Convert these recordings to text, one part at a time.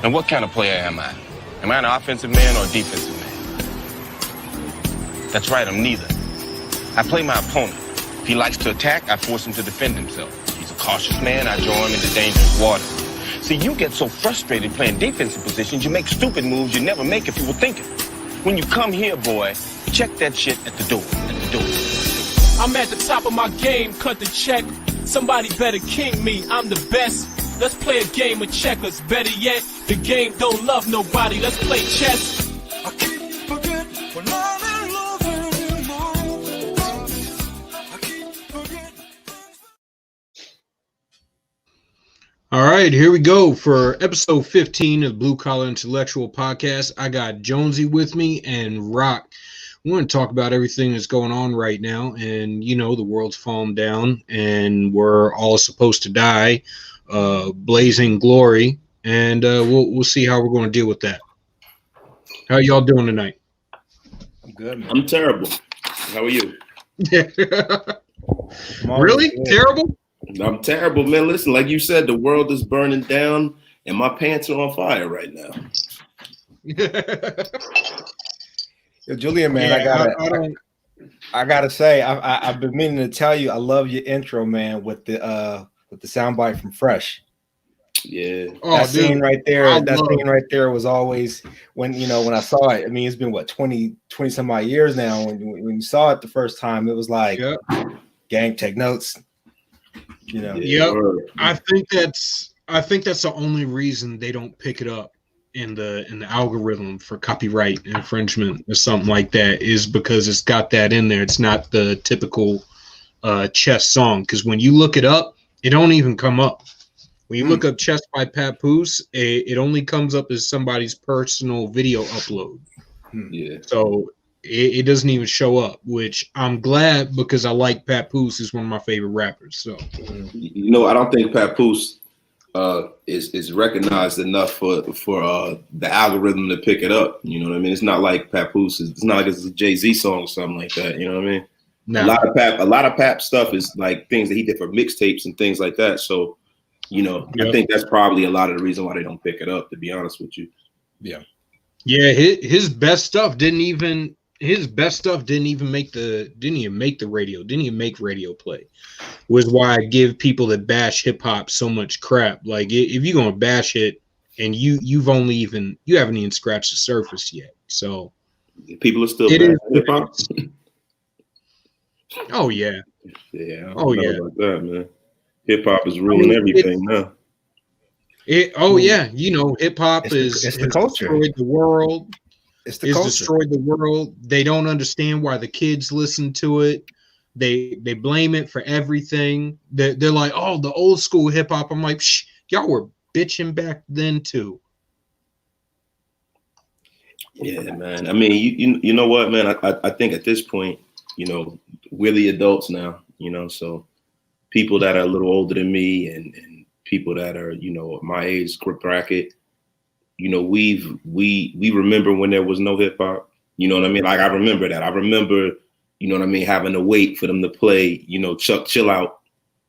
And what kind of player am I? Am I an offensive man or a defensive man? That's right, I'm neither. I play my opponent. If he likes to attack, I force him to defend himself. If he's a cautious man, I draw him into dangerous waters. See, you get so frustrated playing defensive positions, you make stupid moves you never make if you were thinking. When you come here, boy, check that shit at the door, I'm at the top of my game, cut the check. Somebody better king me, I'm the best. Let's play a game of checkers. Better yet, the game don't love nobody. Let's play chess. I keep forgetting when I'm in love anymore. I keep forgetting. All right, here we go for episode 15 of the Blue Collar Intellectual Podcast. I got Jonesy with me and Rock. We want to talk about everything that's going on right now. And, you know, the world's fallen down and we're all supposed to die. Blazing glory. And we'll see how we're going to deal with that. How y'all doing tonight? I'm good, man. I'm terrible. How are you? Really? Terrible? I'm terrible, man. Listen, like you said, the world is burning down and my pants are on fire right now. Yo, Julian, man, Yeah, I gotta say, I've been meaning to tell you, I love your intro, man, with the soundbite from Fresh. Yeah. Oh, That dude, scene right there, I that love scene right there was always when I saw it. I mean, it's been what 20 some odd years now. When you saw it the first time, it was like, yeah. gang, take notes. You know, Yep. I think that's the only reason they don't pick it up in the algorithm for copyright infringement or something like that is because it's got that in there. It's not the typical chess song, because when you look it up, it don't even come up. When you look up Chess by Papoose, it only comes up as somebody's personal video upload. Yeah. So it doesn't even show up, which I'm glad because I like Papoose. He's one of my favorite rappers. So You know, I don't think Papoose is recognized enough for the algorithm to pick it up. You know what I mean? It's not like Papoose. It's not like it's a Jay-Z song or something like that. You know what I mean? no. A lot of Pap stuff is like things that he did for mixtapes and things like that. So, you know, Yep. I think that's probably a lot of the reason why they don't pick it up, to be honest with you. Yeah, his best stuff didn't even make the radio, didn't even make radio play, was why I give people that bash hip hop so much crap. Like if you're gonna bash it and you haven't even scratched the surface yet. So People are still It bashing is- hip hop. oh yeah. Yeah. I Oh, don't know yeah. about that, man. Hip hop is ruling everything now. Yeah, you know, hip hop It's the culture. destroyed the world. it's the It's culture. destroyed the world. They don't understand why the kids listen to it. They blame it for everything. They're like, oh, the old school hip hop. I'm like, shh, y'all were bitching back then too. Yeah, man. I mean, you know what, man? I think at this point, you know, we're the adults now, you know, so people that are a little older than me and people that are, you know, my age bracket, you know, we remember when there was no hip hop. You know what I mean? Like I remember that. I remember, you know what I mean, having to wait for them to play, you know, Chuck Chill Out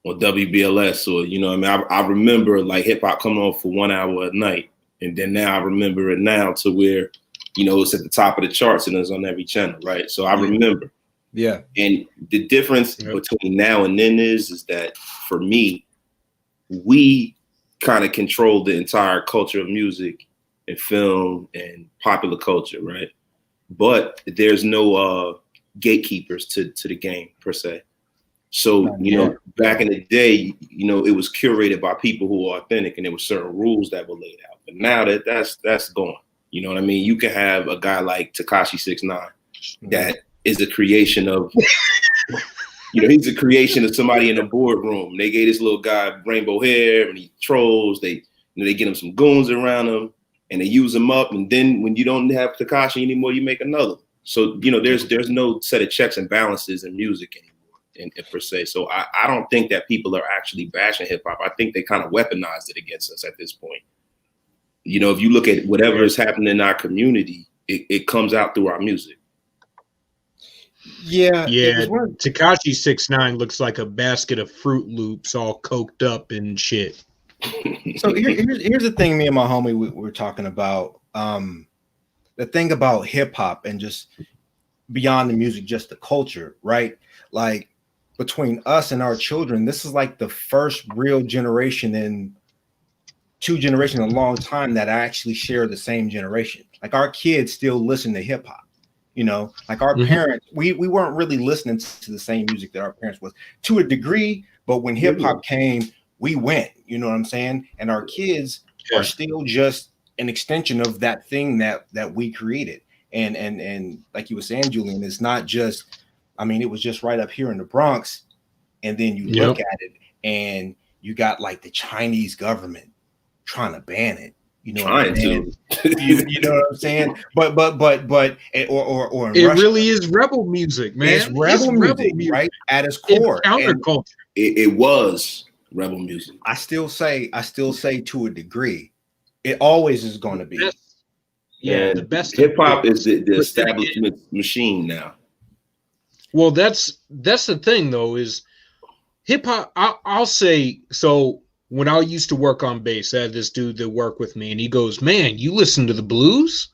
or WBLS or, you know what I mean? I remember like hip hop coming on for 1 hour a night. And then now I remember it now to where, you know, it's at the top of the charts and it's on every channel, right? So I remember. Yeah. And the difference Yep. between now and then is that for me, we kind of control the entire culture of music and film and popular culture, right? But there's no gatekeepers to the game per se. So, you know, back in the day, you know, it was curated by people who are authentic and there were certain rules that were laid out. But now that's gone. You know what I mean? You can have a guy like Tekashi 6ix9ine that is a creation of, you know, he's a creation of somebody in a boardroom. They gave this little guy rainbow hair and he trolls. They get him some goons around him and they use him up. And then when you don't have Tekashi anymore, you make another. So, you know, there's no set of checks and balances in music anymore, per se. So I don't think that people are actually bashing hip hop. I think they kind of weaponized it against us at this point. You know, if you look at whatever is happening in our community, it comes out through our music. Yeah. Yeah, Tekashi 6ix9ine looks like a basket of Fruit Loops all coked up and shit. So here's the thing. Me and my homie we were talking about. The thing about hip hop and just beyond the music, just the culture, right? Like between us and our children, this is like the first real generation in 2 generations in a long time that actually share the same generation. Like our kids still listen to hip hop, you know, like our parents, we weren't really listening to the same music that our parents was to a degree, but when hip hop came, we went, you know what I'm saying? And our kids are still just an extension of that thing that we created. And like you were saying, Julian, it's not just, I mean, it was just right up here in the Bronx. And then you look at it and you got like the Chinese government trying to ban it. You know what I'm saying? You know what I'm saying? But or in it Russia, really is rebel music, man. It's rebel music, right? At its core. It's counterculture. It was rebel music. I still say to a degree, it always is going to be. The best. Hip hop is the establishment machine now. Well, that's the thing though, is hip hop. I'll say so. When I used to work on bass, I had this dude that worked with me, and he goes, "Man, you listen to the blues?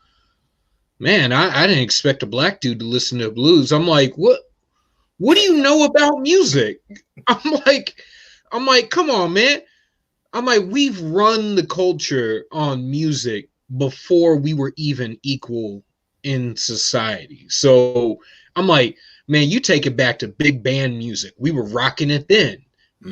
Man, I didn't expect a black dude to listen to the blues." I'm like, "What? What do you know about music?" I'm like, "Come on, man." I'm like, "We've run the culture on music before we were even equal in society." So I'm like, "Man, you take it back to big band music. We were rocking it then."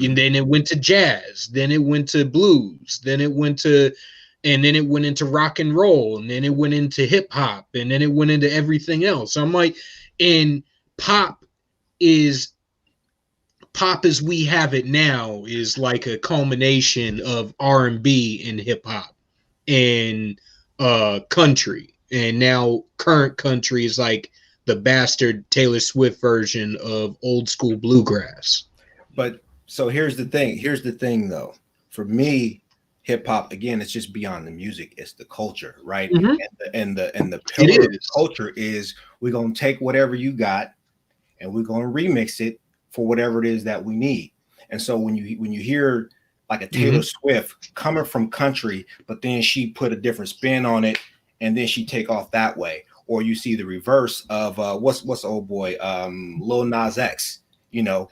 And then it went to jazz, then it went to blues, then it went into rock and roll, and then it went into hip hop, and then it went into everything else. I'm like, and pop as we have it now is like a culmination of R&B and hip hop and country. And now current country is like the bastard Taylor Swift version of old school bluegrass. But so here's the thing though. For me, hip hop, again, it's just beyond the music, it's the culture, right? And the pillar of the culture is we're gonna take whatever you got and we're gonna remix it for whatever it is that we need. And so when you hear like a Taylor Swift coming from country, but then she put a different spin on it and then she take off that way, or you see the reverse of what's old boy Lil Nas X, you know.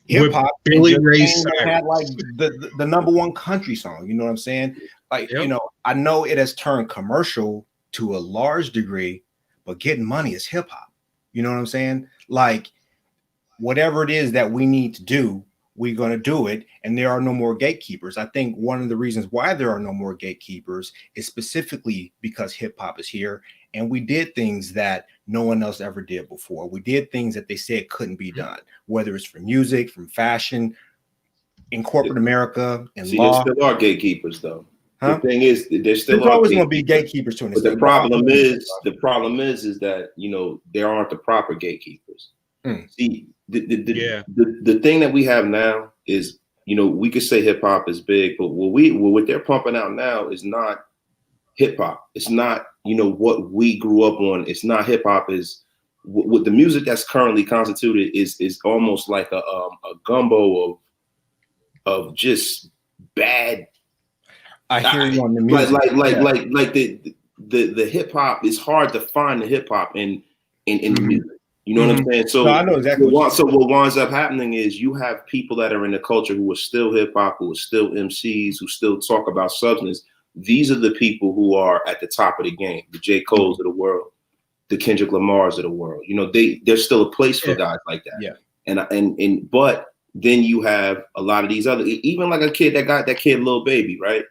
Hip hop Billy Ray had like the #1 country song. You know what I'm saying? Like, you know, I know it has turned commercial to a large degree, but getting money is hip hop. You know what I'm saying? Like, whatever it is that we need to do, we're going to do it. And there are no more gatekeepers. I think one of the reasons why there are no more gatekeepers is specifically because hip hop is here. And we did things that no one else ever did before. We did things that they said couldn't be done, whether it's from music, from fashion, in corporate America, and law. There still are gatekeepers, though. The thing is, there's always going to be gatekeepers to an extent. But the problem is that, you know, there aren't the proper gatekeepers. See, the thing that we have now is, you know, we could say hip hop is big, but what they're pumping out now is not hip hop. It's not, you know, what we grew up on. It's not hip hop. Is what the music that's currently constituted is almost like a gumbo of just bad. I hear you on the music. Like the hip hop is hard to find the hip hop in the music. You know what I'm saying? So I know exactly. What winds up happening is you have people that are in the culture who are still hip hop, who are still MCs, who still talk about substance. These are the people who are at the top of the game, the J. Cole's of the world, the Kendrick Lamar's of the world. You know, there's still a place for guys like that. Yeah. But then you have a lot of these other, even like a kid that got that kid, Lil Baby, right?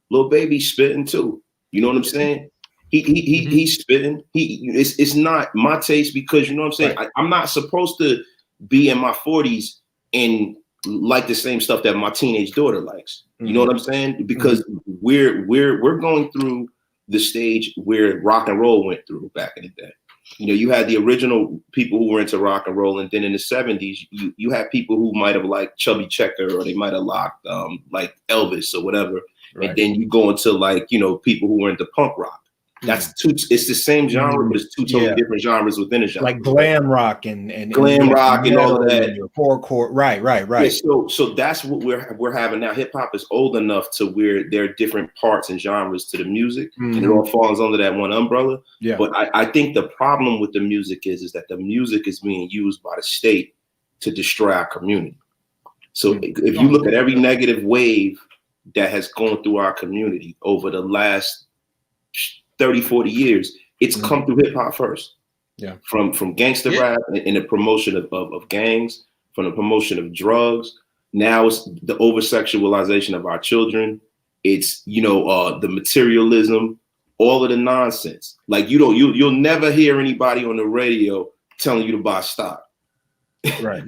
Lil Baby spitting too. You know what I'm saying? He's spitting. It's not my taste because, you know what I'm saying? Right. I'm not supposed to be in my 40s and like the same stuff that my teenage daughter likes. You know what I'm saying? Because we're going through the stage where rock and roll went through back in the day. You know, you had the original people who were into rock and roll, and then in the 70s, you had people who might have liked Chubby Checker, or they might have liked like Elvis or whatever. Right. And then you go into like, you know, people who were into punk rock. That's two. It's the same genre, but it's two totally different genres within a genre. Like glam rock and glam rock and all of that. And your horrorcore. Right. Yeah, so that's what we're having now. Hip hop is old enough to where there are different parts and genres to the music, and it all falls under that one umbrella. Yeah. But I think the problem with the music is that the music is being used by the state to destroy our community. So if you look at every negative wave that has gone through our community over the last 30, 40 years, it's come through hip hop first. Yeah. From gangster rap and the promotion of gangs, from the promotion of drugs. Now it's the over sexualization of our children. It's, the materialism, all of the nonsense. Like you'll never hear anybody on the radio telling you to buy stock. Right.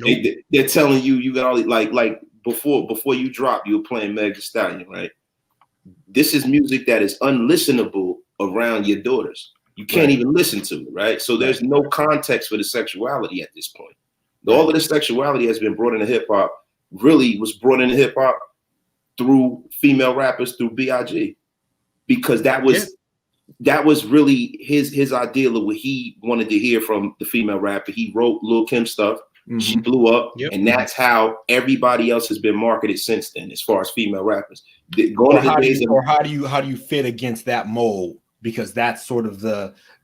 They're telling you got all like before you drop, you were playing Meg Thee Stallion, right? This is music that is unlistenable around your daughters. You can't even listen to it, right? So there's no context for the sexuality at this point. All of the sexuality has been brought into hip hop, really was brought into hip hop through female rappers, through B.I.G. Because that was really his ideal of what he wanted to hear from the female rapper. He wrote Lil' Kim stuff. She blew up, and that's how everybody else has been marketed since then, as far as female rappers. How do you fit against that mold? Because that's sort of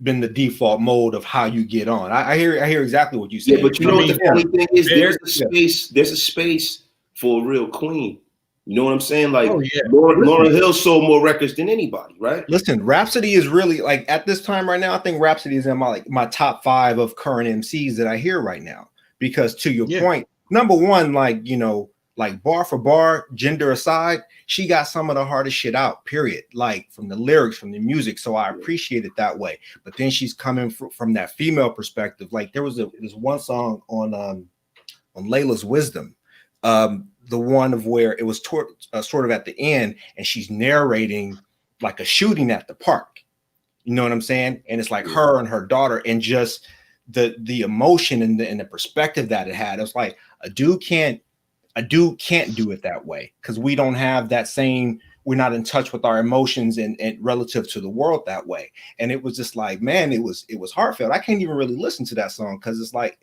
been the default mode of how you get on. I hear exactly what you say. Yeah, but the funny thing is, there's a space for a real queen. You know what I'm saying? Like Lauryn Hill sold more records than anybody, right? Listen, Rhapsody is really, like, at this time right now, I think Rhapsody is in my top 5 of current MCs that I hear right now. Because to your point, number one, like bar for bar, gender aside, she got some of the hardest shit out, period. Like from the lyrics, from the music. So I appreciate it that way. But then she's coming from that female perspective. Like there was this one song on Layla's Wisdom, the one of where it was sort of at the end, and she's narrating like a shooting at the park. You know what I'm saying? And it's like her and her daughter, and just the emotion and the perspective that it had. It was like a dude can't do it that way, because we don't have that same, we're not in touch with our emotions and relative to the world that way. And it was just like, man, it was heartfelt. I can't even really listen to that song because it's like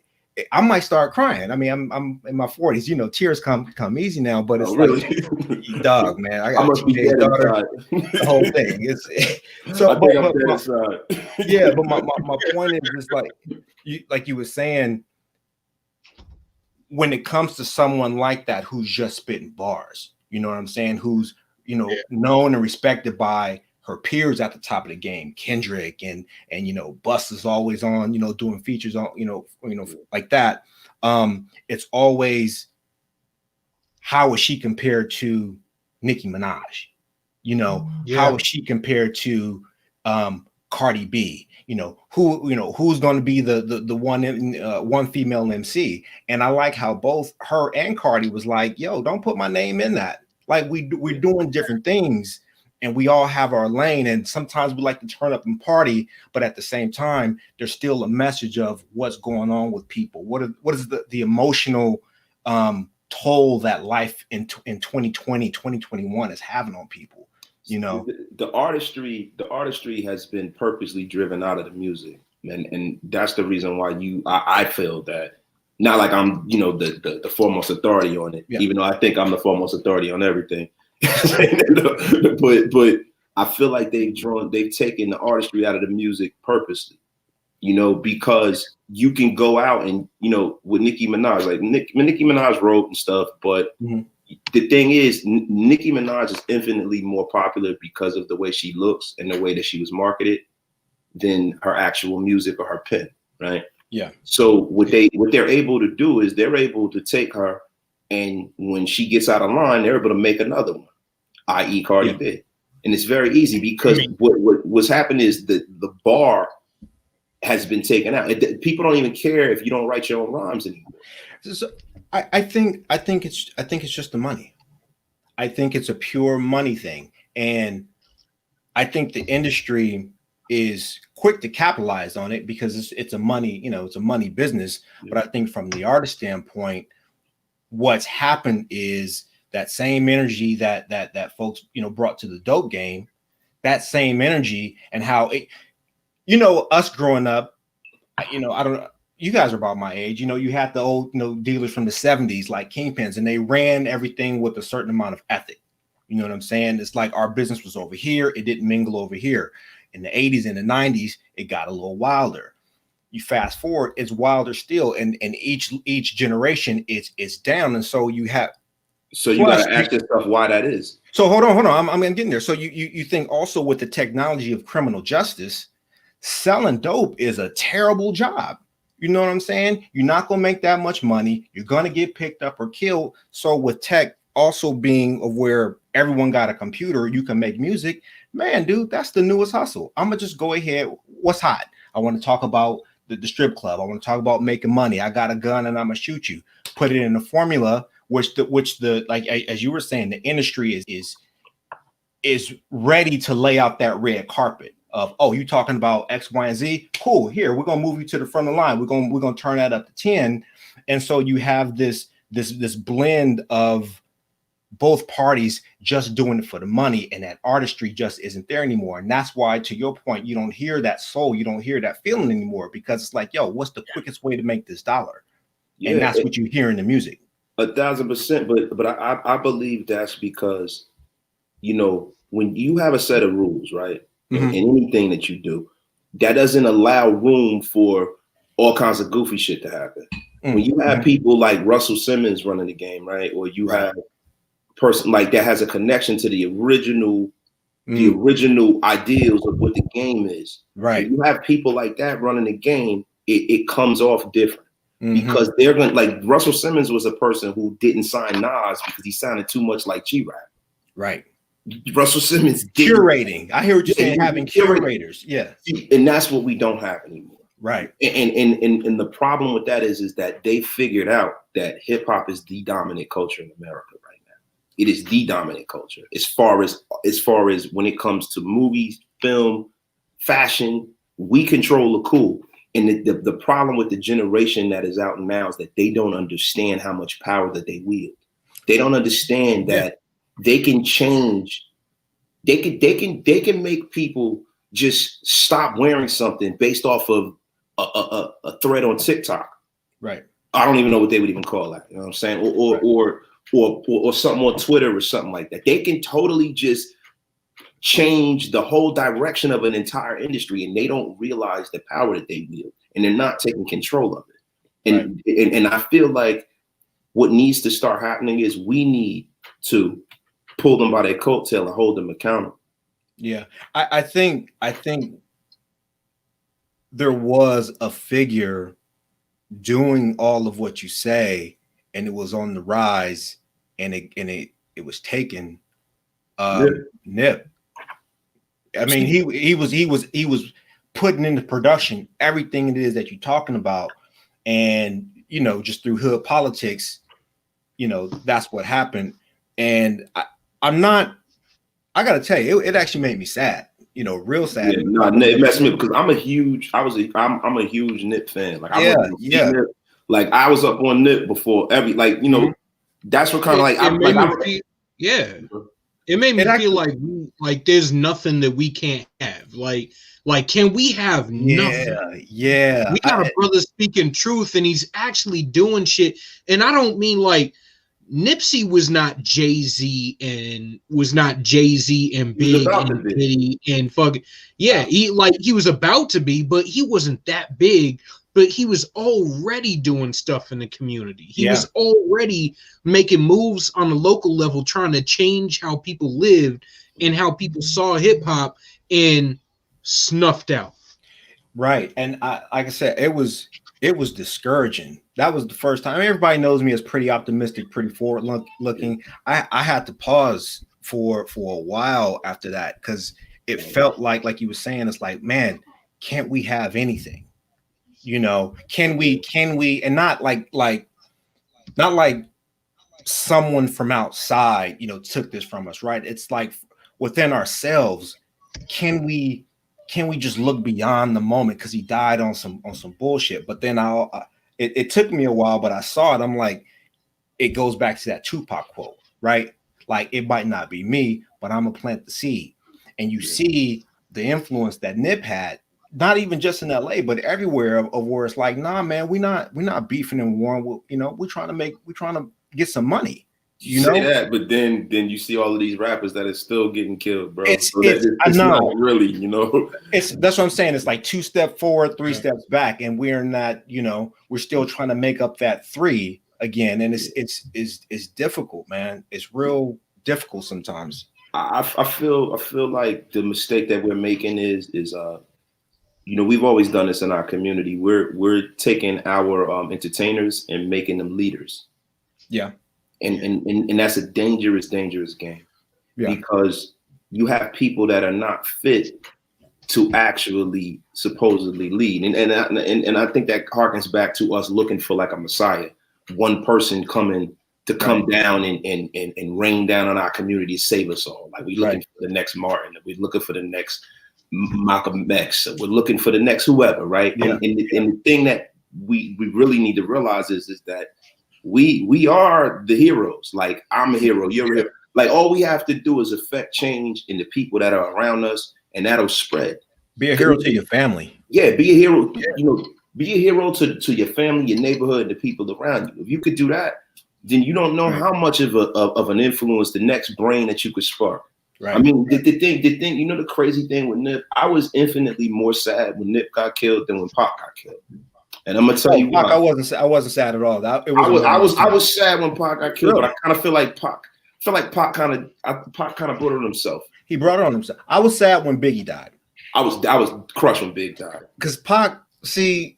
I might start crying. I mean, I'm in my 40s, tears come easy now, but it's like, dog, man, I got a teenage daughter, the whole thing. It's so. I think I'm dead inside. Yeah, but my point is just like you were saying, when it comes to someone like that who's just spitting bars, you know what I'm saying? Who's known and respected by her peers at the top of the game, Kendrick and Bus is always on, doing features on, like that. It's always, how is she compared to Nicki Minaj? How is she compared to Cardi B? Who's going to be the one female MC? And I like how both her and Cardi was like, yo, don't put my name in that. Like we're doing different things. And we all have our lane, and sometimes we like to turn up and party, but at the same time, there's still a message of what's going on with people. What is the emotional toll that life in 2020, 2021 is having on people? The artistry has been purposely driven out of the music, and that's the reason why I feel that. Not like I'm the foremost authority on it, even though I think I'm the foremost authority on everything. but I feel like they've taken the artistry out of the music purposely, because you can go out and, with Nicki Minaj, like Nicki Minaj wrote and stuff, but the thing is, Nicki Minaj is infinitely more popular because of the way she looks and the way that she was marketed than her actual music or her pen, right? Yeah. So what they're able to do is they're able to take her, and when she gets out of line, they're able to make another one, i.e. Cardi B. And it's very easy because what's happened is the bar has been taken out. People don't even care if you don't write your own rhymes anymore. So I think it's just the money. I think it's a pure money thing. And I think the industry is quick to capitalize on it because it's a money, it's a money business. But I think from the artist standpoint, what's happened is that same energy that folks brought to the dope game, that same energy and how it, you know, us growing up, you know, I don't, you guys are about my age, you know, you had the old, you know, dealers from the 70s like kingpins, and they ran everything with a certain amount of ethic. You know what I'm saying? It's like our business was over here, it didn't mingle over here. In the 80s and the 90s, it got a little wilder. You fast forward, it's wilder still, and each generation it's down, and so you have. So you got to ask yourself why that is. So hold on, I'm getting there. So you think also with the technology of criminal justice, selling dope is a terrible job. You know what I'm saying? You're not gonna make that much money. You're gonna get picked up or killed. So with tech also being of where everyone got a computer, you can make music. Man, dude, that's the newest hustle. I'm gonna just go ahead. What's hot? I want to talk about the strip club. I want to talk about making money. I got a gun and I'm gonna shoot you. Put it in a formula, which the like as you were saying, the industry is ready to lay out that red carpet of, oh, you talking about X, Y, and Z? Cool. Here, we're gonna move you to the front of the line. We're gonna turn that up to 10. And so you have this blend of both parties just doing it for the money, and that artistry just isn't there anymore. And that's why, to your point, you don't hear that soul, you don't hear that feeling anymore, because it's like, yo, what's the quickest way to make this dollar? Yeah, and that's what you hear in the music. 1,000%. But I believe that's because, you know, when you have a set of rules, right? Mm-hmm. In anything that you do, that doesn't allow room for all kinds of goofy shit to happen. Mm-hmm. When you have people like Russell Simmons running the game, right? Or you have person like that has a connection to the original ideals of what the game is. Right. When you have people like that running the game, it comes off different because they're going, like Russell Simmons was a person who didn't sign Nas because he sounded too much like G-Rap. Right. Russell Simmons curating. I hear what you're saying, having curators. Yeah. And that's what we don't have anymore. Right. And the problem with that is that they figured out that hip hop is the dominant culture in America right now. It is the dominant culture as far as when it comes to movies, film, fashion. We control the cool. And the problem with the generation that is out now is that they don't understand how much power that they wield. They don't understand that they can change. They can make people just stop wearing something based off of a thread on TikTok. Right. I don't even know what they would even call that. You know what I'm saying? Or something on Twitter or something like that. They can totally just change the whole direction of an entire industry, and they don't realize the power that they wield, and they're not taking control of it. And I feel like what needs to start happening is we need to pull them by their coattail and hold them accountable. Yeah, I think there was a figure doing all of what you say, and it was on the rise, and it was taken. Nip. I mean, he was putting into production everything it is that you're talking about, and you know, just through hood politics, you know, that's what happened. And I gotta tell you, it actually made me sad. You know, real sad. Yeah, no, it messed me up because I'm a huge Nip fan. Like Nip. Like I was up on Nip before every, like, you know, that's what kind of like it made me feel like there's nothing that we can't have. Like can we have nothing? Yeah. We got a brother speaking truth, and he's actually doing shit. And I don't mean like Nipsey was not Jay-Z and Big and Diddy and fucking he was about to be, but he wasn't that big. But he was already doing stuff in the community. He was already making moves on the local level, trying to change how people lived and how people saw hip hop, and snuffed out. Right. And like I said, it was discouraging. That was the first time. I mean, everybody knows me as pretty optimistic, pretty forward looking. I had to pause for a while after that, because it felt like you were saying, it's like, man, can't we have anything? You know, can we, and not like someone from outside, you know, took this from us, right? It's like within ourselves, can we just look beyond the moment? Because he died on some bullshit. But then it took me a while, but I saw it. I'm like, it goes back to that Tupac quote, right? Like, it might not be me, but I'm gonna plant the seed. and you see the influence that Nip had, not even just in LA, but everywhere of where it's like, nah, man, we're not beefing and warring. You know, we're trying to get some money. You say that, but then you see all of these rappers that are still getting killed, bro. It's I know, not really, you know. That's what I'm saying. It's like 2 steps forward, 3 steps back, and we're not, you know, we're still trying to make up that 3 again, and it's difficult, man. It's real difficult sometimes. I feel like the mistake that we're making is you know, we've always done this in our community. We're taking our entertainers and making them leaders. Yeah. And that's a dangerous game. Yeah. Because you have people that are not fit to actually supposedly lead. And I think that harkens back to us looking for like a Messiah, one person coming to come down and rain down on our community, save us all. Like we're looking for the next Martin, we're looking for the next Malcolm X, we're looking for the next whoever, right? Yeah. And the thing that we really need to realize is that we are the heroes. Like I'm a hero, you're a hero. Like all we have to do is affect change in the people that are around us, and that'll spread. Be a hero to your family. Yeah, be a hero. Yeah. You know, be a hero to your family, your neighborhood, the people around you. If you could do that, then you don't know how much of an influence the next brain that you could spark. Right. I mean, the thing, you know, the crazy thing with Nip, I was infinitely more sad when Nip got killed than when Pac got killed. And I'm gonna tell you Pac, I wasn't sad at all. I was sad when Pac got killed, but I kind of feel like Pac kind of brought it on himself. He brought it on himself. I was sad when Biggie died. I was crushed when Big died. Because Pac, see,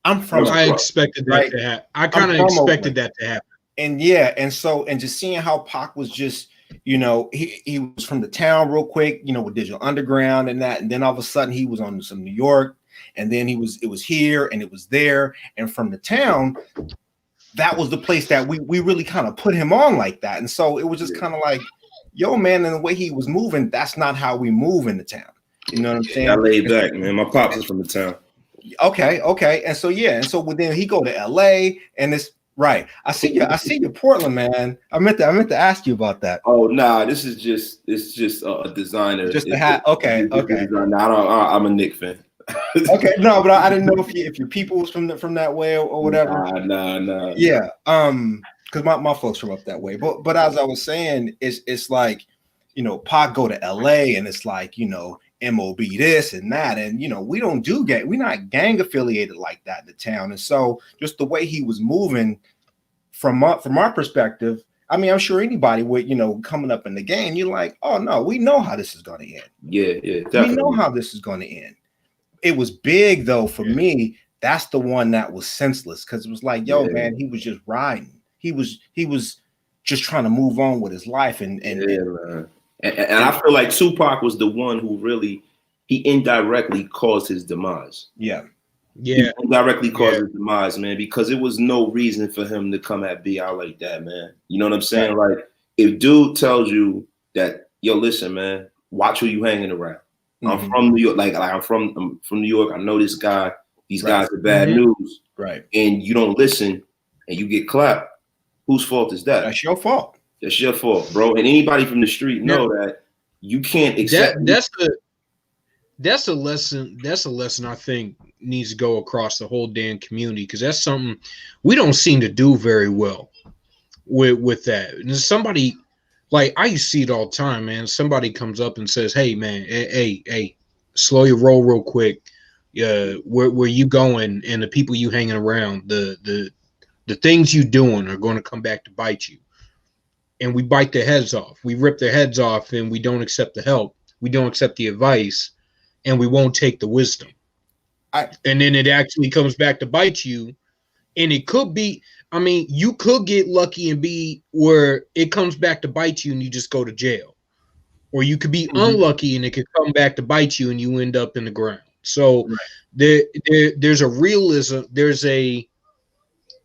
I'm from. I expected that to happen. I kind of expected that to happen. And yeah, and just seeing how Pac was just, you know, he was from the town real quick, you know, with Digital Underground and that, and then all of a sudden he was on some New York, and then it was here and it was there, and from the town, that was the place that we really kind of put him on like that, and so it was just kind of like, yo, man, and the way he was moving, that's not how we move in the town. You know what I'm saying? I laid back, man. My pops is from the town. Okay, and so then he go to LA, and it's right. I see you, Portland, man. I meant to ask you about that. Oh nah, it's just a designer. Just a hat. Okay. I'm a Knicks fan. Okay, no, but I didn't know if your people was from that way or whatever. Nah. Yeah, because my folks from up that way. But as I was saying, it's like, you know, Pac go to LA, and it's like, you know, MOB this and that, and you know, we don't do gang, we're not gang affiliated like that in the town. And so just the way he was moving from our perspective, I mean, I'm sure anybody with, you know, coming up in the game, you're like, oh no, we know how this is going to end. Yeah, definitely. We know how this is going to end. It was big though for me. That's the one that was senseless, because it was like, yo, man, he was just riding. He was just trying to move on with his life, and I feel like Tupac was the one who really, he indirectly caused his demise. Yeah. He indirectly caused his demise, man, because it was no reason for him to come at B out like that, man. You know what I'm saying? Right. Like, if dude tells you that, yo, listen, man, watch who you hanging around. Mm-hmm. I'm from New York. I'm from New York. I know this guy. These guys are bad news. Right. And you don't listen and you get clapped. Whose fault is that? That's your fault. That's your fault, bro. And anybody from the street know that you can't accept. That's a lesson. That's a lesson I think needs to go across the whole damn community, because that's something we don't seem to do very well with that. And somebody, like, I used to see it all the time, man. Somebody comes up and says, "Hey, man, hey, slow your roll real quick. Where you going, and the people you hanging around, the things you doing are going to come back to bite you." And we bite their heads off. We rip their heads off, and we don't accept the help. We don't accept the advice, and we won't take the wisdom. And then it actually comes back to bite you. And it could be, I mean, you could get lucky and be where it comes back to bite you and you just go to jail. Or you could be unlucky and it could come back to bite you and you end up in the ground. So there's a realism, there's a,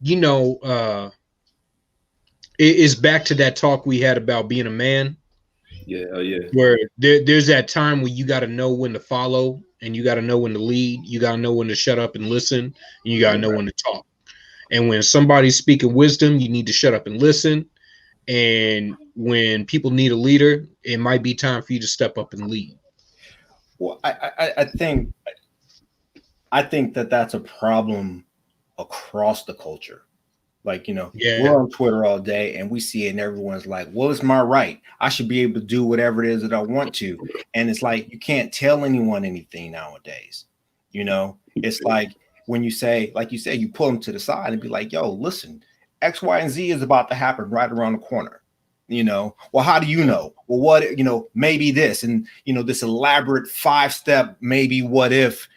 you know, it's back to that talk we had about being a man. Yeah. Where there's that time where you got to know when to follow, and you got to know when to lead. You got to know when to shut up and listen, and you got to know when to talk. And when somebody's speaking wisdom, you need to shut up and listen. And when people need a leader, it might be time for you to step up and lead. Well, I think that that's a problem across the culture. Like, Yeah. we're on Twitter all day and we see it and everyone's like, well, it's my right. I should be able to do whatever it is that I want to. And it's like, you can't tell anyone anything nowadays. It's like when you say, like you say, you pull them to the side and be like, yo, listen, X, Y, and Z is about to happen right around the corner. Well, how do you know? Well, what, maybe this, and, this elaborate 5-step, maybe what if,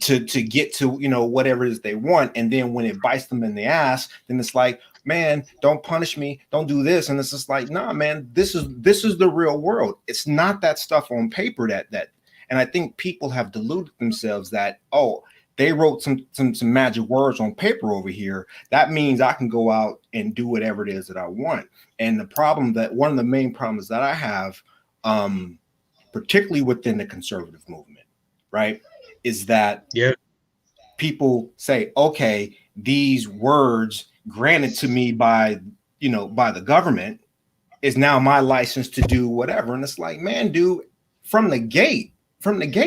to get to whatever it is they want. And then when it bites them in the ass, then it's like, man, don't punish me, don't do this. And it's just like, nah, man, this is the real world. It's not that stuff on paper that and I think people have deluded themselves that, oh, they wrote some magic words on paper over here, that means I can go out and do whatever it is that I want. And one of the main problems that I have, particularly within the conservative movement, right, is that people say, okay, these words granted to me by the government is now my license to do whatever. And it's like, man, dude, from the gate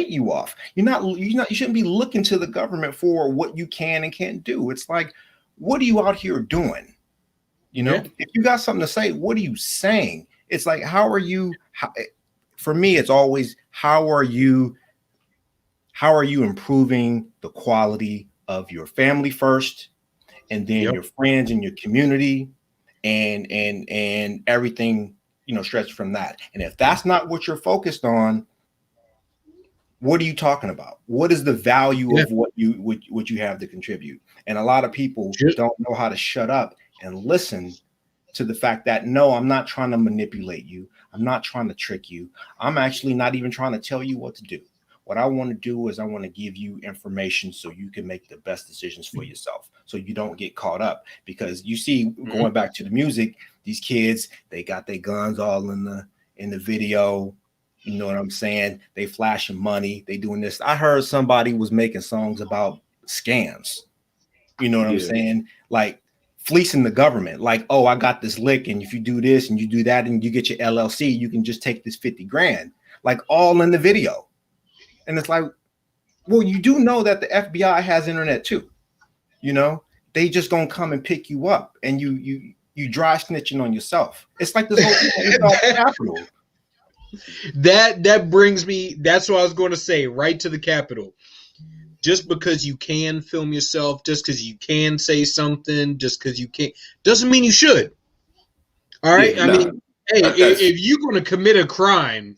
you off. You shouldn't be looking to the government for what you can and can't do. It's like, what are you out here doing? If you got something to say, what are you saying? It's like, for me, it's always, how are you improving the quality of your family first, and then your friends and your community, and everything, stretched from that. And if that's not what you're focused on, what are you talking about? What is the value of what you have to contribute? And a lot of people don't know how to shut up and listen to the fact that, no, I'm not trying to manipulate you. I'm not trying to trick you. I'm actually not even trying to tell you what to do. What I want to do is I want to give you information so you can make the best decisions for yourself, so you don't get caught up. Because you see, going back to the music, these kids, they got their guns all in the video. You know what I'm saying? They flashing money. They doing this. I heard somebody was making songs about scams. You know what I'm saying? Like fleecing the government. Like, oh, I got this lick, and if you do this and you do that and you get your LLC, you can just take this 50 grand. Like, all in the video. And it's like, well, you do know that the FBI has internet too. They just don't come and pick you up, and you dry snitching on yourself. It's like this whole thing is all capital. That brings me, that's what I was going to say, right to the Capitol. Just because you can film yourself, just because you can say something, just because you can't, doesn't mean you should. All right? I mean, hey, if you're going to commit a crime,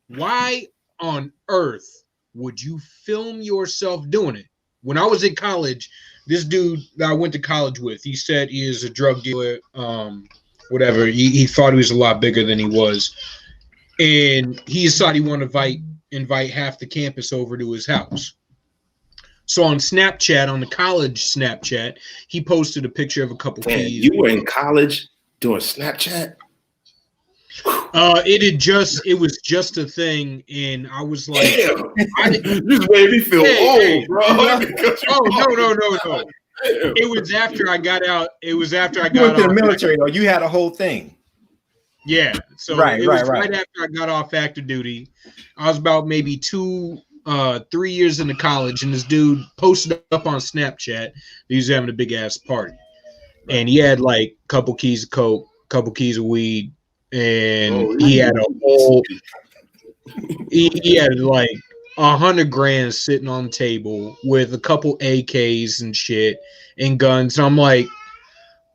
why on earth would you film yourself doing it? When I was in college, this dude that I went to college with, he said he is a drug dealer, whatever. He thought he was a lot bigger than he was. And he decided he wanted to invite half the campus over to his house. So on Snapchat, on the college Snapchat, he posted a picture of a couple keys. You were in college doing Snapchat? It was just a thing, and I was like, this made me feel old, bro. No. It was after I got out. It was after I got out of the military, though. You had a whole thing. Yeah. So it was right after I got off active duty. I was about maybe 3 years into college, and this dude posted up on Snapchat. He was having a big ass party, and he had like a couple keys of coke, couple keys of weed, and he had a whole. He had like 100 grand sitting on the table with a couple AKs and shit and guns. And I'm like,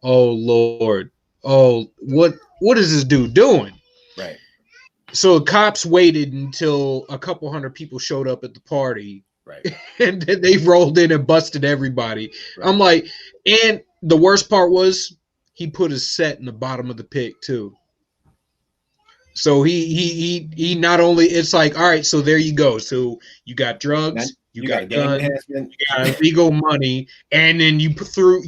oh Lord, what is this dude doing? Right. So the cops waited until a couple hundred people showed up at the party. Right. And then they rolled in and busted everybody. Right. I'm like, and the worst part was he put his set in the bottom of the pit too. So he not only, it's like, all right, so there you go. So you got drugs, you got guns, you got illegal money, and then you threw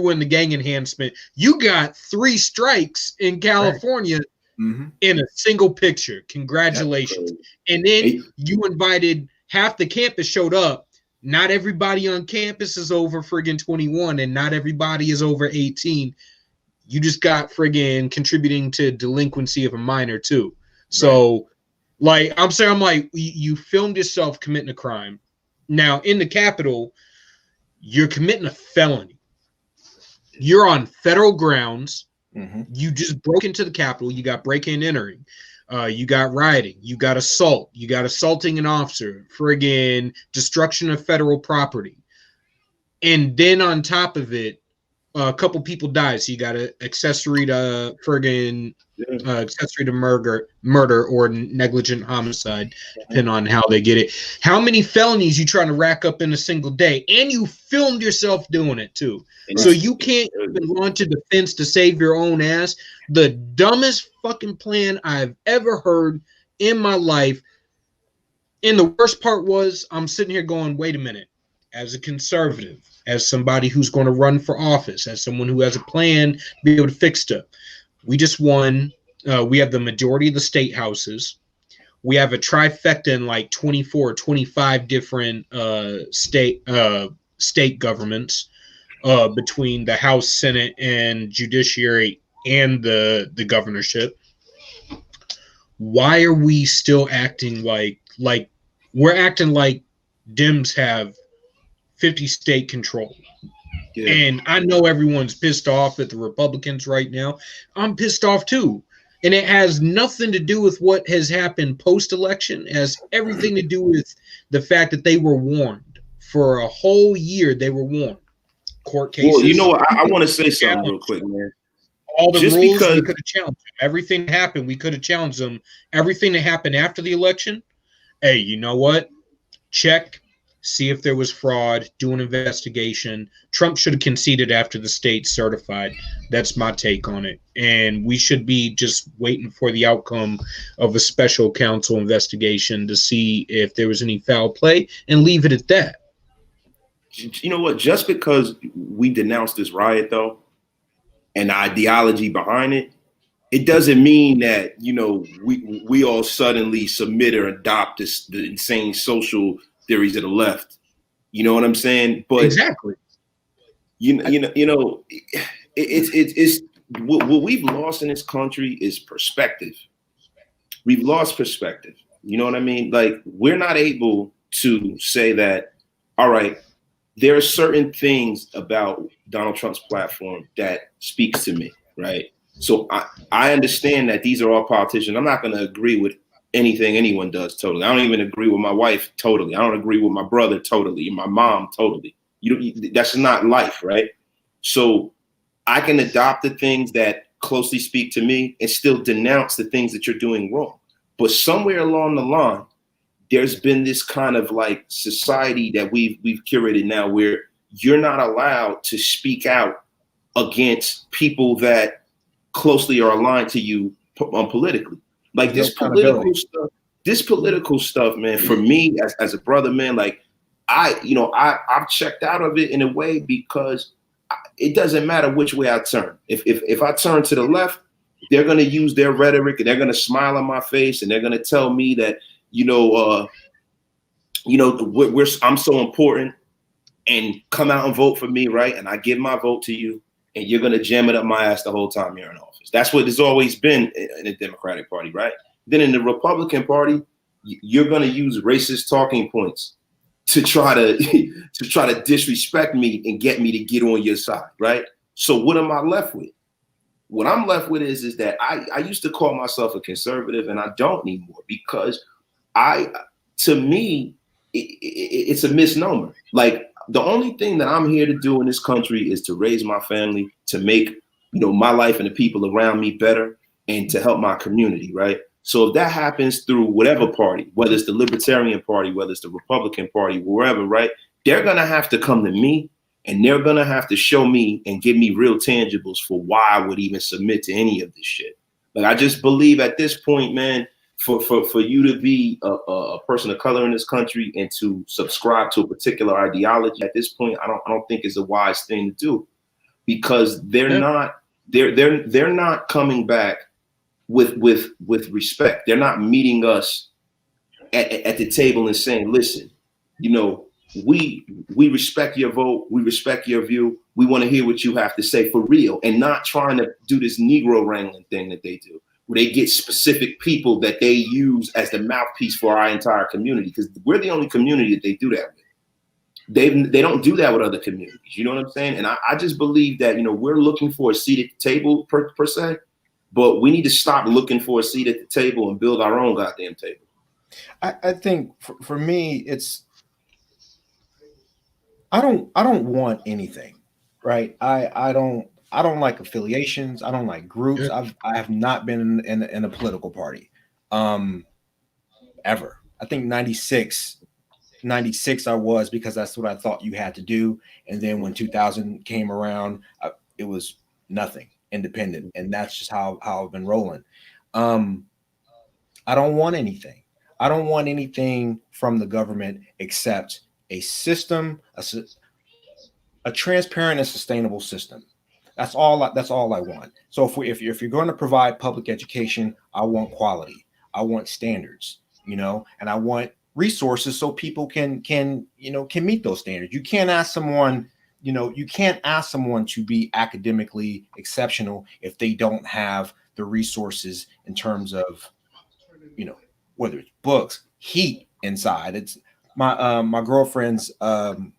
in the gang enhancement. You got 3 strikes in California in a single picture. Congratulations. And then you invited, half the campus showed up. Not everybody on campus is over friggin' 21, and not everybody is over 18. You just got friggin' contributing to delinquency of a minor too. So, like, I'm saying, I'm like, you filmed yourself committing a crime. Now, in the Capitol, you're committing a felony. You're on federal grounds. You just broke into the Capitol. You got breaking and entering. You got rioting. You got assault. You got assaulting an officer. Friggin' destruction of federal property. And then on top of it, a couple people died. So you got an accessory to friggin' accessory to murder or negligent homicide, depending on how they get it. How many felonies you trying to rack up in a single day? And you filmed yourself doing it too. So you can't even launch a defense to save your own ass. The dumbest fucking plan I've ever heard in my life. And the worst part was, I'm sitting here going, wait a minute. As a conservative, as somebody who's going to run for office, as someone who has a plan to be able to fix stuff. We just won. We have the majority of the state houses. We have a trifecta in like 24 or 25 different state governments between the House, Senate, and judiciary and the governorship. Why are we still acting like we're acting like Dems have 50 state control? Yeah. And I know everyone's pissed off at the Republicans right now. I'm pissed off too. And it has nothing to do with what has happened post-election. It has everything to do with the fact that they were warned. For a whole year, they were warned. Court cases. Well, you know what? I want to say something real quick, man. All the rules, we could have challenged them. Everything that happened, we could have challenged them. Everything that happened after the election, hey, you know what? Check. See if there was fraud, do an investigation. Trump should have conceded after the state certified. That's my take on it. And we should be just waiting for the outcome of a special counsel investigation to see if there was any foul play and leave it at that. You know what? Just because we denounced this riot, though, and the ideology behind it, it doesn't mean that, you know, we all suddenly submit or adopt the insane social theories of the left. You know what I'm saying? But exactly. It's what we've lost in this country is perspective. We've lost perspective. You know what I mean? Like, we're not able to say that, all right, there are certain things about Donald Trump's platform that speaks to me, right? So I understand that these are all politicians. I'm not going to agree with anything anyone does totally. I don't even agree with my wife totally. I don't agree with my brother totally, my mom totally. That's not life, right? So I can adopt the things that closely speak to me and still denounce the things that you're doing wrong. But somewhere along the line, there's been this kind of like society that we've curated now where you're not allowed to speak out against people that closely are aligned to you politically. Like this political stuff, man, for me as a brother, man, like I've checked out of it in a way because it doesn't matter which way I turn. If I turn to the left, they're going to use their rhetoric and they're going to smile on my face and they're going to tell me that, I'm so important and come out and vote for me, right? And I give my vote to you and you're going to jam it up my ass the whole time you're in office. That's what it's always been in the Democratic Party, right? Then in the Republican Party, you're going to use racist talking points to try to disrespect me and get me to get on your side, right? So what am I left with? What I'm left with is that I used to call myself a conservative and I don't anymore because to me, it's a misnomer. Like the only thing that I'm here to do in this country is to raise my family, to make, my life and the people around me better and to help my community, right? So if that happens through whatever party, whether it's the Libertarian Party, whether it's the Republican Party, wherever, right? They're going to have to come to me and they're going to have to show me and give me real tangibles for why I would even submit to any of this shit. Like, I just believe at this point, man, for you to be a person of color in this country and to subscribe to a particular ideology at this point, I don't think is a wise thing to do because they're not coming back with respect. They're not meeting us at the table and saying, listen, we respect your vote, we respect your view, we want to hear what you have to say for real, and not trying to do this Negro wrangling thing that they do, where they get specific people that they use as the mouthpiece for our entire community, because we're the only community that they do that with. They don't do that with other communities. You know what I'm saying? And I just believe that, we're looking for a seat at the table per se, but we need to stop looking for a seat at the table and build our own goddamn table. I think for me, it's I don't want anything, right? I don't like affiliations. I don't like groups. Yeah. I have not been in a political party, ever. I think 96 I was, because that's what I thought you had to do. And then when 2000 came around, it was nothing, independent. And that's just how I've been rolling. I don't want anything. I don't want anything from the government except a system, a transparent and sustainable system. That's all I want. So if you're going to provide public education, I want quality. I want standards, and I want resources so people can meet those standards. You can't ask someone to be academically exceptional if they don't have the resources in terms of, whether it's books, heat inside. It's my girlfriend's one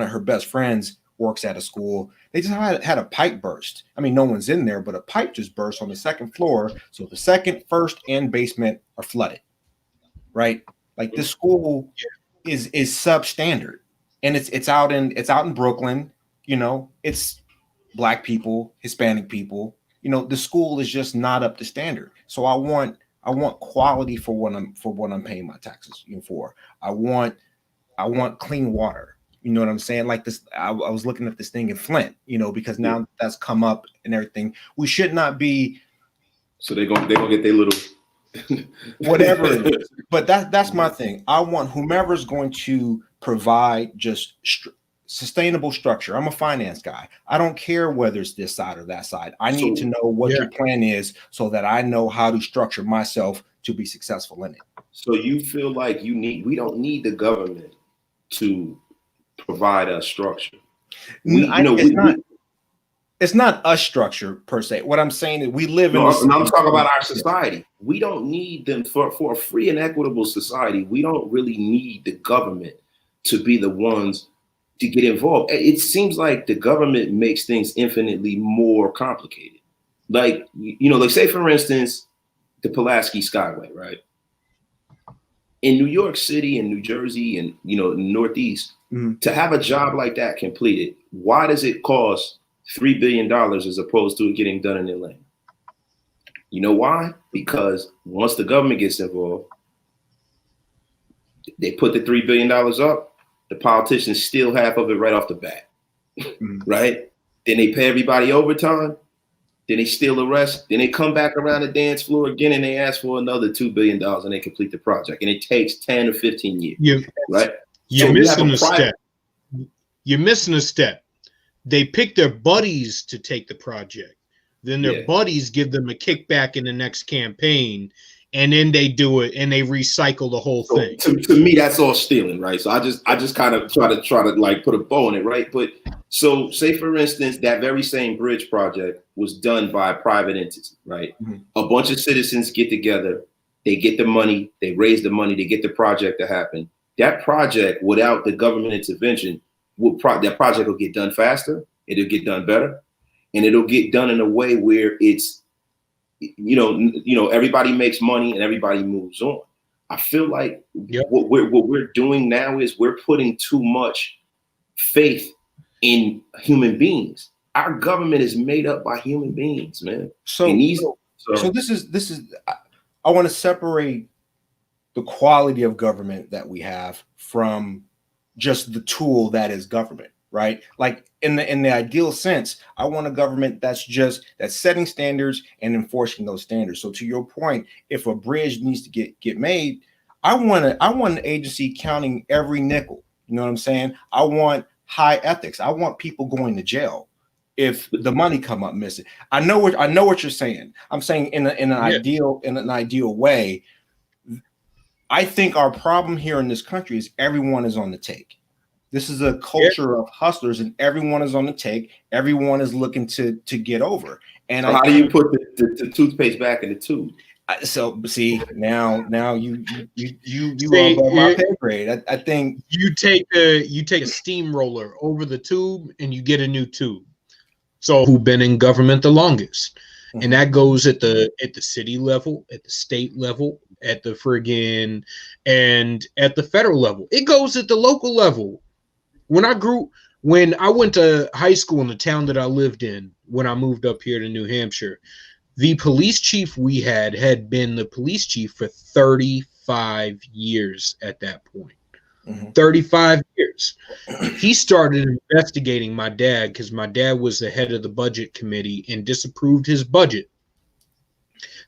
of her best friends works at a school. They just had a pipe burst. I mean, no one's in there, but a pipe just burst on the second floor. So the second, first, and basement are flooded. Right? Like, this school is substandard, and it's out in Brooklyn. It's Black people, Hispanic people. The school is just not up to standard. So I want quality for what I'm paying my taxes for. I want clean water. You know what I'm saying? Like this, I was looking at this thing in Flint, because now that's come up and everything. We should not be. So they're gonna get their little whatever it is. But that's my thing. I want whomever's going to provide just sustainable structure. I'm a finance guy. I don't care whether it's this side or that side. I need to know what your plan is so that I know how to structure myself to be successful in it. So you feel like we don't need the government to provide us structure. It's not a structure per se. What I'm saying is we live in. I'm talking about our society. We don't need them for a free and equitable society. We don't really need the government to be the ones to get involved. It seems like the government makes things infinitely more complicated. Like, like say for instance, the Pulaski Skyway, right? In New York City and New Jersey and the Northeast, to have a job like that completed, why does it cost $3 billion as opposed to it getting done in Atlanta? You know why? Because once the government gets involved, they put the $3 billion up, the politicians steal half of it right off the bat, right? Then they pay everybody overtime, then they steal the rest, then they come back around the dance floor again and they ask for another $2 billion and they complete the project. And it takes 10 or 15 years, right? You're missing a step. You're missing a step. They pick their buddies to take the project. Then their buddies give them a kickback in the next campaign, and then they do it and they recycle the whole thing. To me, that's all stealing, right? So I just kind of try to like put a bow on it, right? But so say for instance, that very same bridge project was done by a private entity, right? A bunch of citizens get together, they get the money, they raise the money, they get the project to happen. That project, without the government intervention, that project will get done faster, it'll get done better, and it'll get done in a way where it's, everybody makes money and everybody moves on. I feel like what we're doing now is we're putting too much faith in human beings. Our government is made up by human beings, man. So this is I want to separate the quality of government that we have from just the tool that is government, right? Like in the ideal sense, I want a government that's setting standards and enforcing those standards. So to your point, if a bridge needs to get made, I want an agency counting every nickel. You know what I'm saying? I want high ethics. I want people going to jail if the money come up missing. I know what you're saying. I'm saying in an ideal way, I think our problem here in this country is everyone is on the take. This is a culture of hustlers, and everyone is on the take. Everyone is looking to get over. And So how do you put the toothpaste back in the tube? So see now you See, above my pay grade. I think you take a steamroller over the tube and you get a new tube. So who've been in government the longest? And that goes at the city level, at the state level, at the friggin' and at the federal level. It goes at the local level. When I went to high school in the town that I lived in, when I moved up here to New Hampshire, the police chief we had been the police chief for 35 years at that point. 35 years. He started investigating my dad because my dad was the head of the budget committee and disapproved his budget.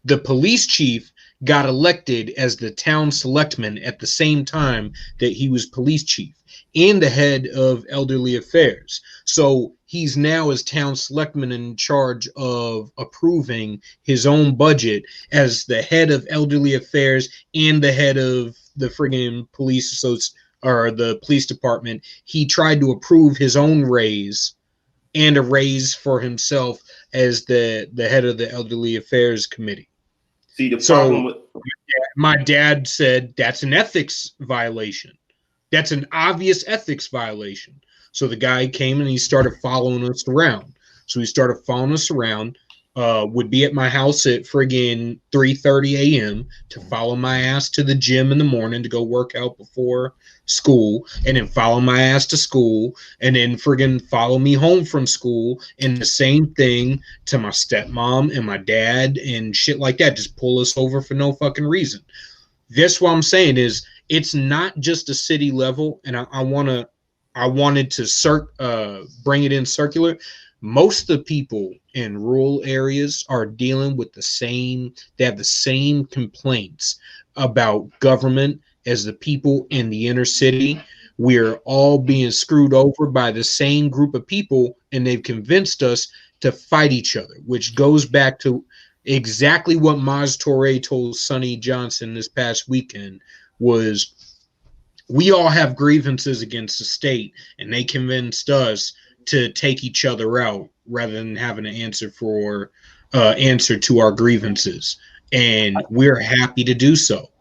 The police chief got elected as the town selectman at the same time that he was police chief and the head of elderly affairs. So he's now as town selectman in charge of approving his own budget as the head of elderly affairs and the head of the friggin' police or the police department. He tried to approve his own raise and a raise for himself as the head of the elderly affairs committee. See, the problem with my dad said that's an ethics violation. That's an obvious ethics violation. So the guy came and he started following us around. Would be at my house at friggin' 3:30 a.m. to follow my ass to the gym in the morning to go work out before school, and then follow my ass to school, and then friggin' follow me home from school, and the same thing to my stepmom and my dad and shit like that. Just pull us over for no fucking reason. This what I'm saying is it's not just a city level, and I wanted to bring it in circular. Most of the people in rural areas are dealing with they have the same complaints about government as the people in the inner city. We're all being screwed over by the same group of people, and they've convinced us to fight each other, which goes back to exactly what Maz Toure told Sonny Johnson this past weekend was we all have grievances against the state, and they convinced us to take each other out rather than having an answer to our grievances, and we're happy to do so.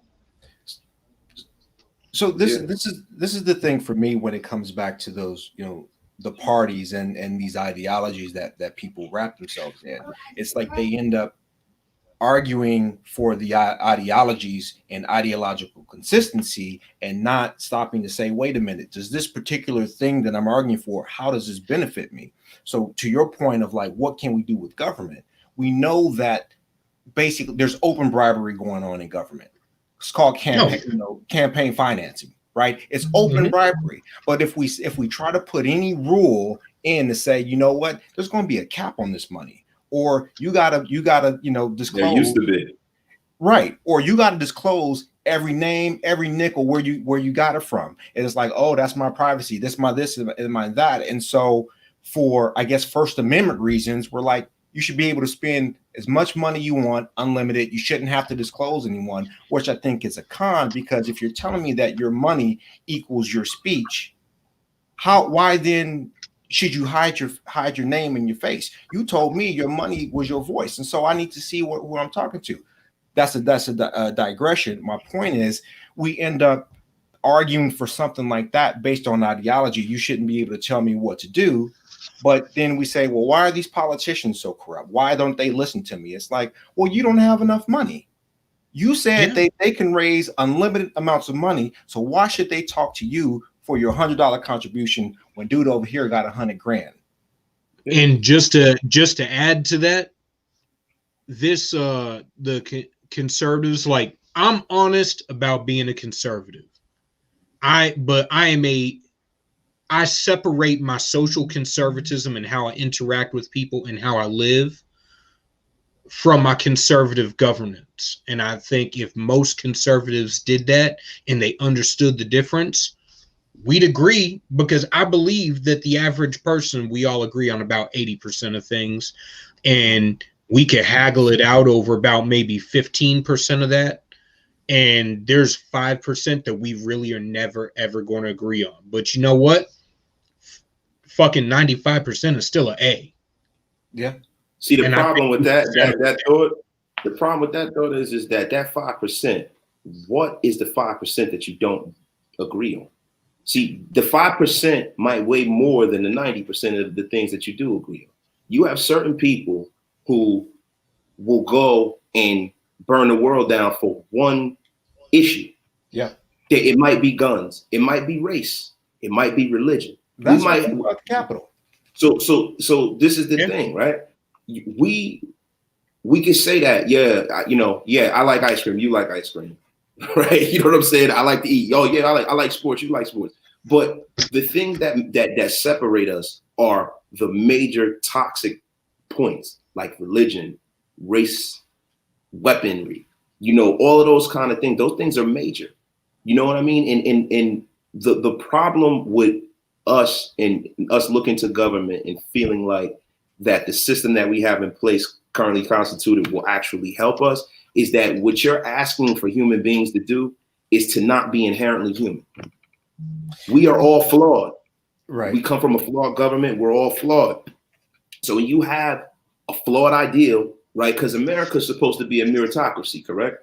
So this is the thing for me when it comes back to those, the parties and these ideologies that people wrap themselves in. It's like they end up arguing for the ideologies and ideological consistency and not stopping to say, wait a minute, does this particular thing that I'm arguing for, how does this benefit me? So to your point of like, what can we do with government? We know that basically there's open bribery going on in government. It's called campaign financing, right? It's open bribery. But if we try to put any rule in to say, you know what, there's going to be a cap on this money. Or you gotta disclose. There used to be. Right. Or you gotta disclose every name, every nickel, where you got it from. And it's like, oh, that's my privacy. That's my this and my that. And so for, I guess, First Amendment reasons, we're like, you should be able to spend as much money you want, unlimited. You shouldn't have to disclose anyone, which I think is a con, because if you're telling me that your money equals your speech, why then should you hide your name and your face? You told me your money was your voice, and so I need to see who I'm talking to. That's a digression. My point is, we end up arguing for something like that based on ideology. You shouldn't be able to tell me what to do. But then we say, well, why are these politicians so corrupt? Why don't they listen to me? It's like, well, you don't have enough money. You said they can raise unlimited amounts of money, so why should they talk to you for your $100 contribution when dude over here got $100,000? And just to add to that, this the conservatives, like, I'm honest about being a conservative. I separate my social conservatism and how I interact with people and how I live from my conservative governance. And I think if most conservatives did that and they understood the difference, we'd agree, because I believe that the average person, we all agree on about 80% of things, and we could haggle it out over about maybe 15% of that. and there's 5% that we really are never ever going to agree on. But you know what? Fucking 95% is still an A. Yeah. See, the And problem with that thought, the problem with that thought is that 5%, what is the 5% that you don't agree on? See, the 5% might weigh more than the 90% of the things that you do agree on. You have certain people who will go and burn the world down for one issue. Yeah. It might be guns, it might be race, it might be religion. That's we might about the capital. So this is the thing, right? We can say that, I like ice cream, you like ice cream, right? You know what I'm saying? I like to eat. Oh yeah, I like sports, you like sports. But the things that separate us are the major toxic points, like religion, race, weaponry, all of those kind of things. Those things are major. You know what I mean? And the problem with us and us looking to government and feeling like that the system that we have in place currently constituted will actually help us is that what you're asking for human beings to do is to not be inherently human. We are all flawed. Right. We come from a flawed government. We're all flawed. So when you have a flawed ideal, right? Because America is supposed to be a meritocracy, correct?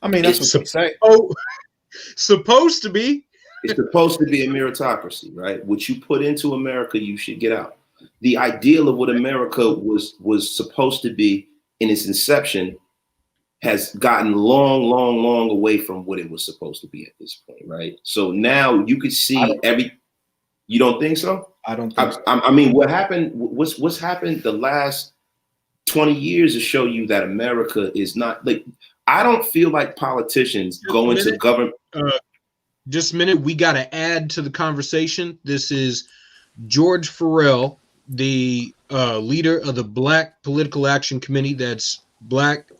I mean, that's what they say. Oh, supposed to be. It's supposed to be a meritocracy, right? What you put into America, you should get out. The ideal of what America was supposed to be in its inception has gotten long away from what it was supposed to be at this point, right? So now you could see you don't think so? I don't think so. I mean, what's happened the last 20 years to show you that America is not like, I don't feel like politicians go into government. Just a minute, we got to add to the conversation. This is George Farrell, the leader of the Black Political Action Committee. That's Black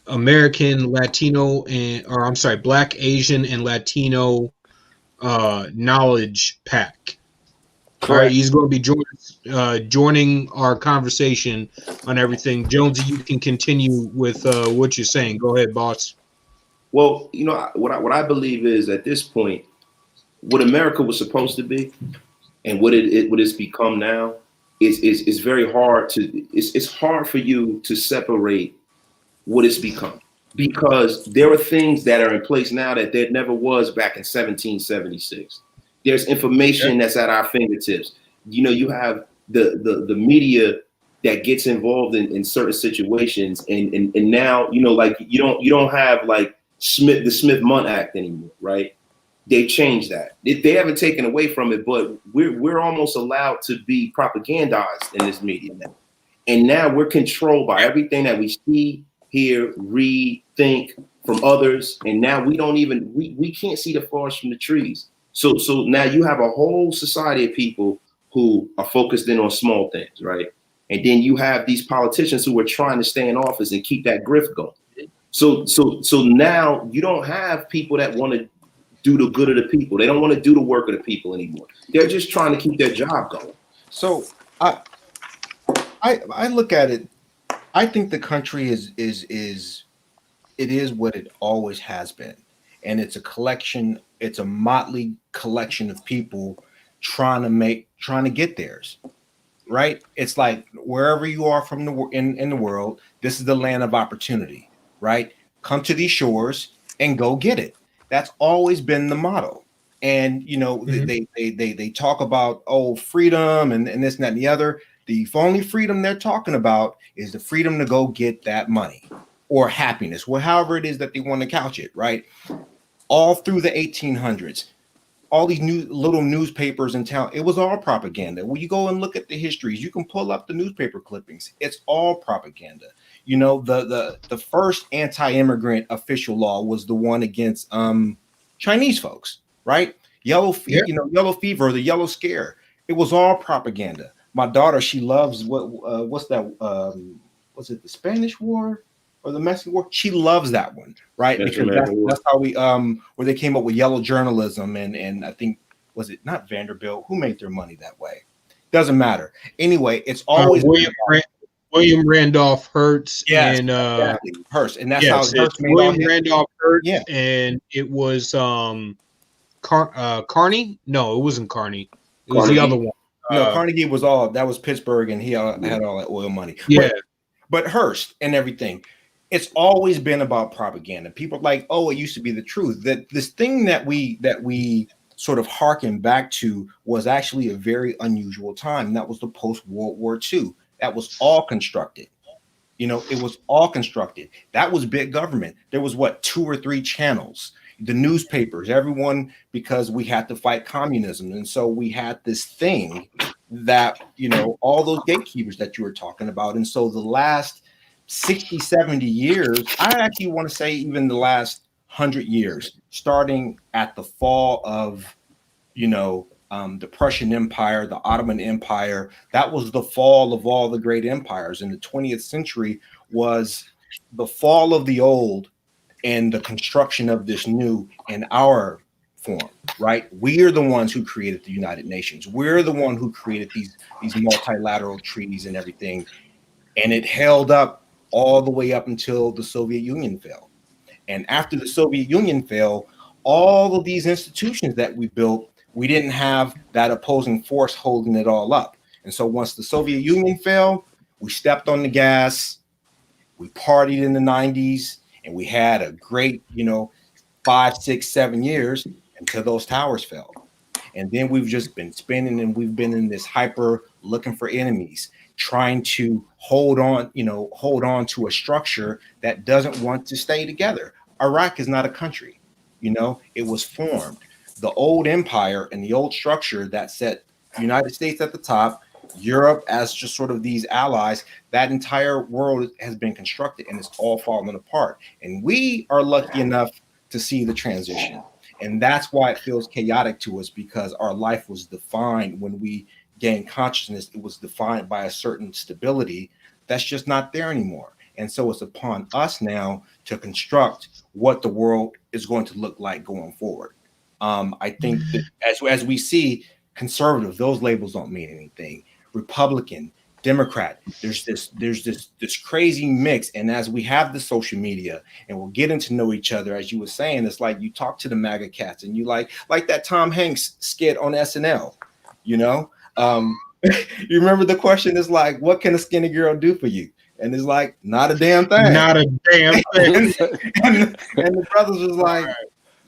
American, Latino, Black, Asian, and Latino knowledge pack. Correct. All right, he's going to be joining our conversation on everything. Jonesy, you can continue with what you're saying. Go ahead, boss. Well, what I believe is at this point, what America was supposed to be, and what it's become now, is very hard to. It's hard for you to separate what it's become, because there are things that are in place now that there never was back in 1776. There's information that's at our fingertips. You have the media that gets involved in certain situations, and now like you don't have like the Smith-Mundt Act anymore, right? They changed that. They haven't taken away from it, but we're almost allowed to be propagandized in this media now. And now we're controlled by everything that we see, hear, read, think from others. And now we can't see the forest from the trees. So now you have a whole society of people who are focused in on small things, right? And then you have these politicians who are trying to stay in office and keep that grift going. So now you don't have people that want to do the good of the people. They don't want to do the work of the people anymore. They're just trying to keep their job going. So I look at it. I think the country is what it always has been, and it's a collection. It's a motley collection of people trying to get theirs. Right? It's like wherever you are from in the world, this is the land of opportunity. Right? Come to these shores and go get it. That's always been the motto. And they talk about freedom and this and that and the other. The only freedom they're talking about is the freedom to go get that money or happiness, however it is that they want to couch it. Right? All through the 1800s, all these new little newspapers in town, it was all propaganda. When you go and look at the histories, you can pull up the newspaper clippings. It's all propaganda. The first anti-immigrant official law was the one against Chinese folks, right? Yellow fever, the yellow scare. It was all propaganda. My daughter, she loves what's that? Was it the Spanish War or the Mexican War? She loves that one, right? Because that's how we where they came up with yellow journalism and I think, was it not Vanderbilt? Who made their money that way? Doesn't matter. Anyway, it's always William Randolph Hearst Yes, and exactly. Hearst, and that's yes, how it's Hearst made all William his. Randolph Hearst, Yeah. and it was Carney. No, it wasn't Carney. It was the Carnegie. other one. No, Carnegie was all that was Pittsburgh, and he had all that oil money. Yeah, But Hearst and everything, it's always been about propaganda. People are like, oh, it used to be the truth. That this thing that we sort of harken back to was actually a very unusual time. And that was the post-World War II. That was all constructed. You know, it was all constructed. That was big government. There was what, 2 or 3 channels, the newspapers, everyone, because we had to fight communism. And so we had this thing that, you know, all those gatekeepers that you were talking about. And so the last 60, 70 years, I actually want to say even the last 100 years, starting at the fall of, you know, the Prussian Empire, the Ottoman Empire, that was the fall of all the great empires. And the 20th century was the fall of the old and the construction of this new in our form, right? We are the ones who created the United Nations. We're the one who created these multilateral treaties and everything. And it held up all the way up until the Soviet Union fell. And after the Soviet Union fell, all of these institutions that we built, we didn't have that opposing force holding it all up. And so once the Soviet Union fell, we stepped on the gas, we partied in the 90s, and we had a great, you know, 5, 6, 7 years until those towers fell. And then we've just been spinning, and we've been in this hyper looking for enemies, trying to hold on to a structure that doesn't want to stay together. Iraq is not a country, you know, it was formed. The old empire and the old structure that set the United States at the top, Europe as just sort of these allies, that entire world has been constructed and it's all falling apart. And we are lucky enough to see the transition. And that's why it feels chaotic to us, because our life was defined when we gained consciousness. It was defined by a certain stability that's just not there anymore. And so it's upon us now to construct what the world is going to look like going forward. I think that as we see conservative, those labels don't mean anything. Republican, Democrat, there's this crazy mix. And as we have the social media and we're getting to know each other, as you were saying, it's like you talk to the MAGA cats and you like that Tom Hanks skit on SNL, you know? You remember the question is like, what can a skinny girl do for you? And it's like, not a damn thing. not a damn thing. and the brothers was like,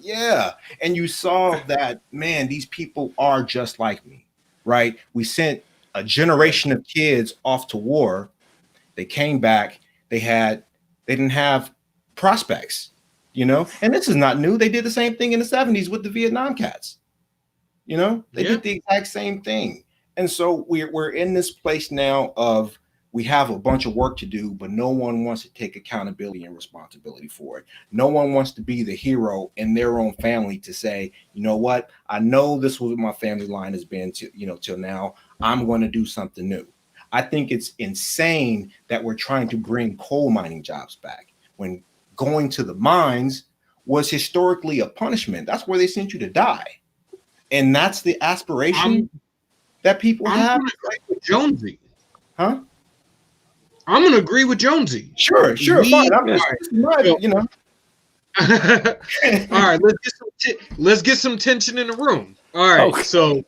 yeah. And you saw that, man, these people are just like me, right? We sent a generation of kids off to war. They came back. They didn't have prospects, you know? And this is not new. They did the same thing in the 70s with the Vietnam cats. You know, they did the exact same thing. And so we're in this place now of, we have a bunch of work to do, but no one wants to take accountability and responsibility for it. No one wants to be the hero in their own family to say, you know what, I know this was what my family line has been to, you know, till now. I'm going to do something new. I think it's insane that we're trying to bring coal mining jobs back when going to the mines was historically a punishment. That's where they sent you to die. And that's the aspiration that people have. With Jonesy. Huh? I'm gonna agree with Jonesy. Sure, fine. You know. All right, let's get some tension in the room. All right, okay. So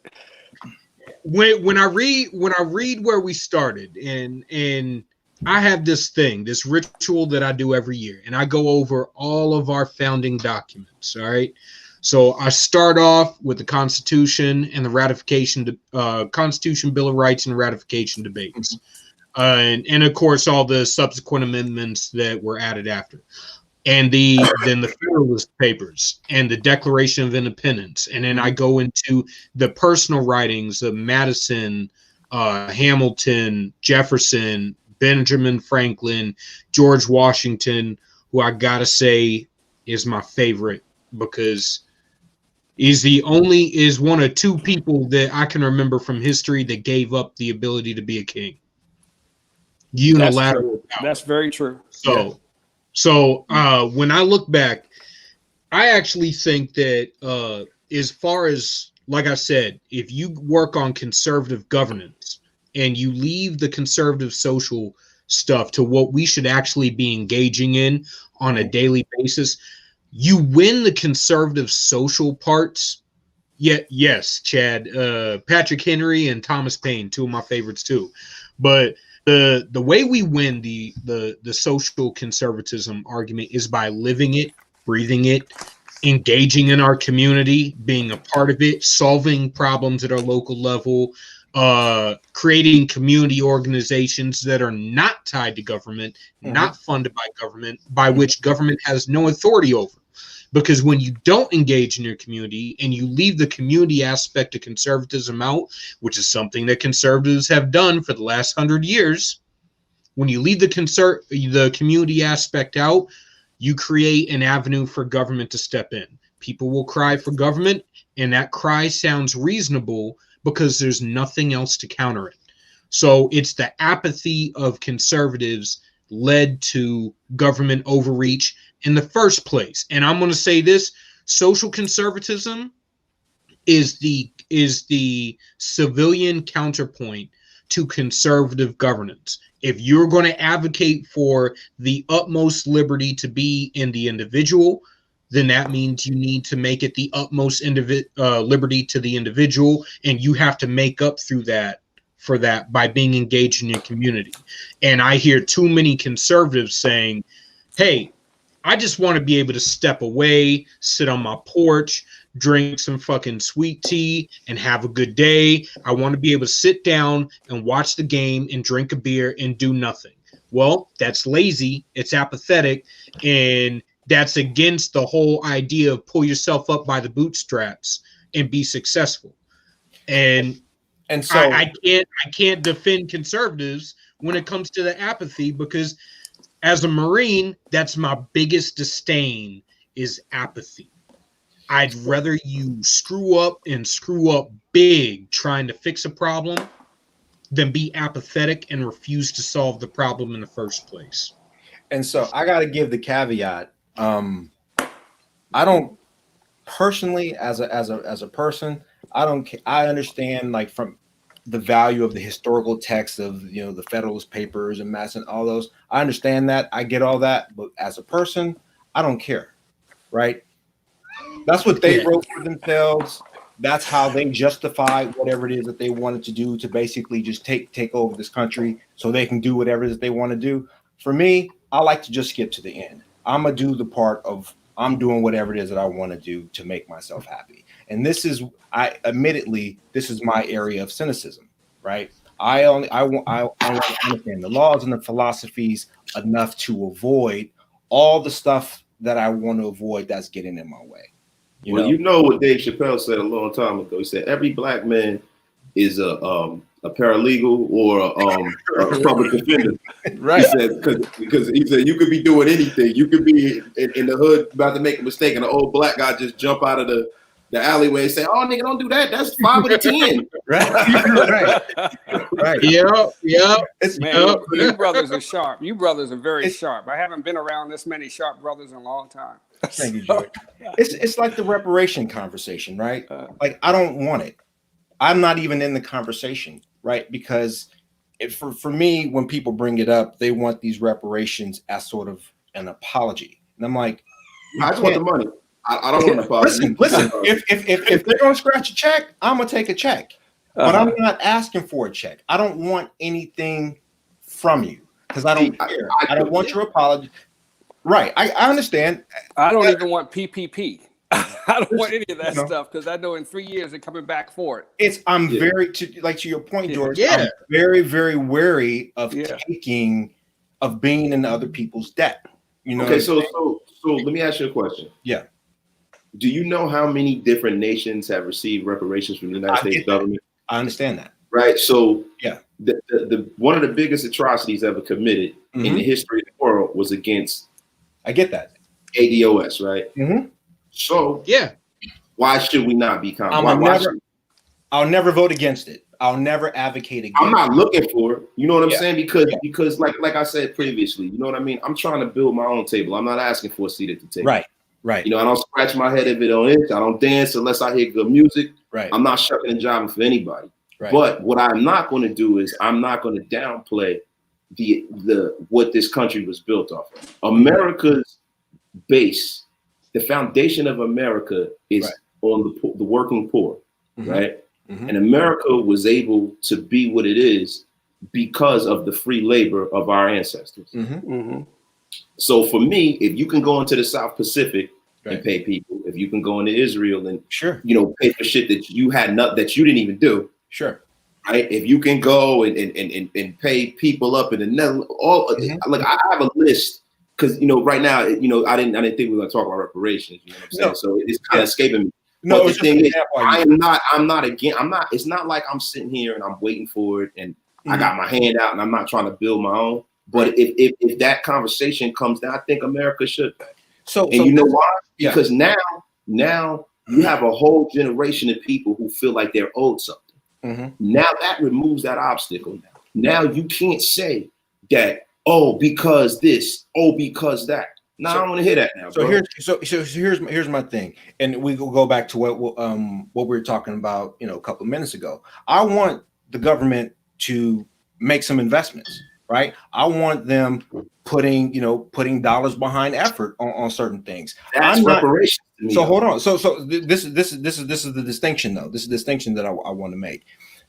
when I read where we started, and I have this ritual that I do every year, and I go over all of our founding documents. All right, so I start off with the Constitution and the ratification, Constitution, Bill of Rights, and ratification debates. And of course, all the subsequent amendments that were added after, and then the Federalist Papers and the Declaration of Independence, and then I go into the personal writings of Madison, Hamilton, Jefferson, Benjamin Franklin, George Washington, who I gotta say is my favorite because is one of 2 people that I can remember from history that gave up the ability to be a king. Unilateral. That's very true. So when I look back, I actually think that as far as, like I said, if you work on conservative governance and you leave the conservative social stuff to what we should actually be engaging in on a daily basis, you win the conservative social parts. Yes, Chad, Patrick Henry and Thomas Paine, two of my favorites too. But the way we win the social conservatism argument is by living it, breathing it, engaging in our community, being a part of it, solving problems at our local level, creating community organizations that are not tied to government, not funded by government, by which government has no authority over. Because when you don't engage in your community and you leave the community aspect of conservatism out, which is something that conservatives have done for the last 100 years, when you leave the community aspect out, you create an avenue for government to step in. People will cry for government, and that cry sounds reasonable because there's nothing else to counter it. So it's the apathy of conservatives led to government overreach in the first place. And I'm going to say this, social conservatism is the civilian counterpoint to conservative governance. If you're going to advocate for the utmost liberty to be in the individual, then that means you need to make it the utmost liberty to the individual, and you have to make up for that by being engaged in your community. And I hear too many conservatives saying, hey, I just want to be able to step away, sit on my porch, drink some fucking sweet tea, and have a good day. I want to be able to sit down and watch the game and drink a beer and do nothing. Well, that's lazy. It's apathetic. And that's against the whole idea of pull yourself up by the bootstraps and be successful. And so I can't defend conservatives when it comes to the apathy, because as a Marine, that's my biggest disdain is apathy. I'd rather you screw up big trying to fix a problem than be apathetic and refuse to solve the problem in the first place. And so I got to give the caveat. I don't personally, as a person, I understand, like, from the value of the historical text of, the Federalist Papers and Mass and all those. I understand that. I get all that. But as a person, I don't care. Right. That's what they wrote for themselves. That's how they justify whatever it is that they wanted to do to basically just take over this country so they can do whatever it is they want to do. For me, I like to just skip to the end. I'm going to do the part of I'm doing whatever it is that I want to do to make myself happy. And this is my area of cynicism, right? I want to understand the laws and the philosophies enough to avoid all the stuff that I want to avoid that's getting in my way. You know what Dave Chappelle said a long time ago. He said every black man is a paralegal or a public defender. Right. He said because he said you could be doing anything. You could be in the hood about to make a mistake, and an old black guy just jump out of the alleyway and say, "Oh, nigga, don't do that. That's 5 with a 10." Right. Yeah. Man, you brothers are sharp. You brothers are very sharp. I haven't been around this many sharp brothers in a long time. Thank you, George. It's like the reparation conversation, right? Like, I don't want it. I'm not even in the conversation, right? Because for me, when people bring it up, they want these reparations as sort of an apology, and I'm like, I just want the money. I don't want an apology. Listen. If they're gonna scratch a check, I'm gonna take a check, but I'm not asking for a check. I don't want anything from you because I don't care. I don't want your apology. Right. I understand. I don't even want PPP. I don't want any of that stuff because I know in 3 years they're coming back for it. I'm very to your point, George. I'm very, very wary of being in other people's debt. Okay, so let me ask you a question. Yeah. Do you know how many different nations have received reparations from the United States government? I understand that. Right. So the one of the biggest atrocities ever committed in the history of the world was against. I get that. ADOS, right? Mm-hmm. So why should we not be I'll never vote against it. I'll never advocate against it. I'm not looking for it. You know what I'm saying? Because like I said previously, you know what I mean? I'm trying to build my own table. I'm not asking for a seat at the table. Right. I don't scratch my head if it don't itch. I don't dance unless I hear good music. Right. I'm not shucking and jiving for anybody. Right. But what I'm not going to do is I'm not going to downplay the what this country was built off of. America's base, the foundation of America is on the working poor, right? And America was able to be what it is because of the free labor of our ancestors. So for me, if you can go into the South Pacific and pay people, if you can go into Israel and pay for shit that you had that you didn't even do, right? If you can go and pay people up in the Netherlands, like I have a list because right now I didn't think we were gonna talk about reparations. You know what I'm saying? No. So it's kind of escaping me. No, but the thing is, I'm not again. It's not like I'm sitting here and I'm waiting for it and I got my hand out and I'm not trying to build my own. But if that conversation comes down, I think America should pay. So you know why? Because now you have a whole generation of people who feel like they're owed something. Now that removes that obstacle. Now you can't say that, oh, because this, oh, because that. No, I don't want to hear that now. So here's my thing, and we will go back to what we were talking about, a couple of minutes ago. I want the government to make some investments, right? I want them putting dollars behind effort on certain things. That's reparations to me. So hold on. So this is the distinction though. This is the distinction that I want to make.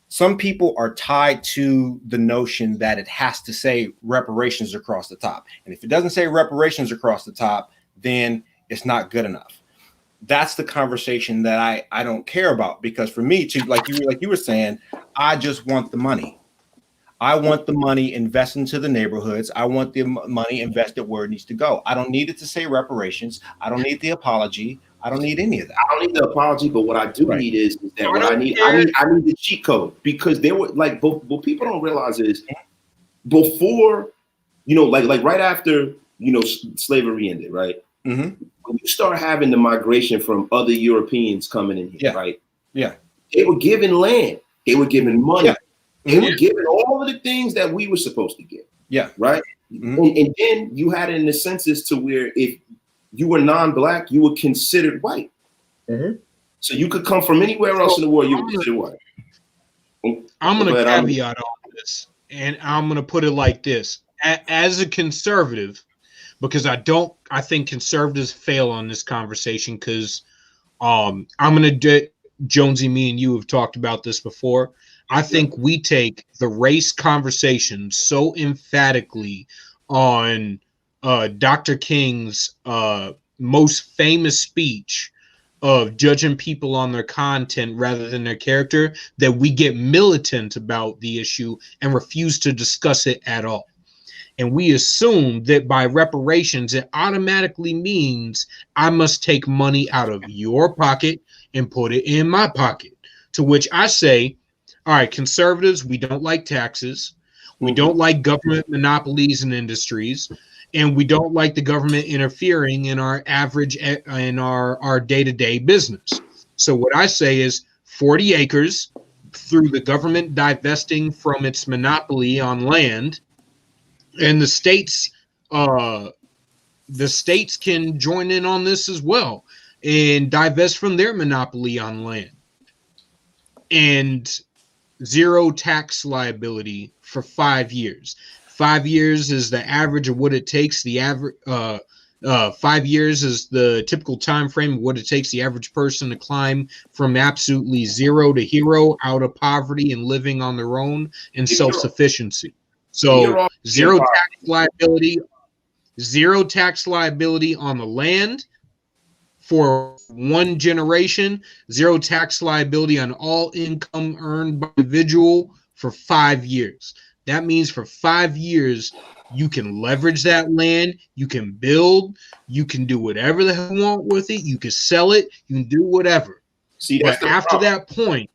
Some people are tied to the notion that it has to say reparations across the top. And if it doesn't say reparations across the top, then it's not good enough. That's the conversation that I don't care about, because for me, like you were saying, I just want the money. I want the money invested into the neighborhoods. I want the money invested where it needs to go. I don't need it to say reparations. I don't need the apology. I don't need any of that. I don't need the apology, but what I do need is that I need the cheat code, because there were like what people don't realize is before, like right after slavery ended, right? When you start having the migration from other Europeans coming in here, right? Yeah, they were given land, they were given money, they were given all of the things that we were supposed to get. Yeah, right. And then you had it in the census to where if you were non-black, you were considered white. So you could come from anywhere else in the world, you were considered white. I'm going to caveat all this, and I'm going to put it like this. As a conservative, because I think conservatives fail on this conversation, because I'm going to, Jonesy, me and you have talked about this before. I think we take the race conversation so emphatically on Dr. King's most famous speech of judging people on their content rather than their character, that we get militant about the issue and refuse to discuss it at all. And we assume that by reparations, it automatically means I must take money out of your pocket and put it in my pocket. To which I say, all right, conservatives, we don't like taxes. We don't like government monopolies and industries. And we don't like the government interfering in our our day-to-day business. So what I say is 40 acres through the government divesting from its monopoly on land, and the states can join in on this as well and divest from their monopoly on land. And zero tax liability for 5 years. 5 years is the average of what it takes. The average 5 years is the typical time frame of what it takes the average person to climb from absolutely zero to hero, out of poverty and living on their own and self-sufficiency. So zero tax liability on the land for one generation, zero tax liability on all income earned by individual for 5 years. That means for 5 years, you can leverage that land, you can build, you can do whatever the hell you want with it, you can sell it, you can do whatever. But after that point,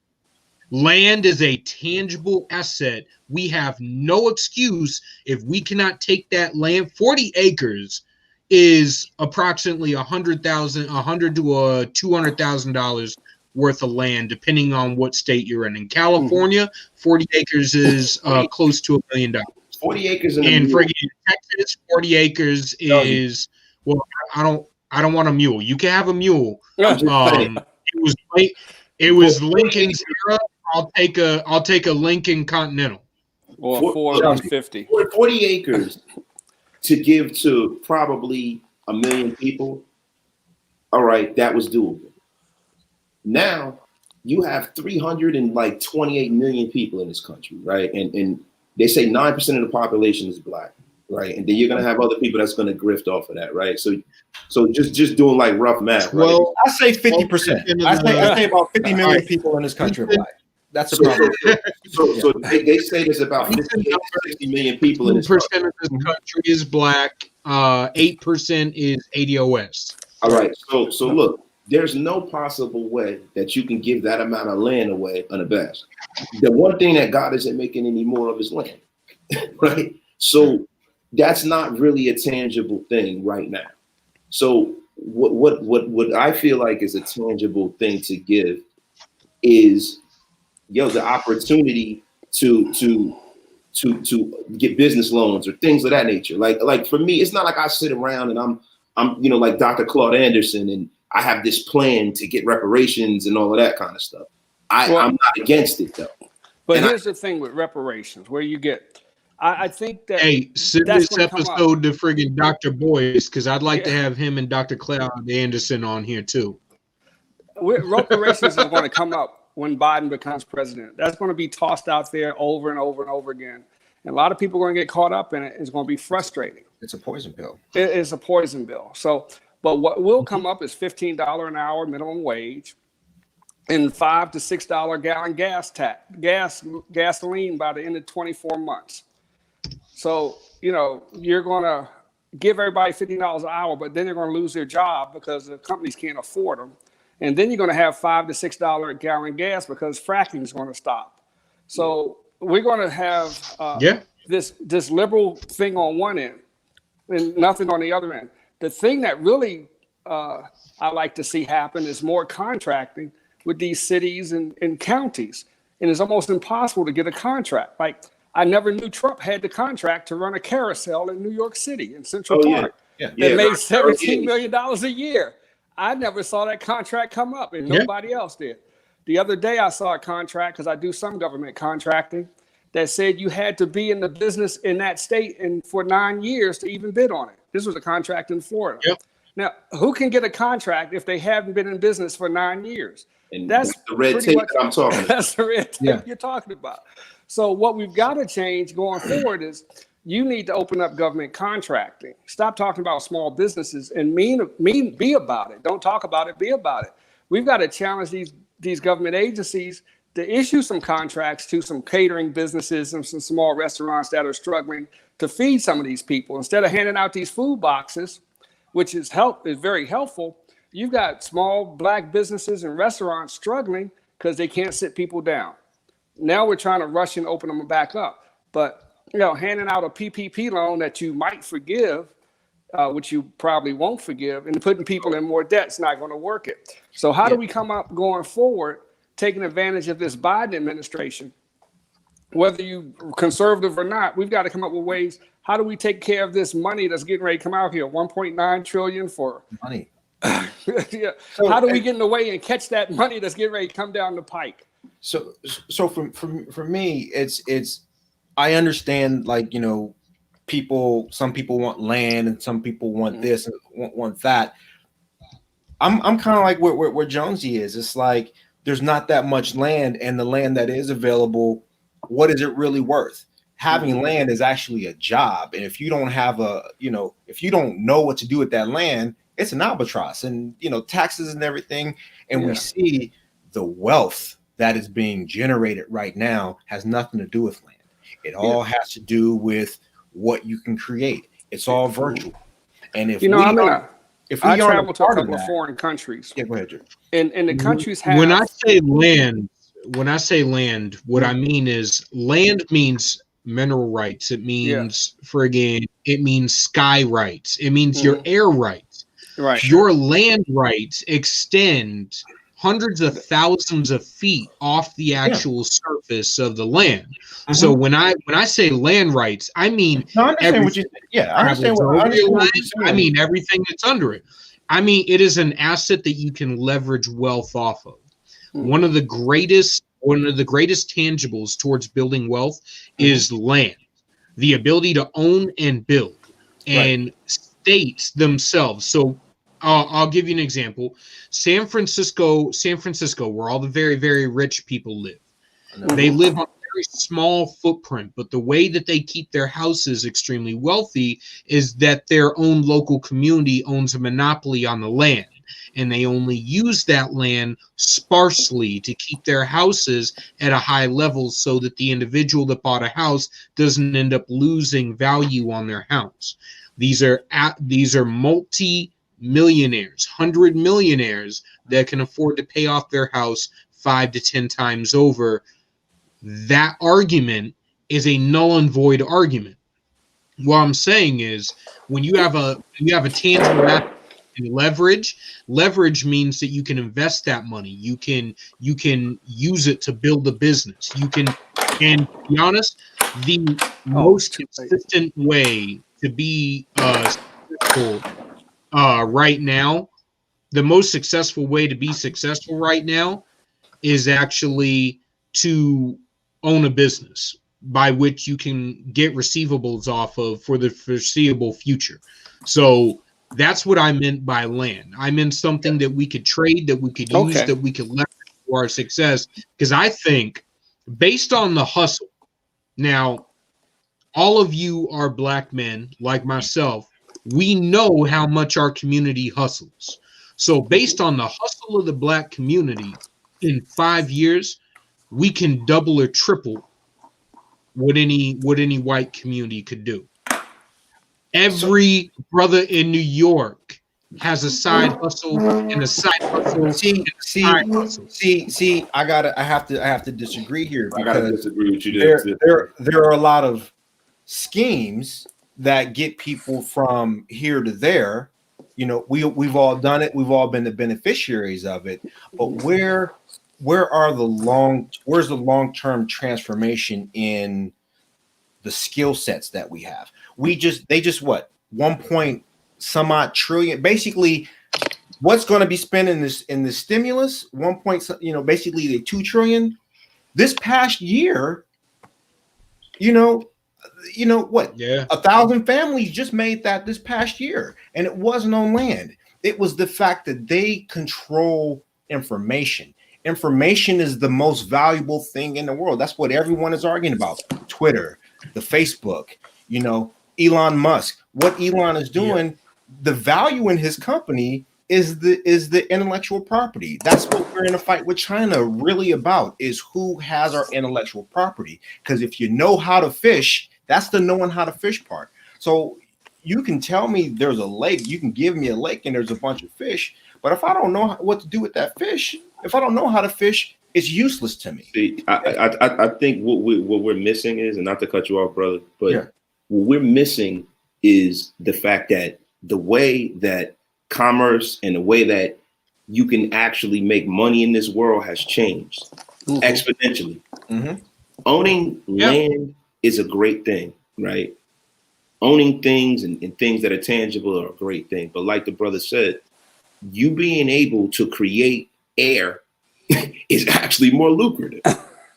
land is a tangible asset. We have no excuse if we cannot take that land. 40 acres is approximately $100,000 to $200,000 worth of land, depending on what state you're in. In California, 40 acres is close to $1 million. 40 acres in Texas, 40 acres is I don't want a mule. You can have a mule. It was Lincoln's era. I'll take a Lincoln Continental. Or 450. 40 acres to give to probably 1 million people. All right, that was doable. Now you have 328 million people in this country, right? And they say 9% of the population is black, right? And then you're gonna have other people that's gonna grift off of that, right? So just doing like rough math, right? Well, I say 50%. I say about 50 million people in this country are black. That's a problem. So they say there's about 60 million people in this country. 2% of this country is black. 8% is ADOS. All right. So look, there's no possible way that you can give that amount of land away unabashed. The one thing that God isn't making any more of is land, right? So that's not really a tangible thing right now. So what I feel like is a tangible thing to give is the opportunity to get business loans or things of that nature. Like for me, it's not like I sit around and I'm like Dr. Claude Anderson and I have this plan to get reparations and all of that kind of stuff. I'm not against it though. But here's the thing with reparations, where you get, I think that. Hey, send this episode to friggin' Dr. Boyce, because I'd like to have him and Dr. Claude Anderson on here too. Reparations is going to come up when Biden becomes president. That's going to be tossed out there over and over and over again. And a lot of people are going to get caught up in it. It's going to be frustrating. It's a poison pill. It is a poison bill. So, but what will come up is $15 an hour minimum wage and $5 to $6 gallon gasoline by the end of 24 months. So, you're going to give everybody $15 an hour, but then they're going to lose their job because the companies can't afford them. And then you're going to have $5 to $6 a gallon gas because fracking is going to stop. So we're going to have this liberal thing on one end and nothing on the other end. The thing that really I like to see happen is more contracting with these cities and counties. And it's almost impossible to get a contract. Like, I never knew Trump had the contract to run a carousel in New York City in Central Park. That made $17 million a year. I never saw that contract come up, and nobody else did. The other day I saw a contract, because I do some government contracting, that said you had to be in the business in that state and for 9 years to even bid on it. This was a contract in Florida. Yep. Now, who can get a contract if they haven't been in business for 9 years? And that's the red tape that I'm talking about. That's the red tape you're talking about. So what we've got to change going forward is you need to open up government contracting. Stop talking about small businesses and be about it. Don't talk about it, be about it. We've got to challenge these government agencies to issue some contracts to some catering businesses and some small restaurants that are struggling to feed some of these people. Instead of handing out these food boxes, which is very helpful, you've got small black businesses and restaurants struggling because they can't sit people down. Now we're trying to rush and open them back up. But handing out a PPP loan that you might forgive, which you probably won't forgive, and putting people in more debt is not going to work it. So how do we come up going forward, taking advantage of this Biden administration? Whether you conservative or not, we've got to come up with ways. How do we take care of this money that's getting ready to come out here? 1.9 trillion for money. So how do we get in the way and catch that money that's getting ready to come down the pike? So for me, it's I understand, like, some people want land and some people want this and want that. I'm kind of like where Jonesy is. It's like there's not that much land, and the land that is available, what is it really worth? Having land is actually a job, and if you don't have if you don't know what to do with that land, it's an albatross, and taxes and everything. And we see the wealth that is being generated right now has nothing to do with land. It all has to do with what you can create. It's all virtual. And if I travel to a couple of foreign countries. Yeah, go ahead, Drew. And the countries have. When I say land, what I mean is land means mineral rights. It means it means sky rights. It means your air rights. Right. Your land rights extend hundreds of thousands of feet off the actual surface of the land. So when I say land rights, I mean I understand what you say. Yeah, I understand what you're saying. I mean everything that's under it. I mean, it is an asset that you can leverage wealth off of. One of the greatest one of the greatest tangibles towards building wealth is land, the ability to own and build, and states themselves. So I'll give you an example. San Francisco, where all the very, very rich people live. They live on a very small footprint, but the way that they keep their houses extremely wealthy is that their own local community owns a monopoly on the land, and they only use that land sparsely to keep their houses at a high level so that the individual that bought a house doesn't end up losing value on their house. These are multi-millionaires, 100 millionaires that can afford to pay off their house 5 to 10 times over. That argument is a null and void argument. What I'm saying is, when you have a tangible asset and leverage means that you can invest that money. You can use it to build a business. And to be honest, the most consistent way to be successful right now, the most successful way to be successful right now is actually to own a business by which you can get receivables off of for the foreseeable future. So that's what I meant by land. I meant something that we could trade, that we could use, that we could leverage for our success. Because I think, based on the hustle, now, all of you are black men like myself. We know how much our community hustles. So based on the hustle of the black community, in 5 years, we can double or triple what any white community could do. Every brother in New York has a side hustle and a side hustle. See, I have to disagree here. I gotta disagree with you There are a lot of schemes that get people from here to there. You know, we've all done it. We've all been the beneficiaries of it. But where's the long-term transformation in the skill sets that we have? They just what, 1 point some odd trillion, basically what's going to be spent in this stimulus, 1 point, basically the 2 trillion this past year. You know what? Yeah, 1,000 families just made that this past year, and it wasn't on land. It was the fact that they control information. Information is the most valuable thing in the world. That's what everyone is arguing about. Twitter, the Facebook, Elon Musk. What Elon is doing, the value in his company is the intellectual property. That's what we're in a fight with China really about, is who has our intellectual property. Because if you know how to fish, that's the knowing how to fish part. So you can tell me there's a lake, you can give me a lake and there's a bunch of fish, but if I don't know what to do with that fish, if I don't know how to fish, it's useless to me. See, I think what we're missing is, and not to cut you off, brother, but what we're missing is the fact that the way that commerce and the way that you can actually make money in this world has changed exponentially. Owning land is a great thing, right? Owning things and things that are tangible are a great thing. But like the brother said, you being able to create air is actually more lucrative.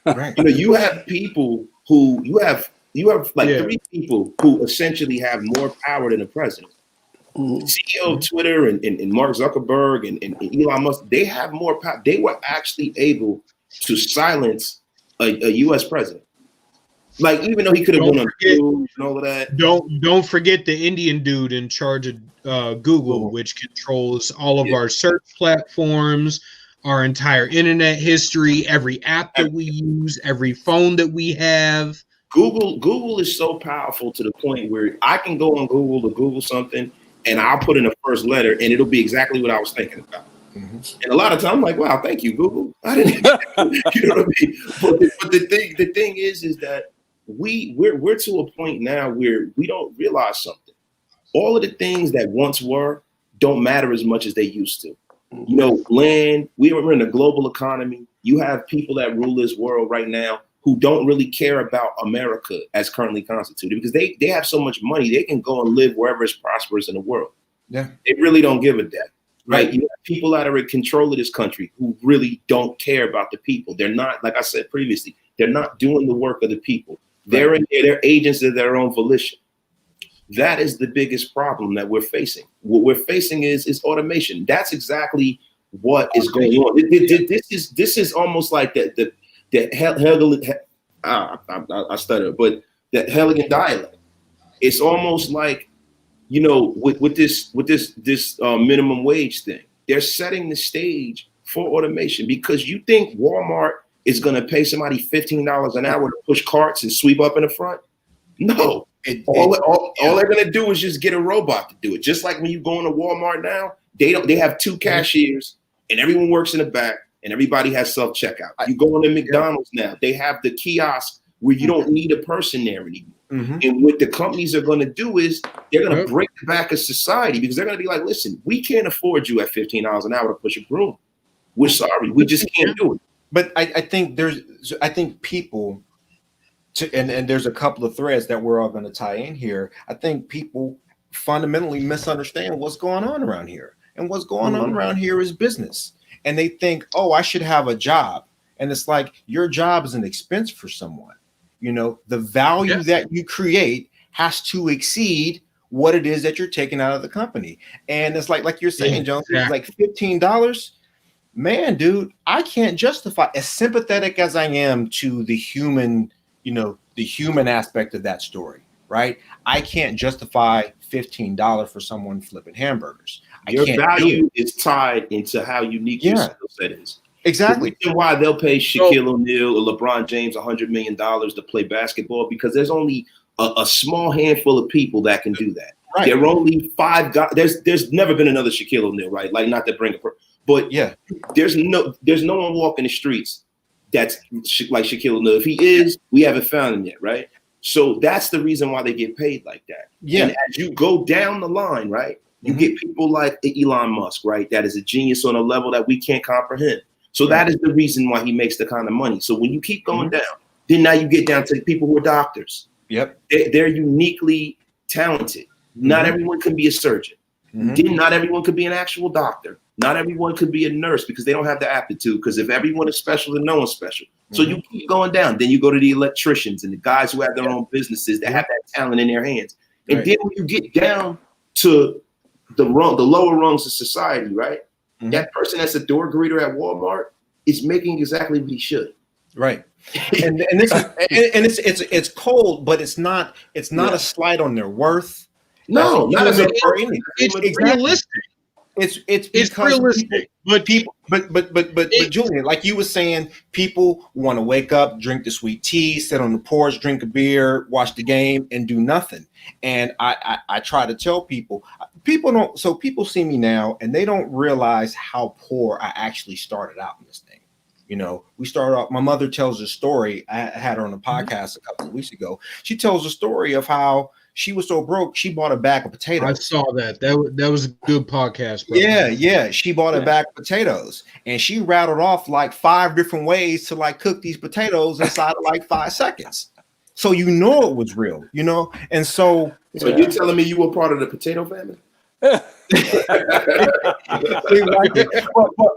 Right. You have people who you have 3 people who essentially have more power than the president. CEO of Twitter and Mark Zuckerberg and Elon Musk, they have more power. They were actually able to silence a U.S. president. Like, even though he could have won on news and all of that. Don't forget the Indian dude in charge of Google, which controls all of our search platforms, our entire internet history, every app that we use, every phone that we have. Google is so powerful to the point where I can go on Google to Google something, and I'll put in a first letter, and it'll be exactly what I was thinking about. And a lot of times I'm like, wow, thank you, Google. I didn't, you know what I mean? But the thing is that we're to a point now where we don't realize something. All of the things that once were don't matter as much as they used to. Land, we're in a global economy. You have people that rule this world right now who don't really care about America as currently constituted, because they have so much money, they can go and live wherever is prosperous in the world. Yeah. They really don't give a damn. right? You have people that are in control of this country who really don't care about the people. They're not, like I said previously, they're not doing the work of the people. They're in there, they're agents of their own volition. That is the biggest problem that we're facing. What we're facing is automation. That's exactly what is going on. This is almost like the I stutter, but that Hegelian dialect. It's almost like, you know, with this minimum wage thing, they're setting the stage for automation, because you think Walmart is going to pay somebody $15 an hour to push carts and sweep up in the front? No. All they're going to do is just get a robot to do it. Just like when you go into Walmart now, they have 2 cashiers and everyone works in the back and everybody has self-checkout. You go into McDonald's now, they have the kiosk where you don't need a person there anymore. And what the companies are going to do is they're going to break the back of society, because they're going to be like, listen, we can't afford you at $15 an hour to push a broom. We're sorry. We just can't do it. But I think people, and there's a couple of threads that we're all going to tie in here. I think people fundamentally misunderstand what's going on around here. And what's going on around here is business. And they think, oh, I should have a job. And it's like, your job is an expense for someone. You know, the value that you create has to exceed what it is that you're taking out of the company. And it's like you're saying, Jones, it's like $15. Man, dude, I can't justify, as sympathetic as I am to the human, you know, the human aspect of that story, right? I can't justify $15 for someone flipping hamburgers. Your value is tied into how unique your skill set is. Exactly. The reason why they'll pay Shaquille O'Neal or LeBron James $100 million to play basketball, because there's only a small handful of people that can do that. Right. There are only 5 guys. There's never been another Shaquille O'Neal, right? Like, not to bring it, but there's no one walking the streets that's like Shaquille O'Neal. If he is, we haven't found him yet, right? So that's the reason why they get paid like that. Yeah. And as you go down the line, right, you get people like Elon Musk, right? That is a genius on a level that we can't comprehend. So that is the reason why he makes the kind of money. So when you keep going down, then now you get down to the people who are doctors. Yep. They're uniquely talented. Not everyone can be a surgeon. Then not everyone could be an actual doctor. Not everyone could be a nurse, because they don't have the aptitude. Because if everyone is special, then no one's special. So you keep going down. Then you go to the electricians and the guys who have their own businesses that have that talent in their hands. And then when you get down to the lower rungs of society, right? That person that's a door greeter at Walmart is making exactly what he should. Right. And this is, it's cold, but it's not a slight on their worth. No, not as a it's realistic. It's realistic. But Julian, like you were saying, people want to wake up, drink the sweet tea, sit on the porch, drink a beer, watch the game, and do nothing. And I try to tell people don't. So people see me now, and they don't realize how poor I actually started out in this thing. You know, we started off. My mother tells a story. I had her on a podcast a couple of weeks ago. She tells a story of how she was so broke, she bought a bag of potatoes. I saw that. That was a good podcast, bro. Yeah. She bought a bag of potatoes, and she rattled off like 5 different ways to like cook these potatoes inside of like 5 seconds. So you know it was real, you know. And so you're telling me you were part of the potato family? But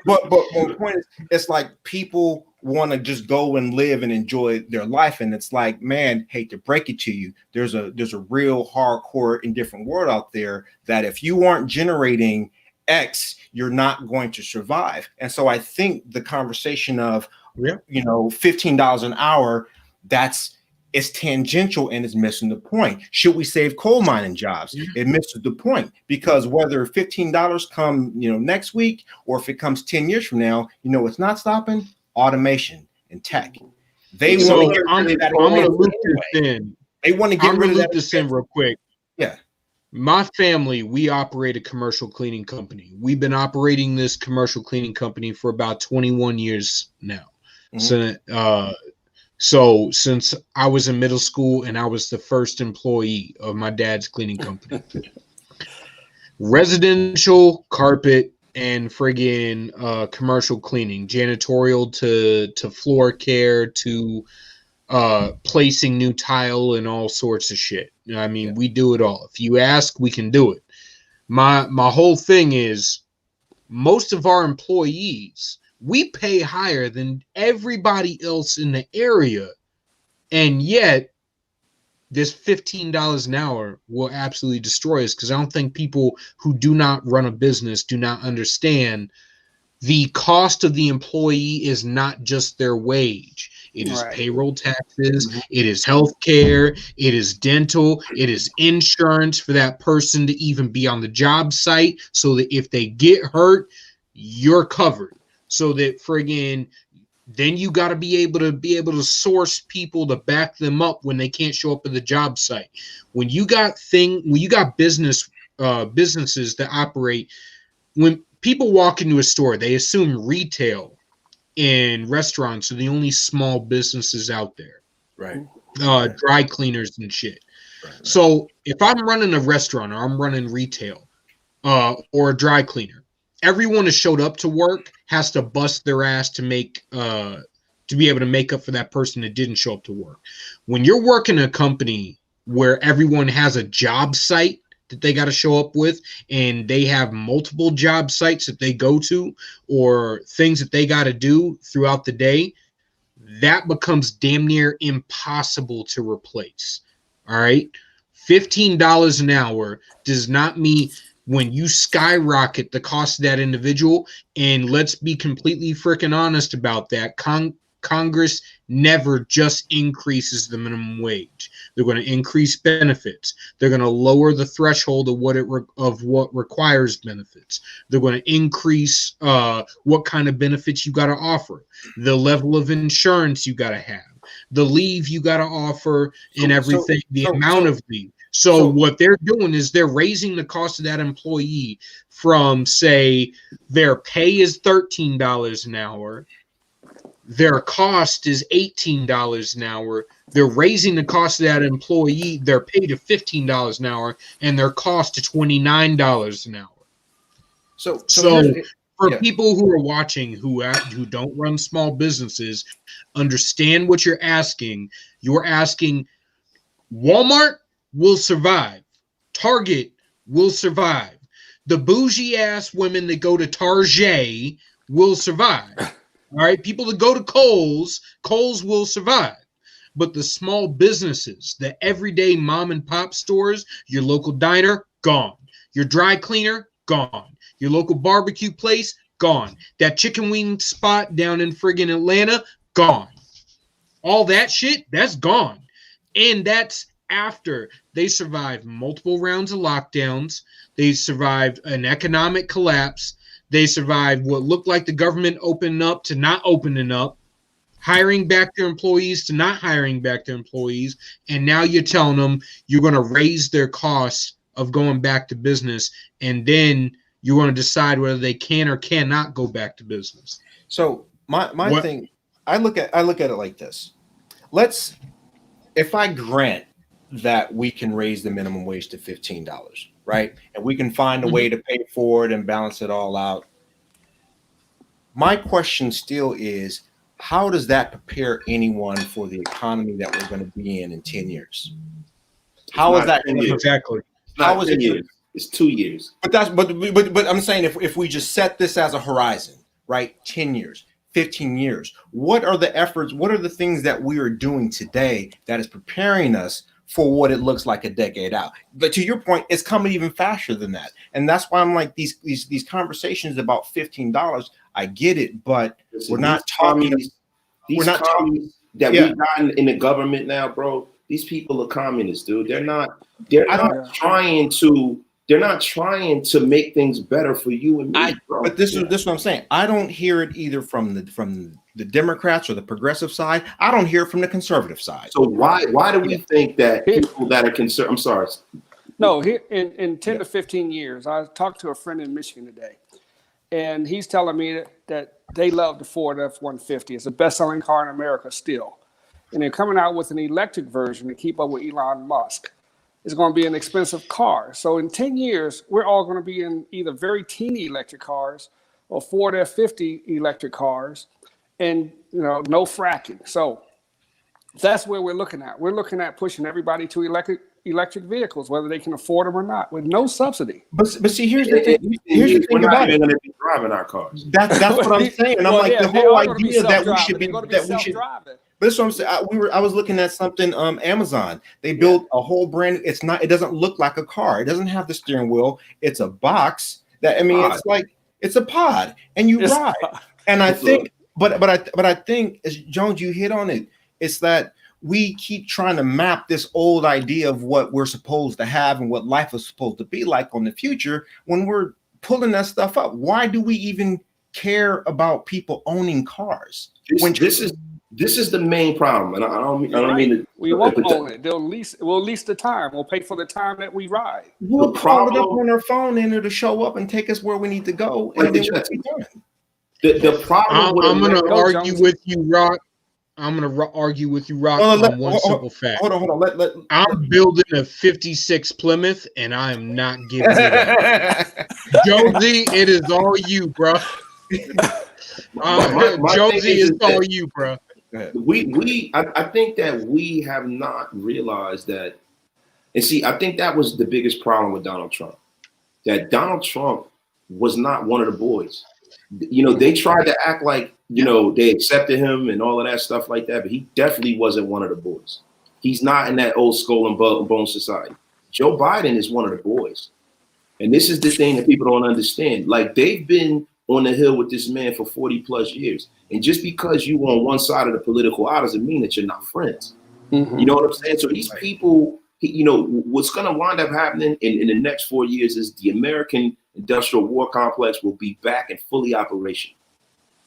my point is, it's like people want to just go and live and enjoy their life, and it's like, man, hate to break it to you, there's a real hardcore indifferent world out there that if you aren't generating X, you're not going to survive. And so I think the conversation of you know, $15 an hour, it's tangential and it's missing the point. Should we save coal mining jobs? It misses the point, because whether $15 come, you know, next week, or if it comes 10 years from now, you know, it's not stopping automation and tech. They want to get rid of that. I'm going to loop this in. They want to get rid of that. This in real quick. Yeah. My family, we operate a commercial cleaning company. We've been operating this commercial cleaning company for about 21 years now. So since I was in middle school, and I was the first employee of my dad's cleaning company. Residential, carpet, and friggin' commercial cleaning, janitorial to floor care to placing new tile and all sorts of shit. I mean, we do it all. If you ask, we can do it. My whole thing is, most of our employees, we pay higher than everybody else in the area. And yet, this $15 an hour will absolutely destroy us, because I don't think people who do not run a business do not understand the cost of the employee is not just their wage. It is Right. payroll taxes, it is health care, it is dental, it is insurance for that person to even be on the job site, so that if they get hurt, you're covered. So that friggin' then you got to be able to source people to back them up when they can't show up at the job site. When you got businesses that operate, when people walk into a store, they assume retail and restaurants are the only small businesses out there. Right. Dry cleaners and shit. Right. So if I'm running a restaurant or I'm running retail or a dry cleaner, everyone has showed up to work has to bust their ass to make to be able to make up for that person that didn't show up to work. When you're working a company where everyone has a job site that they got to show up with, and they have multiple job sites that they go to or things that they got to do throughout the day, that becomes damn near impossible to replace. All right. $15 an hour does not mean, when you skyrocket the cost of that individual, and let's be completely freaking honest about that, Congress never just increases the minimum wage. They're going to increase benefits. They're going to lower the threshold of what requires benefits. They're going to increase what kind of benefits you got to offer, the level of insurance you got to have, the leave you got to offer, and everything, the amount of leave. So what they're doing is they're raising the cost of that employee from, say, their pay is $13 an hour. Their cost is $18 an hour. They're raising the cost of that employee, their pay, to $15 an hour, and their cost to $29 an hour. So for people who are watching who don't run small businesses, understand what you're asking. You're asking, Walmart will survive. Target will survive. The bougie ass women that go to Target will survive. All right, people that go to Kohl's will survive. But the small businesses, the everyday mom and pop stores, your local diner, gone. Your dry cleaner, gone. Your local barbecue place, gone. That chicken wing spot down in friggin' Atlanta, gone. All that shit, that's gone. And that's after they survived multiple rounds of lockdowns. They survived an economic collapse. They survived what looked like the government opening up to not opening up, hiring back their employees to not hiring back their employees. And now you're telling them you're going to raise their costs of going back to business. And then you're going to decide whether they can or cannot go back to business. So my thing, I look at it like this. If I grant that we can raise the minimum wage to $15, right? And we can find a way to pay for it and balance it all out. My question still is, how does that prepare anyone for the economy that we're going to be in 10 years? How is that? Exactly. How is it? Years. It's 2 years. But I'm saying if we just set this as a horizon, right? 10 years, 15 years. What are the efforts? What are the things that we are doing today that is preparing us for what it looks like a decade out? But to your point, it's coming even faster than that. And that's why I'm like, these conversations about $15, I get it, but we're not talking. We're not talking that we've gotten in the government now, bro. These people are communists, dude. They're not trying to make things better for you and me, bro. But this is what I'm saying. I don't hear it either from the Democrats or the progressive side. I don't hear it from the conservative side. So why do we think that people that are concerned? I'm sorry. No, here in 10 to 15 years, I talked to a friend in Michigan today, and he's telling me that they love the Ford F-150. It's the best-selling car in America still. And they're coming out with an electric version to keep up with Elon Musk. It's going to be an expensive car. So in 10 years, we're all going to be in either very teeny electric cars or Ford F-50 electric cars, and no fracking. So That's where we're looking at. We're looking at pushing everybody to electric vehicles, whether they can afford them or not, with no subsidy. But see, here's the thing. Here's the We're thing not about even it. going to be driving our cars. That's what I'm saying. And I'm Well, like, yeah, the they whole are gonna be idea that we should self-driving. be They're gonna be that we should. self-driving. But that's what I'm saying. I was looking at something. Amazon. They built a whole brand. It's not. It doesn't look like a car. It doesn't have the steering wheel. It's a box. It's like it's a pod, and you ride. And I think, but I think, as Jones, you hit on it. It's that we keep trying to map this old idea of what we're supposed to have and what life is supposed to be like on the future. When we're pulling that stuff up, why do we even care about people owning cars? This is the main problem, and I don't mean to. We won't own it. We'll lease the time. We'll pay for the time that we ride. We'll call it up on our phone and it'll show up and take us where we need to go. And then we'll keep going. The problem. I'm going to argue with you, Rock. I'm going to argue with you, Rock, on one simple fact. Hold on. I'm building a 56 Plymouth, and I am not giving it up. Jonesy, it is all you, bro. Jonesy, it's all you, bro. I think that we have not realized that, and see, I think that was the biggest problem with Donald Trump, that Donald Trump was not one of the boys. You know, they tried to act like, you know, they accepted him and all of that stuff like that, but he definitely wasn't one of the boys. He's not in that old skull and bone society. Joe Biden is one of the boys. And this is the thing that people don't understand. Like, they've been on the hill with this man for 40 plus years. And just because you on one side of the political aisle doesn't mean that you're not friends. Mm-hmm. You know what I'm saying? So these people, you know, what's going to wind up happening in the next 4 years is the American industrial war complex will be back and fully operational.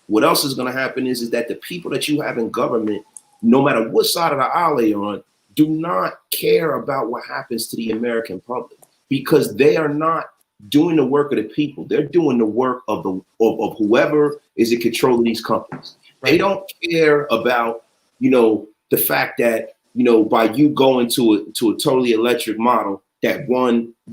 What else is going to happen is that the people that you have in government, no matter what side of the aisle they're on, do not care about what happens to the American public, because they are not doing the work of the people. They're doing the work of whoever is in control of these companies. They don't care about, you know, the fact that, you know, by you going to a totally electric model, that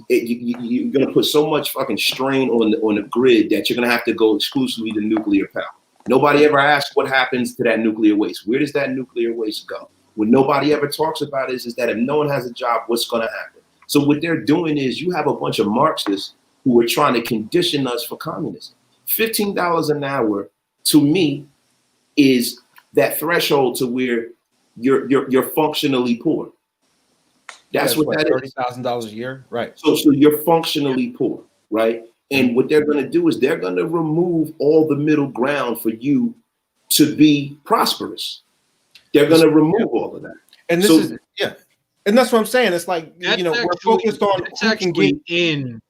you're going to put so much fucking strain on the grid that you're going to have to go exclusively to nuclear power. Nobody ever asks what happens to that nuclear waste. Where does that nuclear waste go? What nobody ever talks about is that if no one has a job, what's going to happen? So what they're doing is you have a bunch of Marxists who are trying to condition us for communism. $15 an hour, to me, is that threshold to where you're functionally poor. That's what that is. $30,000 a year, right? So you're functionally poor, right? And what they're going to do is they're going to remove all the middle ground for you to be prosperous. They're going to remove all of that. And and that's what I'm saying. It's like, you know, we're focused on who can get in.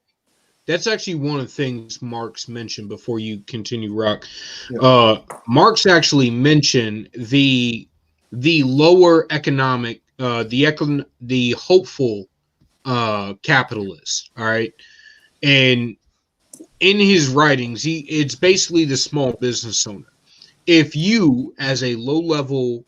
That's actually one of the things Marx mentioned before you continue, Rock. Yeah. Marx actually mentioned the lower economic, the hopeful capitalists. All right, and in his writings, it's basically the small business owner. If you, as a low-level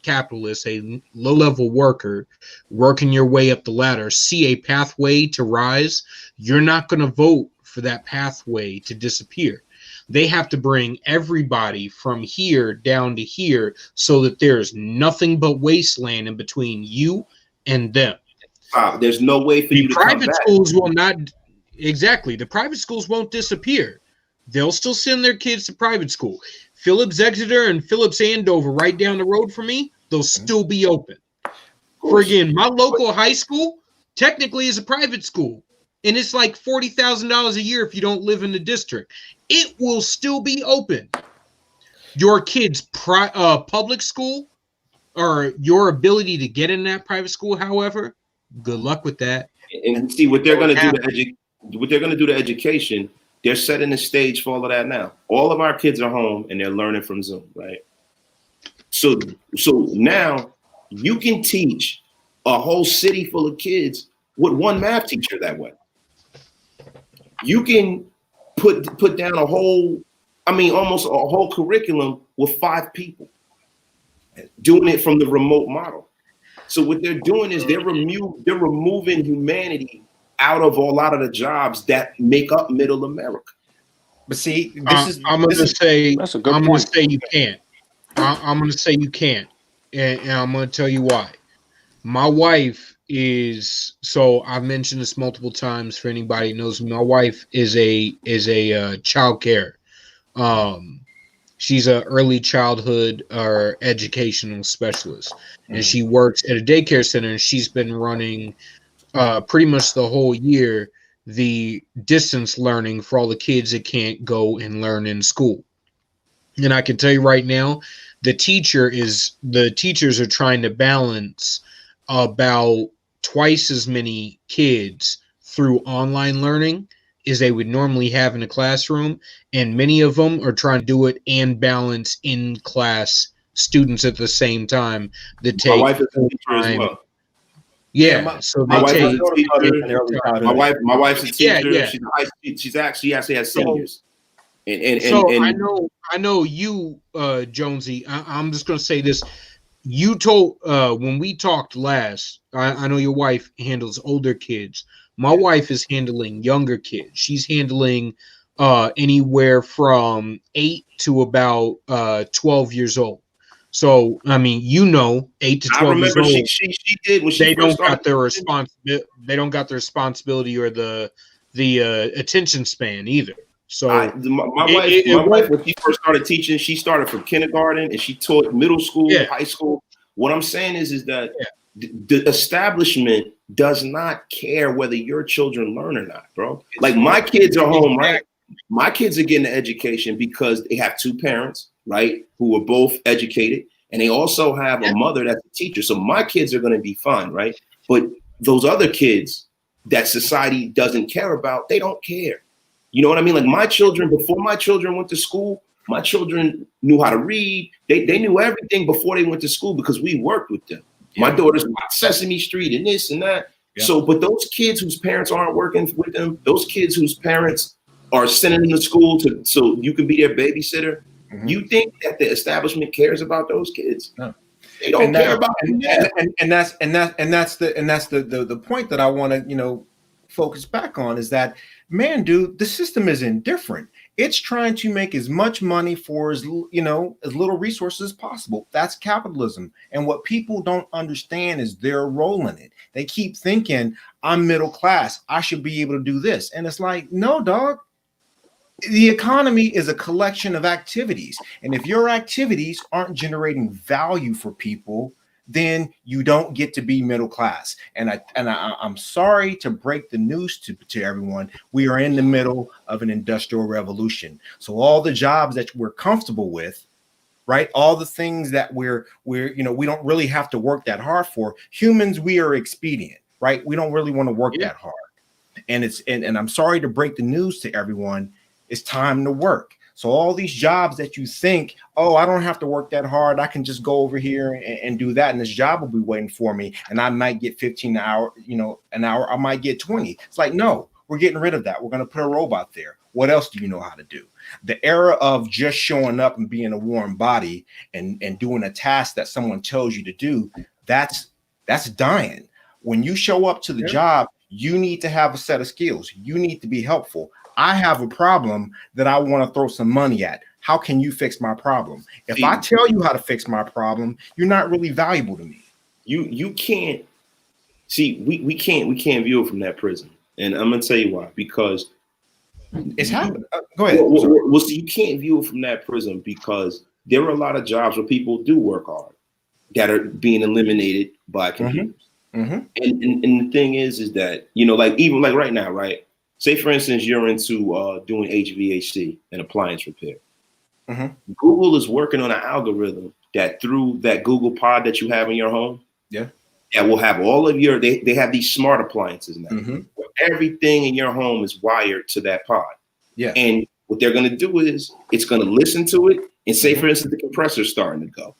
capitalist, a low-level worker, working your way up the ladder, see a pathway to rise, you're not going to vote for that pathway to disappear. They have to bring everybody from here down to here so that there's nothing but wasteland in between you and them. There's no way for you to come back. Private schools will not. Exactly. The private schools won't disappear. They'll still send their kids to private school. Phillips Exeter and Phillips Andover right down the road from me, they'll still be open. For again, my local high school technically is a private school, and it's like $40,000 a year if you don't live in the district. It will still be open. Your kid's public school, or your ability to get in that private school, however, good luck with that. And see what they're going to do what they're going to do to education. They're setting the stage for all of that now. All of our kids are home and they're learning from Zoom, right? So now you can teach a whole city full of kids with one math teacher that way. You can put down almost a whole curriculum with 5 people doing it from the remote model. So what they're doing is they're removing humanity out of a lot of the jobs that make up middle America. But see, I'm going to say you can't. I'm going to say you can't. and I'm going to tell you why. My wife is, so I've mentioned this multiple times for anybody who knows me. My wife is a child care. She's a early childhood or educational specialist, and she works at a daycare center. And she's been running pretty much the whole year the distance learning for all the kids that can't go and learn in school. And I can tell you right now, the teachers are trying to balance about twice as many kids through online learning as they would normally have in a classroom, and many of them are trying to do it and balance in class students at the same time that take My wife is a teacher as well. Yeah, so My they wife take is a teacher. My wife's a teacher. Yeah. She actually has seniors. I know you, Jonesy. I'm just gonna say this. You told when we talked last, I know your wife handles older kids. My wife is handling younger kids. She's handling anywhere from 8 to about 12 years old. So I mean, 8 to 12 years old. She did when she they first don't got their started. they don't got the responsibility or the attention span either. So my wife, when she first started teaching, she started from kindergarten and she taught middle school, high school. What I'm saying is that the establishment does not care whether your children learn or not, bro. Like my kids are home, right? My kids are getting an education because they have two parents, right, who are both educated, and they also have a mother that's a teacher. So my kids are going to be fine, right? But those other kids that society doesn't care about, they don't care. You know what I mean? Like my children, before my children went to school, my children knew how to read. They knew everything before they went to school because we worked with them. My daughters watched Sesame Street and this and that. So, but those kids whose parents aren't working with them, those kids whose parents are sending them to school so you can be their babysitter, you think that the establishment cares about those kids? No. They don't care about them. And that's the point that I want to, focus back on is that, man, dude, the system is indifferent. It's trying to make as much money for as little resources as possible. That's capitalism. And what people don't understand is their role in it. They keep thinking, I'm middle class, I should be able to do this. And it's like, no, dog. The economy is a collection of activities. And if your activities aren't generating value for people, then you don't get to be middle class. And I'm sorry to break the news to everyone. We are in the middle of an industrial revolution. So all the jobs that we're comfortable with, right? All the things that we don't really have to work that hard for. Humans, we are expedient, right? We don't really want to work that hard. And and I'm sorry to break the news to everyone. It's time to work. So all these jobs that you think, oh, I don't have to work that hard, I can just go over here and do that, and this job will be waiting for me, and I might get 15 an hour, I might get 20. It's like, no, we're getting rid of that. We're going to put a robot there. What else do you know how to do? The era of just showing up and being a warm body and doing a task that someone tells you to do, that's dying. When you show up to the job, you need to have a set of skills. You need to be helpful. I have a problem that I want to throw some money at. How can you fix my problem? If I tell you how to fix my problem, you're not really valuable to me. You can't see, we can't view it from that prism. And I'm gonna tell you why. Because it's happening. Go ahead. Well, see, you can't view it from that prism because there are a lot of jobs where people do work hard that are being eliminated by computers. And the thing is that, even like right now, right? Say, for instance, you're into doing HVAC and appliance repair. Google is working on an algorithm that through that Google pod that you have in your home, that will have all of your, they have these smart appliances now. Where everything in your home is wired to that pod. And what they're going to do is it's going to listen to it and say, for instance, the compressor's starting to go.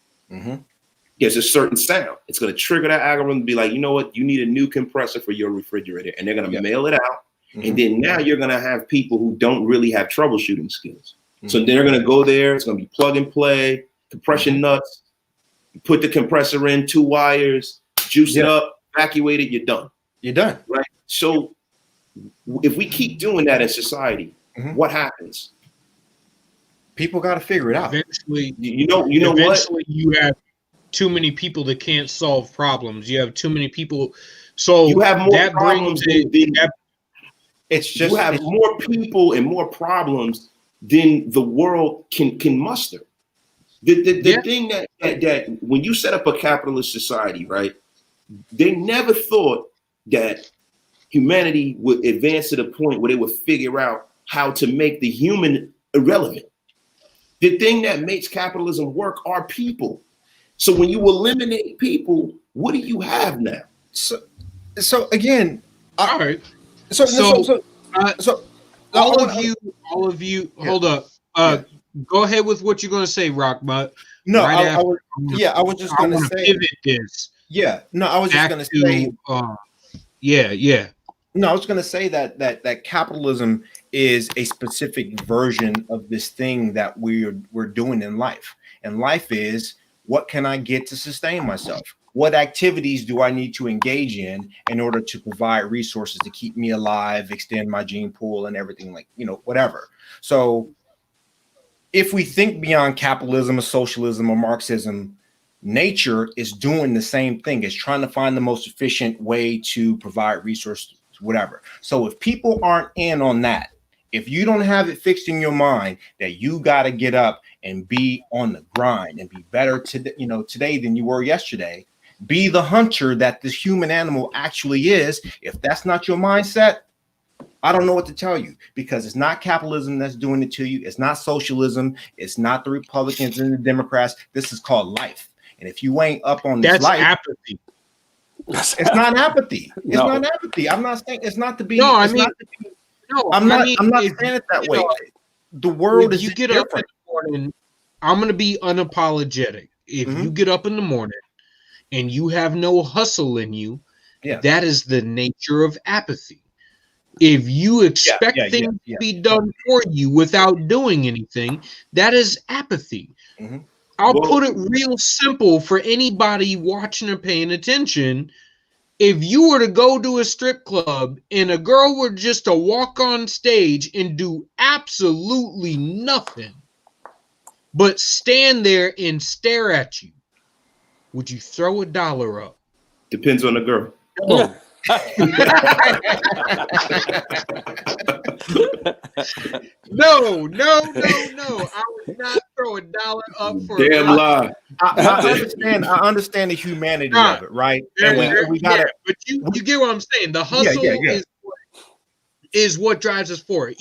There's a certain sound. It's going to trigger that algorithm to be like, you know what? You need a new compressor for your refrigerator. And they're going to mail it out. And then now you're going to have people who don't really have troubleshooting skills. So they're going to go there. It's going to be plug and play, compression nuts, put the compressor in, 2 wires, juice it up, evacuate it, you're done. You're done. Right. So if we keep doing that in society, what happens? People got to figure it out. Eventually, you know what? You have too many people that can't solve problems. You have too many people. So You have more that problems brings than It's just you have more people and more problems than the world can muster. The thing that when you set up a capitalist society, right? They never thought that humanity would advance to the point where they would figure out how to make the human irrelevant. The thing that makes capitalism work are people. So when you eliminate people, what do you have now? So again, all right. So all of you, hold up. Go ahead with what you're going to say, Rock. But no, right I was just going to say pivot this. Yeah, no, I was just going to say. No, I was going to say that capitalism is a specific version of this thing that we're doing in life. And life is, what can I get to sustain myself? What activities do I need to engage in order to provide resources to keep me alive, extend my gene pool, and everything, like, whatever. So if we think beyond capitalism or socialism or Marxism, nature is doing the same thing. It's trying to find the most efficient way to provide resources, whatever. So if people aren't in on that, if you don't have it fixed in your mind that you got to get up and be on the grind and be better today than you were yesterday, be the hunter that this human animal actually is. If that's not your mindset, I don't know what to tell you, because it's not capitalism that's doing it to you. It's not socialism. It's not the Republicans and the Democrats. This is called life. And if you ain't up on this life, apathy. It's not apathy. It's not apathy. I'm not saying it's not to be. No, I'm not saying it that way. The world is. You get up in the morning. I'm going to be unapologetic. If you get up in the morning and you have no hustle in you, that is the nature of apathy. If you expect things to be done for you without doing anything, that is apathy. Mm-hmm. I'll put it real simple for anybody watching or paying attention. If you were to go to a strip club and a girl were just to walk on stage and do absolutely nothing but stand there and stare at you, would you throw $1 up? Depends on the girl. Oh. No. I would not throw $1 up for damn lie. I understand the humanity of it, right? And we gotta, but you get what I'm saying. The hustle is what drives us forward.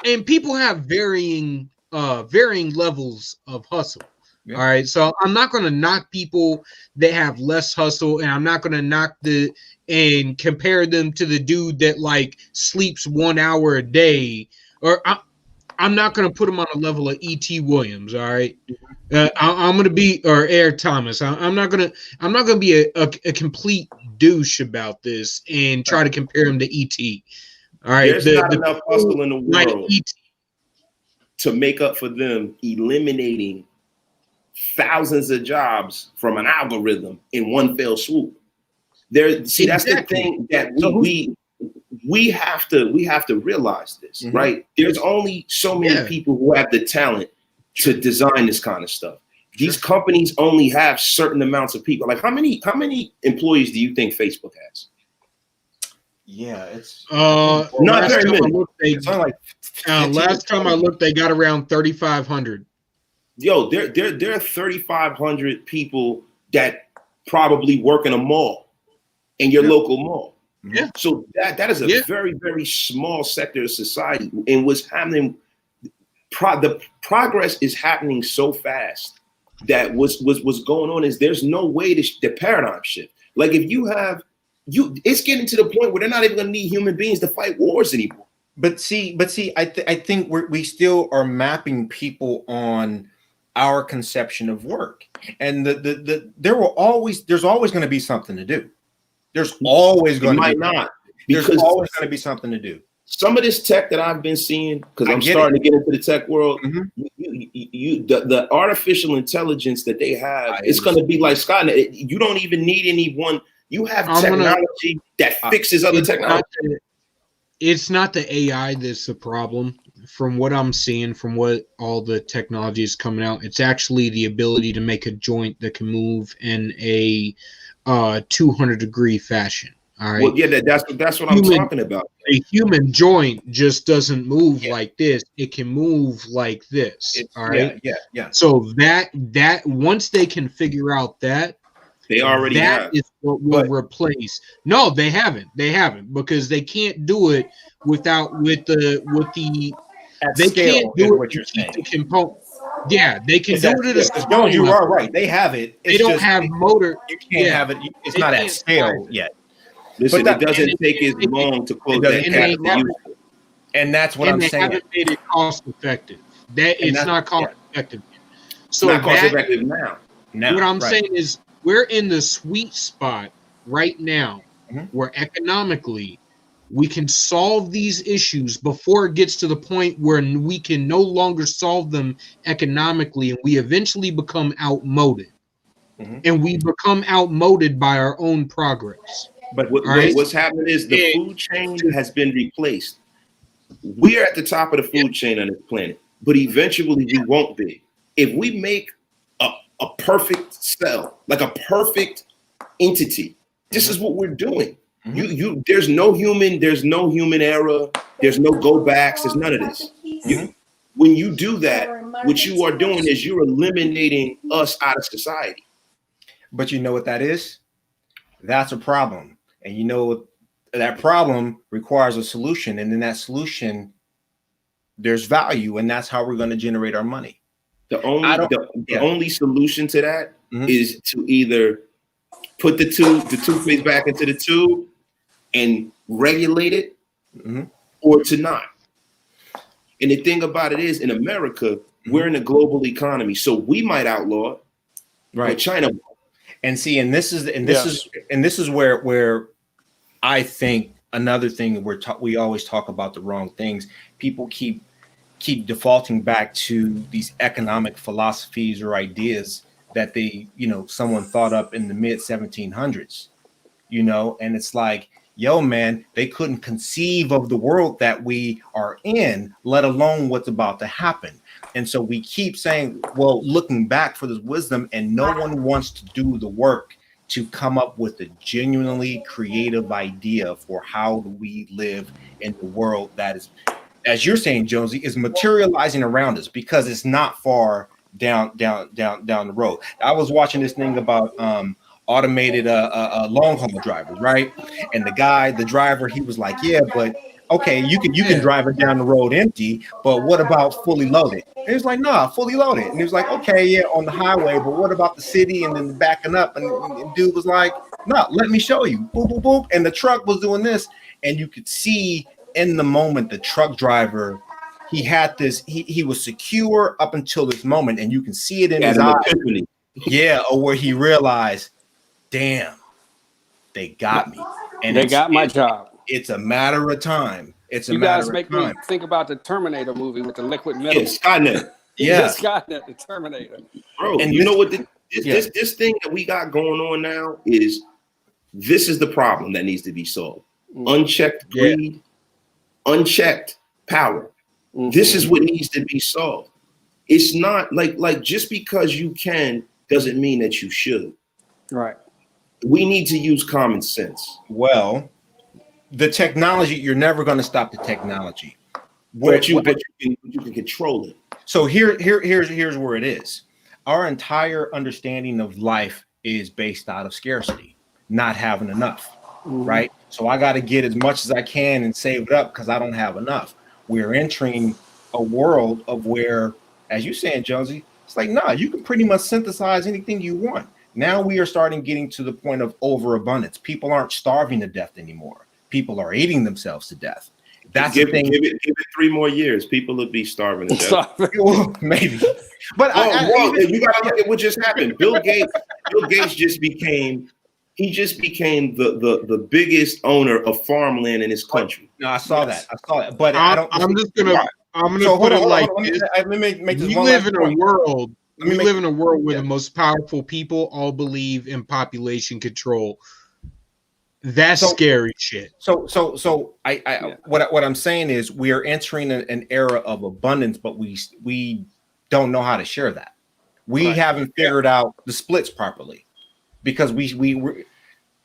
And people have varying levels of hustle. Yeah. All right. So I'm not going to knock people that have less hustle, and I'm not going to knock and compare them to the dude that like sleeps 1 hour a day, or I'm not going to put him on a level of E.T. Williams. All right. I'm going to be, or Air Thomas. I'm not going to be a complete douche about this and try to compare him to E.T. All right. There's not enough hustle in the world to make up for them eliminating thousands of jobs from an algorithm in one fell swoop. That's the thing that we have to realize this, right? There's only so many people who have the talent to design this kind of stuff. These companies only have certain amounts of people. Like how many employees do you think Facebook has? Yeah, it's not very many. It's only like last time I looked, they got around 3,500. Yo, there are 3,500 people that probably work in a mall, in your local mall. Yeah. So that is a very, very small sector of society. And what's happening, the progress is happening so fast that what's going on is there's no way the paradigm shift. Like if it's getting to the point where they're not even going to need human beings to fight wars anymore. But see, I think we still are mapping people on our conception of work, and there's always going to be something to do. There's always going to be something to do. Some of this tech that I've been seeing, because I'm starting to get into the tech world, the artificial intelligence that they have, it's going to be like Skynet. You don't even need anyone. You have technology that fixes other technology. It's not the AI that's the problem. from what I'm seeing, from what all the technology is coming out, it's actually the ability to make a joint that can move in a 200-degree fashion. All right. Well, yeah, that's what I'm talking about. A human joint just doesn't move like this. It can move like this. All right. Yeah. So that once they can figure out that, They already have. That is what will replace. No, they haven't. They haven't, because they can't do it without with the At they scale can't do is it what you're to keep saying. the component. Yeah, they can do it at a Because small you level. are right. They have it. They don't have motor. You can't have it. It's not at scale yet. Listen, But it doesn't take as long to close that gap as it used to. And that's what I'm they saying. haven't made it cost effective. It's not cost effective. So It's not cost effective now. What I'm saying is, we're in the sweet spot right now where economically we can solve these issues before it gets to the point where we can no longer solve them economically, and we eventually become outmoded. And we become outmoded by our own progress. But what's happening is the food chain has been replaced. We are at the top of the food chain on this planet, but eventually we won't be. If we make a perfect cell, like a perfect entity, this is what we're doing. There's no human error, there's no go backs, there's none of this. When you do that, what you are doing is you're eliminating us out of society. But you know what that is? That's a problem. And you know that problem requires a solution. And in that solution, there's value, and that's how we're going to generate our money. The only solution to that is to either put the toothpaste back into the tube and regulate it, or to not. And the thing about it is, in America, we're in a global economy, so we might outlaw it, but China won't. And see, and this is where I think another thing we always talk about the wrong things. People keep defaulting back to these economic philosophies or ideas that someone thought up in the mid 1700s, and it's like, yo, man, they couldn't conceive of the world that we are in, let alone what's about to happen. And so we keep saying, well, looking back for this wisdom, and no one wants to do the work to come up with a genuinely creative idea for how we live in the world that is, as you're saying, Jonesy, is materializing around us, because it's not far down the road. I was watching this thing about automated long haul drivers, right? And the driver, he was like, yeah, but okay, you can drive it down the road empty, but what about fully loaded? And he was like, nah, fully loaded. And he was like, okay, yeah, on the highway, but what about the city and then backing up? And dude was like, no, let me show you. Boop, boop, boop. And the truck was doing this, and you could see in the moment the truck driver, he had this, he was secure up until this moment, and you can see it in his eyes. Yeah, or where he realized, damn, they got me. And they got my job. It's a matter of time. You guys make me think about the Terminator movie with the liquid metal. Yeah, Skynet. Yeah, Skynet, the Terminator. Bro, and you know what? This thing that we got going on now is the problem that needs to be solved. Unchecked greed, unchecked power. This is what needs to be solved. It's not like just because you can doesn't mean that you should. Right. We need to use common sense. Well, the technology, you're never going to stop the technology. But you can control it. So here's where it is. Our entire understanding of life is based out of scarcity, not having enough, right? So I got to get as much as I can and save it up because I don't have enough. We're entering a world of where, as you're saying, Jonesy, it's like, nah, you can pretty much synthesize anything you want. Now we are starting getting to the point of overabundance. People aren't starving to death anymore. People are eating themselves to death. That's the thing. Give it 3 more years. People will be starving to death. Well, maybe. But you got to look at what just happened. Bill Gates just became the biggest owner of farmland in this country. No, I saw that. But I'm gonna put it like this. Let me make this we one live in point. a world. We live in a world where the most powerful people all believe in population control. That's scary shit. So what I'm saying is we are entering an era of abundance, but we don't know how to share that. We haven't figured out the splits properly because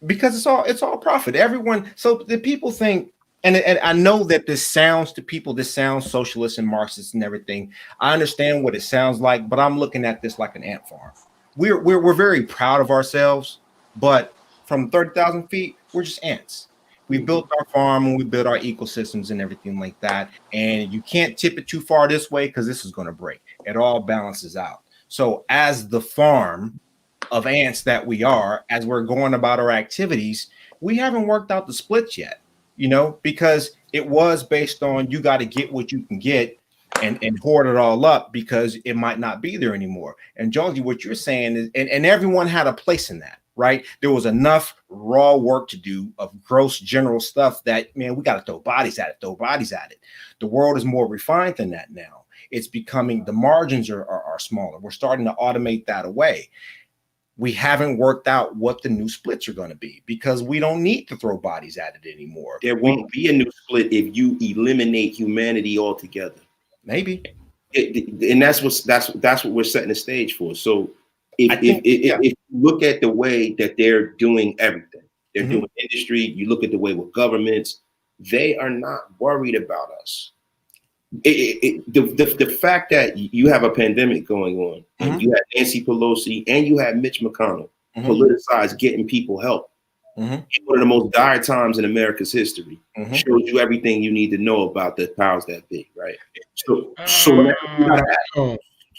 because it's all profit. Everyone, so the people think, and I know that this sounds socialist and Marxist and everything. I understand what it sounds like, but I'm looking at this like an ant farm. We're very proud of ourselves, but from 30,000 feet, we're just ants. We built our farm and we built our ecosystems and everything like that. And you can't tip it too far this way because this is going to break. It all balances out. So as the farm of ants that we are, as we're going about our activities, we haven't worked out the splits yet, because it was based on you got to get what you can get and hoard it all up because it might not be there anymore. And Jonesy, what you're saying is, and everyone had a place in that. Right, there was enough raw work to do of gross general stuff that, man, we got to throw bodies at it. The world is more refined than that now. It's becoming, the margins are smaller. We're starting to automate that away. We haven't worked out what the new splits are going to be because we don't need to throw bodies at it anymore. There won't be a new split if you eliminate humanity altogether. Maybe, and that's what we're setting the stage for. So. If you look at the way that they're doing everything, they're doing industry, you look at the way with governments, they are not worried about us. The fact that you have a pandemic going on, and you have Nancy Pelosi and you have Mitch McConnell politicized getting people help in one of the most dire times in America's history, shows you everything you need to know about the powers that be, right? So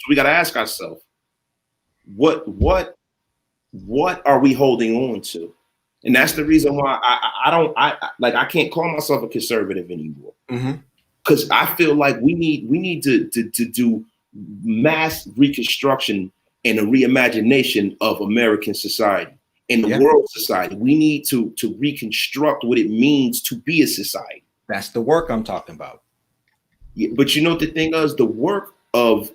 we got to ask ourselves, what are we holding on to? And that's the reason why I can't call myself a conservative anymore, because I feel like we need to do mass reconstruction and a reimagination of American society and the world society. We need to reconstruct what it means to be a society. That's the work I'm talking about. Yeah, but you know what the thing is, the work of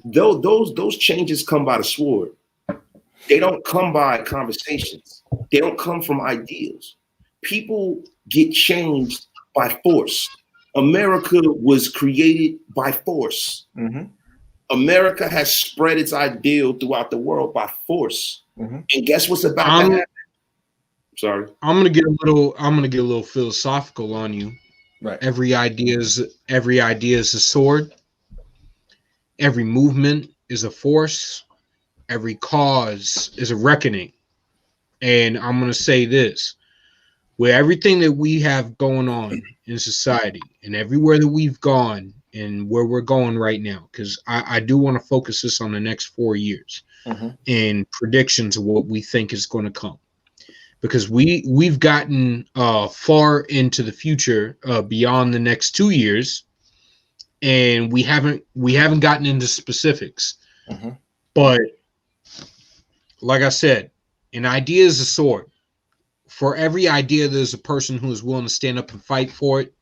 those changes come by the sword. They don't come by conversations. They don't come from ideals. People get changed by force. America was created by force. America has spread its ideal throughout the world by force. And guess what's about to happen? Sorry, I'm gonna get a little philosophical on you. Right. Every idea is a sword. Every movement is a force. Every cause is a reckoning. And I'm going to say this. With everything that we have going on in society and everywhere that we've gone and where we're going right now, because I do want to focus this on the next 4 years and predictions of what we think is going to come. Because we've gotten far into the future beyond the next 2 years. And we haven't gotten into specifics, but like I said, an idea is a sword. For every idea, there's a person who is willing to stand up and fight for it.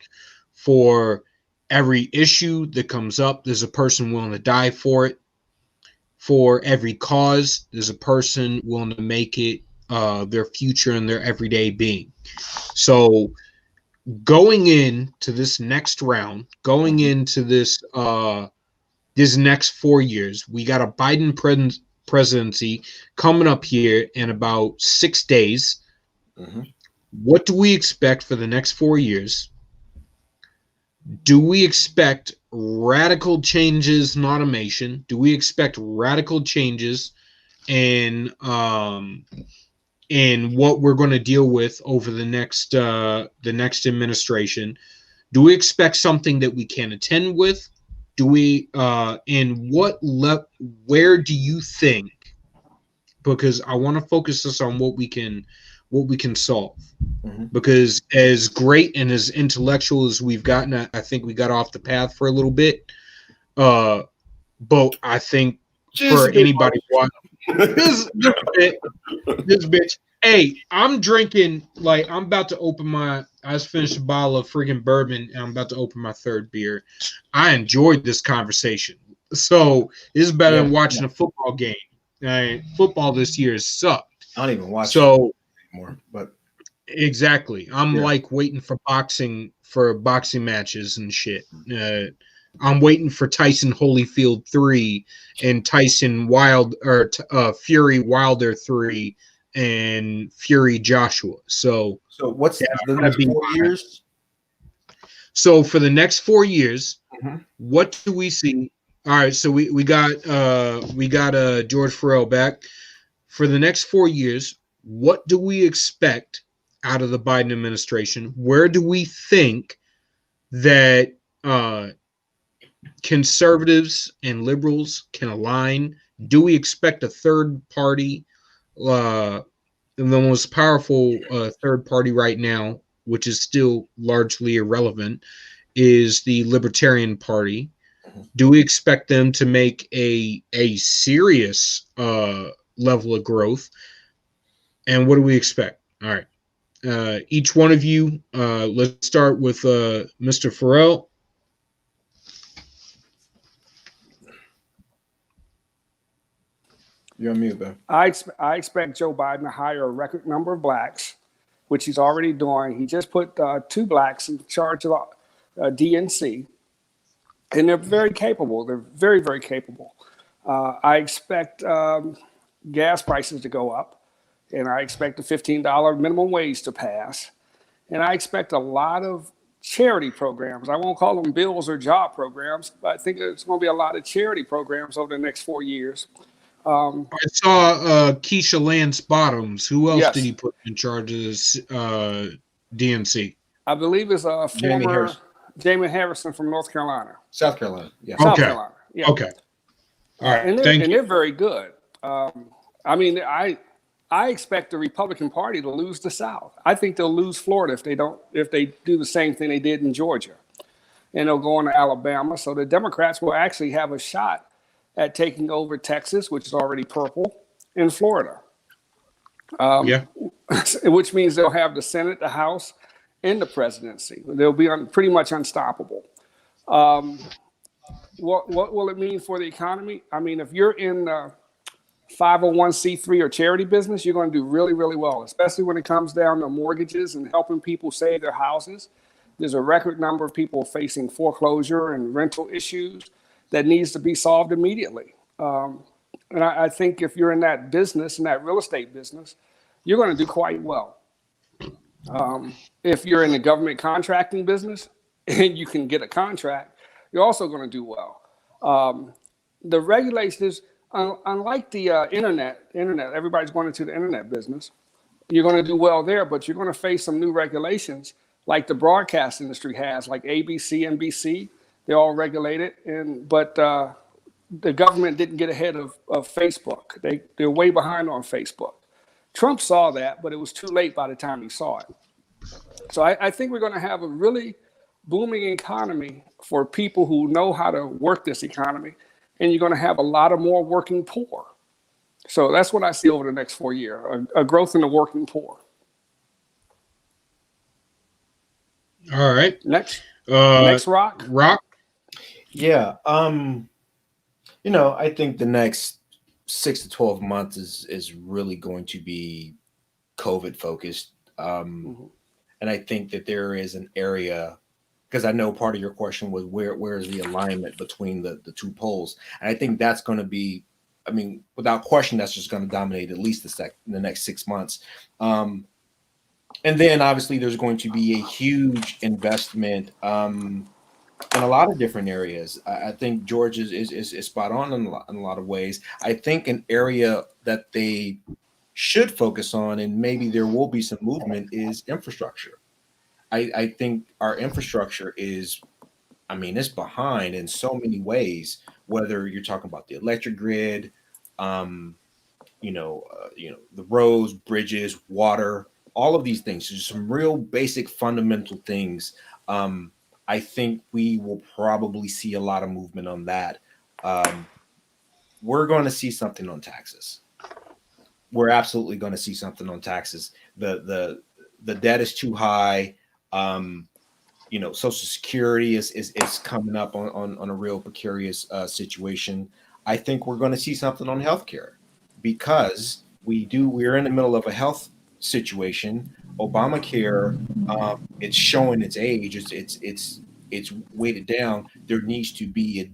For every issue that comes up, there's a person willing to die for it. For every cause, there's a person willing to make it their future and their everyday being. So going into this next round, going into this next 4 years, we got a Biden presidency coming up here in about 6 days. What do we expect for the next 4 years? Do we expect radical changes in automation? Do we expect radical changes in what we're going to deal with over the next administration? Do we expect something that we can attend with? Do we and where do you think? Because I want to focus this on what we can solve. Because as great and as intellectual as we've gotten, I think we got off the path for a little bit. But I think for anybody watching this bitch. Hey, I'm drinking, like, I'm about to open I just finished a bottle of freaking bourbon and I'm about to open my third beer. I enjoyed this conversation. So this is better than watching a football game. Football this year has sucked. I don't even watch so anymore. But Exactly. I'm Yeah. like waiting for boxing matches and shit. I'm waiting for Tyson Holyfield 3 and Fury Wilder 3 and Fury Joshua. So So what's that's the gonna next be 4 years? so for the next 4 years, Mhm. what do we see? All right, so we got George Farrell back. For the next 4 years, what do we expect out of the Biden administration? Where do we think that conservatives and liberals can align? Do we expect a third party, the most powerful third party right now, which is still largely irrelevant, is the Libertarian Party? Do we expect them to make a serious level of growth? And what do we expect? All right. Each one of you, let's start with Mr. Farrell. You're on mute, man. I expect Joe Biden to hire a record number of blacks, which he's already doing. He just put 2 blacks in charge of DNC, and they're very capable. They're very, very capable. I expect gas prices to go up, and I expect the $15 minimum wage to pass, and I expect a lot of charity programs. I won't call them bills or job programs, but I think there's going to be a lot of charity programs over the next 4 years. I saw Keisha Lance Bottoms. Who else Yes. did he put in charge of this DNC? I believe it's a Jamie former Harrison. Jamie Harrison from North Carolina. South Carolina. Yeah. South Okay. Carolina. Yeah. Okay. All right. And Thank you. they're very good. I mean, I expect the Republican Party to lose the South. I think they'll lose Florida if they do the same thing they did in Georgia, and they'll go on to Alabama. So the Democrats will actually have a shot at taking over Texas, which is already purple, and Florida. Yeah. Which means they'll have the Senate, the House, and the presidency. They'll be pretty much unstoppable. What will it mean for the economy? I mean, if you're in 501c3 or charity business, you're going to do really, really well, especially when it comes down to mortgages and helping people save their houses. There's a record number of people facing foreclosure and rental issues that needs to be solved immediately. And I think if you're in that business, in that real estate business, you're going to do quite well. If you're in the government contracting business and you can get a contract, you're also going to do well. The regulations, unlike the internet, everybody's going into the internet business. You're going to do well there, but you're going to face some new regulations like the broadcast industry has, like ABC, NBC. They're all regulated, but the government didn't get ahead of Facebook. They're way behind on Facebook. Trump saw that, but it was too late by the time he saw it. So I think we're going to have a really booming economy for people who know how to work this economy, and you're going to have a lot of more working poor. So that's what I see over the next 4 years, a growth in the working poor. All right. Next, Rock. Rock. Yeah. I think the next 6 to 12 months is really going to be COVID focused. And I think that there is an area, because I know part of your question was where is the alignment between the 2 poles. And I think that's going to be, without question, that's just going to dominate at least the next 6 months. And then obviously there's going to be a huge investment in a lot of different areas. I think George is spot on in a lot of ways. I think an area that they should focus on, and maybe there will be some movement, is infrastructure. I think our infrastructure is, it's behind in so many ways, whether you're talking about the electric grid, the roads, bridges, water, all of these things. There's some real basic fundamental things. I think we will probably see a lot of movement on that. We're going to see something on taxes. We're absolutely going to see something on taxes. The debt is too high. Social Security is coming up on a real precarious situation. I think we're going to see something on healthcare, because we're in the middle of a health situation, Obamacare, it's showing its age. It's weighted down. There needs to be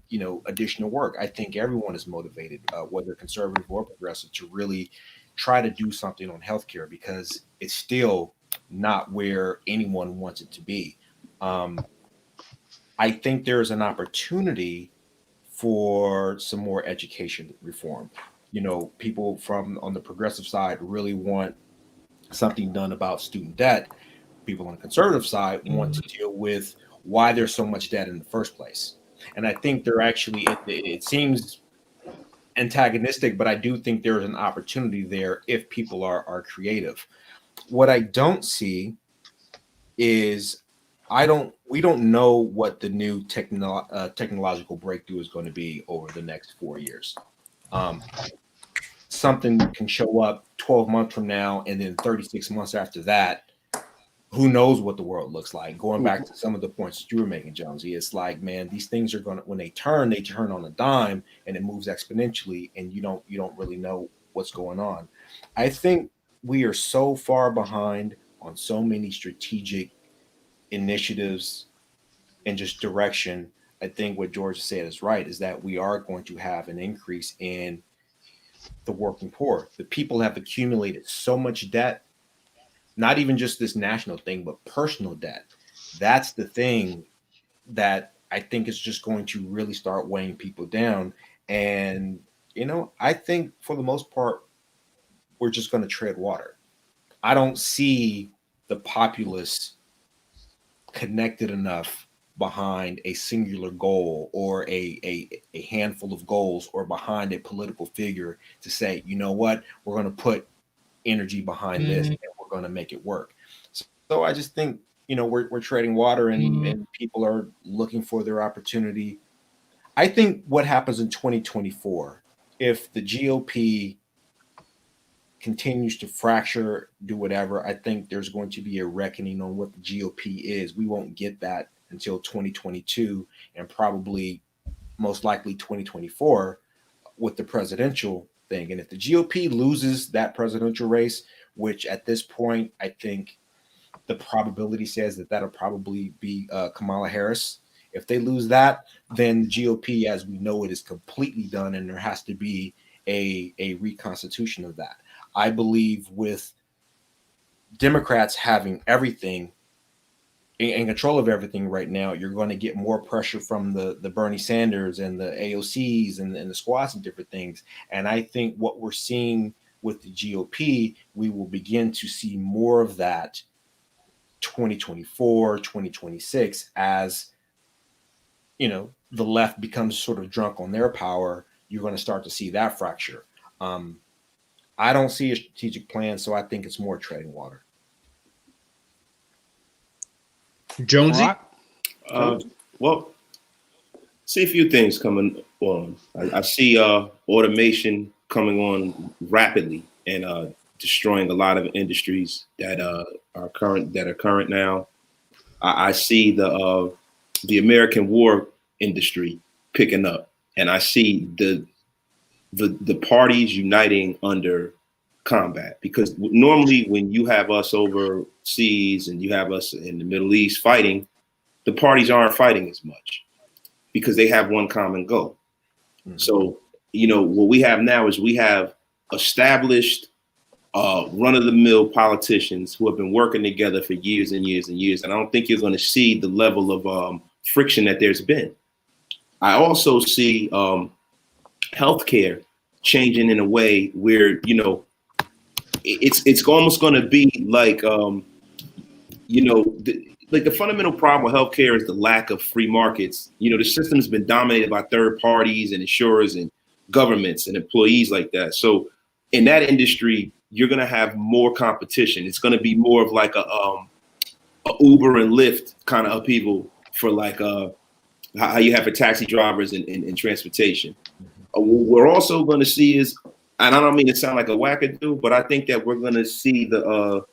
additional work. I think everyone is motivated, whether conservative or progressive, to really try to do something on healthcare because it's still not where anyone wants it to be. I think there's an opportunity for some more education reform. People from on the progressive side really want something done about student debt. People on the conservative side want to deal with why there's so much debt in the first place. And I think they're actually, it seems antagonistic, but I do think there's an opportunity there if people are creative. What I don't see is we don't know what the new technological breakthrough is going to be over the next 4 years. Something can show up 12 months from now, and then 36 months after that, who knows what the world looks like. Going back to some of the points that you were making, Jonesy, it's like, man, these things are going to, when they turn on a dime, and it moves exponentially, and you don't really know what's going on. I think we are so far behind on so many strategic initiatives and just direction. I think what George said is right, is that we are going to have an increase in the working poor. The people have accumulated so much debt, not even just this national thing, but personal debt. That's the thing that I think is just going to really start weighing people down. And, I think for the most part, we're just going to tread water. I don't see the populace connected enough behind a singular goal or a handful of goals or behind a political figure to say, you know what, we're going to put energy behind this and we're going to make it work. So I just think, we're treading water and people are looking for their opportunity. I think what happens in 2024, if the GOP continues to fracture, do whatever, I think there's going to be a reckoning on what the GOP is. We won't get that until 2022 and probably most likely 2024 with the presidential thing. And if the GOP loses that presidential race, which at this point, I think the probability says that that'll probably be Kamala Harris. If they lose that, then the GOP as we know it is completely done, and there has to be a reconstitution of that. I believe with Democrats having everything in control of everything right now, you're going to get more pressure from the Bernie Sanders and the AOCs and the squads and different things. And I think what we're seeing with the GOP, we will begin to see more of that 2024, 2026, as, the left becomes sort of drunk on their power. You're going to start to see that fracture. I don't see a strategic plan, so I think it's more treading water. Jonesy? Well, see a few things coming on. I see automation coming on rapidly and destroying a lot of industries that are current now. I see the American war industry picking up, and I see the parties uniting under combat, because normally when you have us overseas and you have us in the Middle East fighting, the parties aren't fighting as much because they have one common goal. So, what we have now is we have established run-of-the-mill politicians who have been working together for years and years and years. And I don't think you're going to see the level of friction that there's been. I also see healthcare changing in a way where, it's almost going to be like, the fundamental problem with healthcare is the lack of free markets. The system has been dominated by third parties and insurers and governments and employees like that. So in that industry, you're going to have more competition. It's going to be more of like a Uber and Lyft kind of upheaval for like how you have for taxi drivers and transportation. What we're also going to see is, and I don't mean to sound like a wackadoo, but I think that we're going to see we're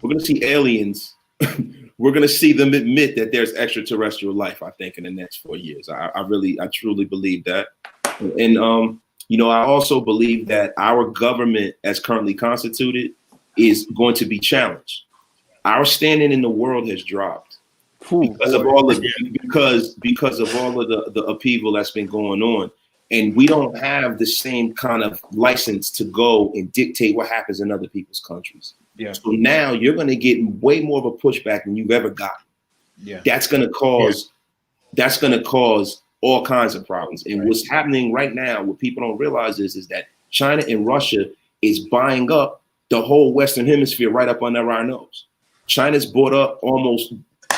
going to see aliens. We're going to see them admit that there's extraterrestrial life, I think, in the next 4 years. I truly believe that. And I also believe that our government, as currently constituted, is going to be challenged. Our standing in the world has dropped because of all of the upheaval that's been going on, and we don't have the same kind of license to go and dictate what happens in other people's countries. Yeah. So now you're going to get way more of a pushback than you've ever gotten. Yeah. That's going to cause all kinds of problems. And what's happening right now, what people don't realize is that China and Russia is buying up the whole Western Hemisphere right up under our nose. China's bought up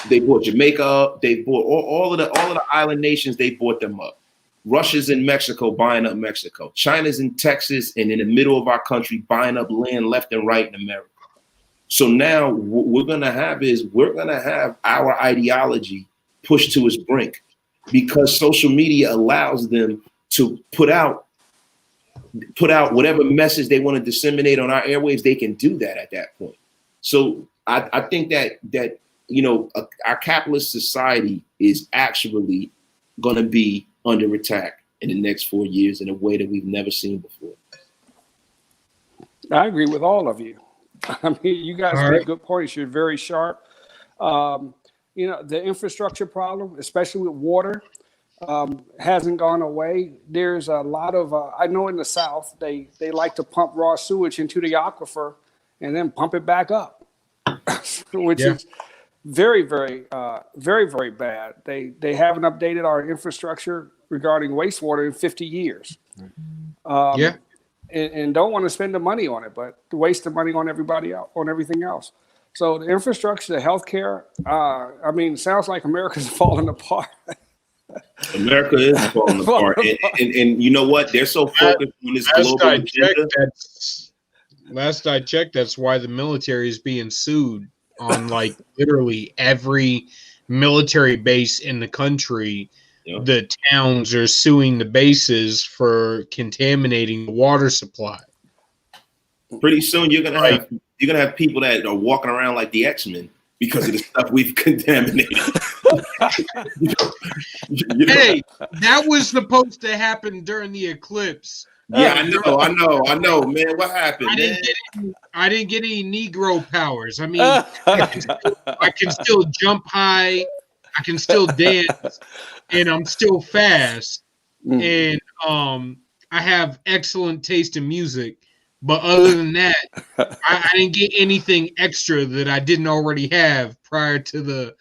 they bought Jamaica up, they bought all of the island nations, they bought them up. Russia's in Mexico buying up Mexico. China's in Texas and in the middle of our country buying up land left and right in America. So now what we're gonna have our ideology pushed to its brink, because social media allows them to put out whatever message they want to disseminate on our airwaves. They can do that at that point. So I think that our capitalist society is actually going to be under attack in the next 4 years in a way that we've never seen before. I agree with all of you. I mean, you guys make good points. You're very sharp. The infrastructure problem, especially with water, hasn't gone away. There's a lot of, I know in the South, they like to pump raw sewage into the aquifer and then pump it back up, which is very, very, very, very bad. They haven't updated our infrastructure regarding wastewater in 50 years. And don't want to spend the money on it, but waste the money on everybody else, on everything else. So the infrastructure, the healthcare, sounds like America's falling apart. America is falling apart. And you know what? They're so focused on this global agenda. Last I checked, that's why the military is being sued on like literally every military base in the country. Yep. The towns are suing the bases for contaminating the water supply. Pretty soon you're gonna have people that are walking around like the X-Men because of the stuff we've contaminated. Hey, that was supposed to happen during the eclipse. Yeah, I know, man. What happened? I didn't get any Negro powers. I mean, I can still jump high, I can still dance, and I'm still fast. And I have excellent taste in music. But other than that, I didn't get anything extra that I didn't already have prior to the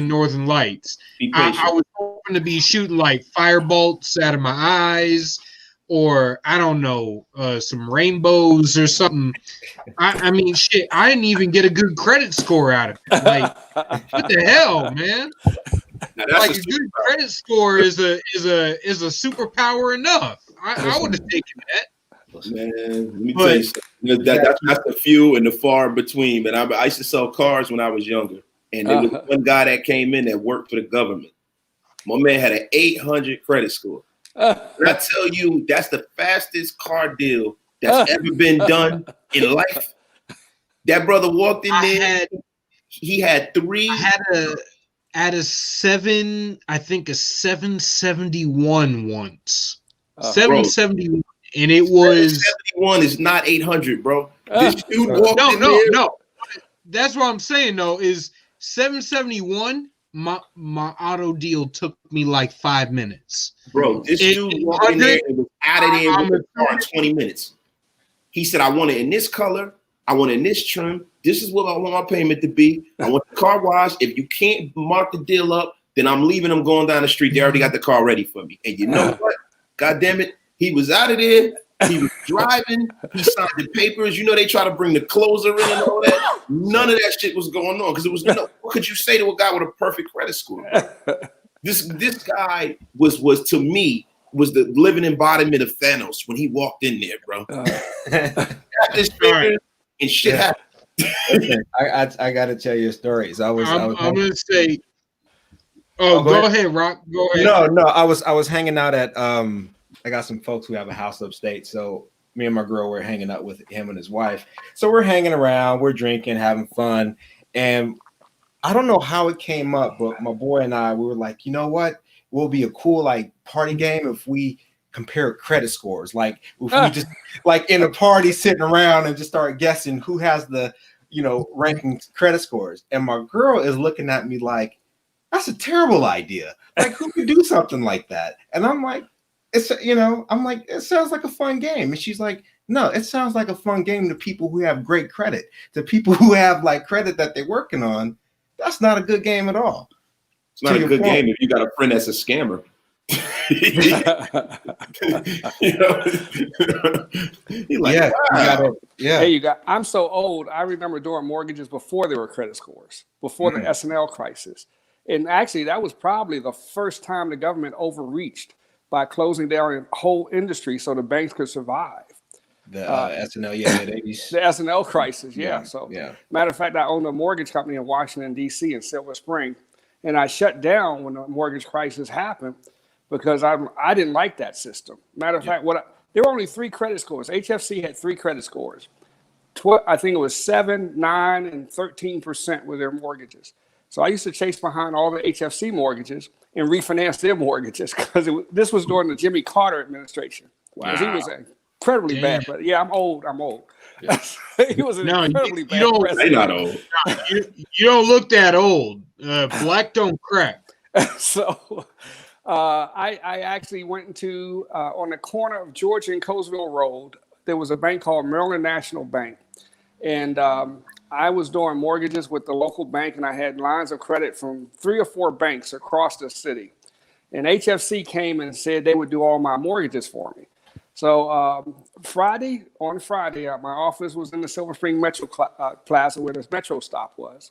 Northern Lights. I was hoping to be shooting like fire bolts out of my eyes, or I don't know, some rainbows or something. I mean, shit, I didn't even get a good credit score out of it. Like, what the hell, man? Like a good credit score is a superpower enough. I would have taken that. Man, let me tell you something. That's the few and the far in between. But I used to sell cars when I was younger, and there was one guy that came in that worked for the government. My man had an 800 credit score. And I tell you, that's the fastest car deal that's ever been done in life. That brother walked in there. He had three. I had a 771 once. 771. And it was 71 is not 800, bro. This dude walked in there. No. That's what I'm saying though. Is 771? My auto deal took me like 5 minutes. Bro, this dude walked in there and was out of there with the car in 20 minutes. He said, "I want it in this color. I want it in this trim. This is what I want my payment to be. I want the car washed. If you can't mark the deal up, then I'm leaving them going down the street. They already got the car ready for me." And you know what? God damn it. He was out of there. He was driving. He signed the papers. You know, they try to bring the closer in and all that. None of that shit was going on because it was what could you say to a guy with a perfect credit score? This guy was to me was the living embodiment of Thanos when he walked in there, bro. This figure and shit happened. I got to tell you a story. So I'm gonna say. Oh, go ahead, Rock. Go ahead. No. I was hanging out at I got some folks who have a house upstate. So me and my girl were hanging out with him and his wife. So we're hanging around, we're drinking, having fun. And I don't know how it came up, but my boy and I, we were like, you know what? It will be a cool like party game if we compare credit scores. Like if we just like in a party sitting around and just start guessing who has the, ranking credit scores. And my girl is looking at me like, that's a terrible idea. Like, who could do something like that? And I'm like, I'm like, it sounds like a fun game. And she's like, no, it sounds like a fun game to people who have great credit. To people who have like credit that they're working on, that's not a good game at all. It's not a good game if you got a friend that's a scammer. I'm so old. I remember doing mortgages before there were credit scores, before the S&L crisis. And actually, that was probably the first time the government overreached by closing down a whole industry so the banks could survive. The S&L, the 80s. The S&L crisis, matter of fact, I owned a mortgage company in Washington, D.C. in Silver Spring, and I shut down when the mortgage crisis happened because I didn't like that system. Matter of fact, there were only 3 credit scores. HFC had 3 credit scores. I think it was 7, 9, and 13% were their mortgages. So I used to chase behind all the HFC mortgages and refinance their mortgages because this was during the Jimmy Carter administration. Wow. He was incredibly bad. But yeah, I'm old. Yeah. He was an incredibly bad president. You're not old. You don't look that old. Black don't crack. So I actually went into on the corner of Georgia and Colesville Road. There was a bank called Maryland National Bank. And I was doing mortgages with the local bank, and I had lines of credit from 3 or 4 banks across the city. And HFC came and said they would do all my mortgages for me. So on Friday, my office was in the Silver Spring Metro Plaza where this Metro stop was.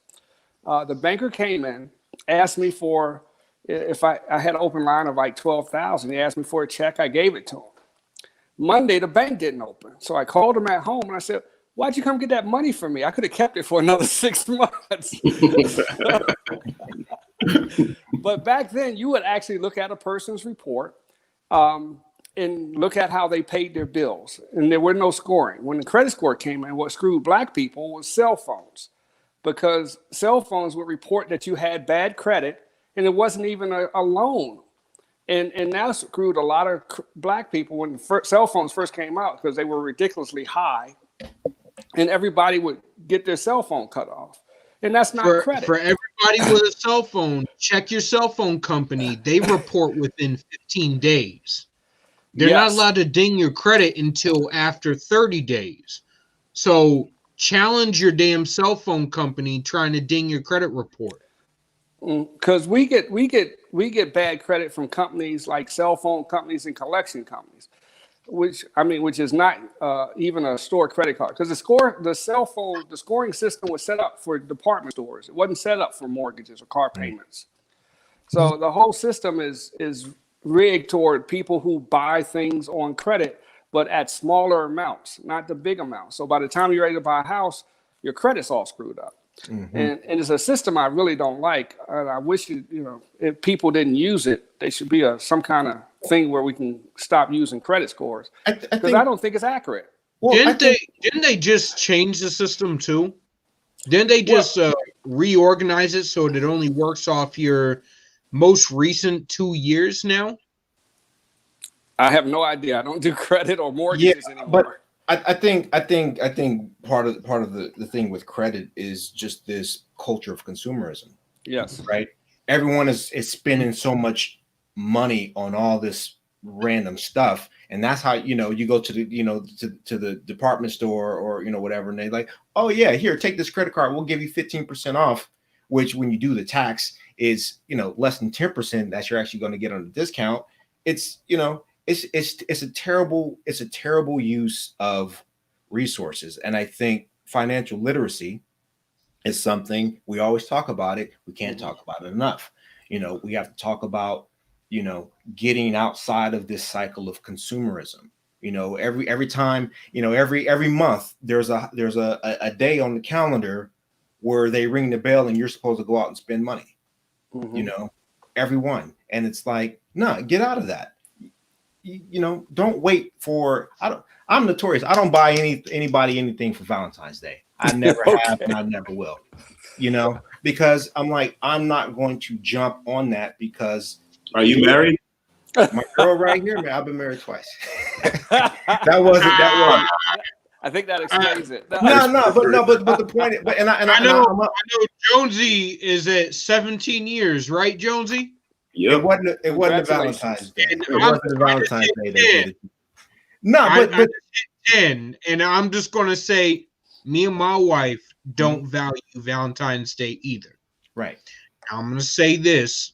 The banker came in, asked me for, if I had an open line of like $12,000. He asked me for a check. I gave it to him. Monday, the bank didn't open. So I called him at home and I said, why'd you come get that money from me? I could have kept it for another 6 months. But back then, you would actually look at a person's report and look at how they paid their bills. And there were no scoring. When the credit score came in, what screwed Black people was cell phones, because cell phones would report that you had bad credit and it wasn't even a loan. And that screwed a lot of Black people when cell phones first came out because they were ridiculously high. And everybody would get their cell phone cut off. And that's not credit. For everybody with a cell phone, check your cell phone company. They report within 15 days. They're not allowed to ding your credit until after 30 days. So challenge your damn cell phone company trying to ding your credit report. Because we get bad credit from companies like cell phone companies and collection companies. Which is not even a store credit card, because the scoring system was set up for department stores. It wasn't set up for mortgages or car payments. So the whole system is rigged toward people who buy things on credit, but at smaller amounts, not the big amounts. So by the time you're ready to buy a house, your credit's all screwed up. Mm-hmm. And it's a system I really don't like. And I wish if people didn't use it, there should be some kind of thing where we can stop using credit scores, because I don't think it's accurate. Well, didn't they just change the system too? Didn't they just reorganize it so that it only works off your most recent 2 years now? I have no idea. I don't do credit or mortgages anymore. But I think part of the thing with credit is just this culture of consumerism. Yes. Right. Everyone is spending so much money on all this random stuff, and that's how you go to the to the department store or whatever, and they like, oh yeah, here, take this credit card, we'll give you 15% off, which when you do the tax is less than 10% that you're actually going to get on a discount. It's it's a terrible use of resources. And I think financial literacy is something we always talk about. We can't talk about it enough. We have to talk about getting outside of this cycle of consumerism. Every time, every month there's a day on the calendar where they ring the bell and you're supposed to go out and spend money. Mm-hmm. Everyone. And it's like, no, get out of that. Don't wait for, I'm notorious. I don't buy anybody anything for Valentine's Day. I never have, and I never will, because I'm like, I'm not going to jump on that because. Are you married? My girl right here, man, I've been married twice. that wasn't. I think that explains it. But the point. I know Jonesy is at 17 years, right, Jonesy? Yep. It wasn't a Valentine's Day. And It wasn't a Valentine's Day. That did it. No, I but 10, and I'm just gonna say, me and my wife don't value Valentine's Day either. right. I'm gonna say this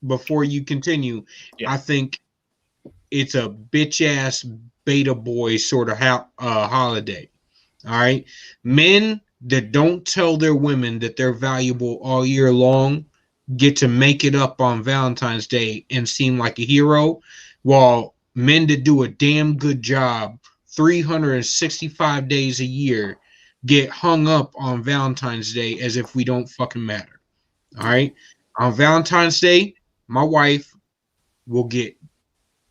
before you continue. Yeah. I think it's a bitch ass beta boy sort of holiday. All right, men that don't tell their women that they're valuable all year long get to make it up on Valentine's Day and seem like a hero, while men that do a damn good job 365 days a year get hung up on Valentine's Day as if we don't fucking matter. All right, on Valentine's Day, my wife will get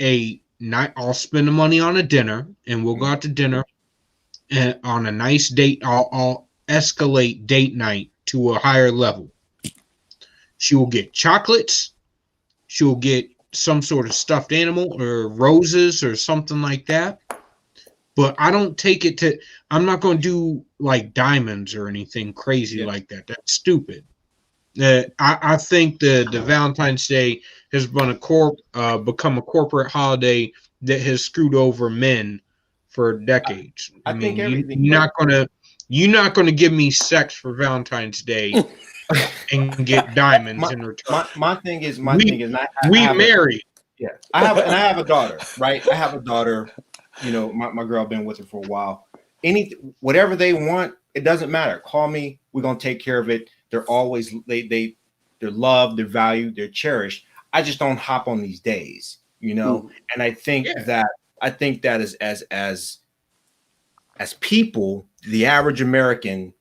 a night. I'll spend the money on a dinner, and we'll go out to dinner, and on a nice date. I'll escalate date night to a higher level. She will get chocolates. She will get some sort of stuffed animal or roses or something like that. But I don't take it to. I'm not going to do like diamonds or anything crazy like that. That's stupid. I think the Valentine's Day has been become a corporate holiday that has screwed over men for decades. I mean, you're not gonna give me sex for Valentine's Day and get diamonds in return. My thing is, we married. Yeah, I have a daughter, right? I have a daughter. You know, my girl, been with her for a while. Whatever they want, it doesn't matter. Call me. We're gonna take care of it. They're always they're loved, they're valued, they're cherished. I just don't hop on these days, you know. And I think that is as people, the average American,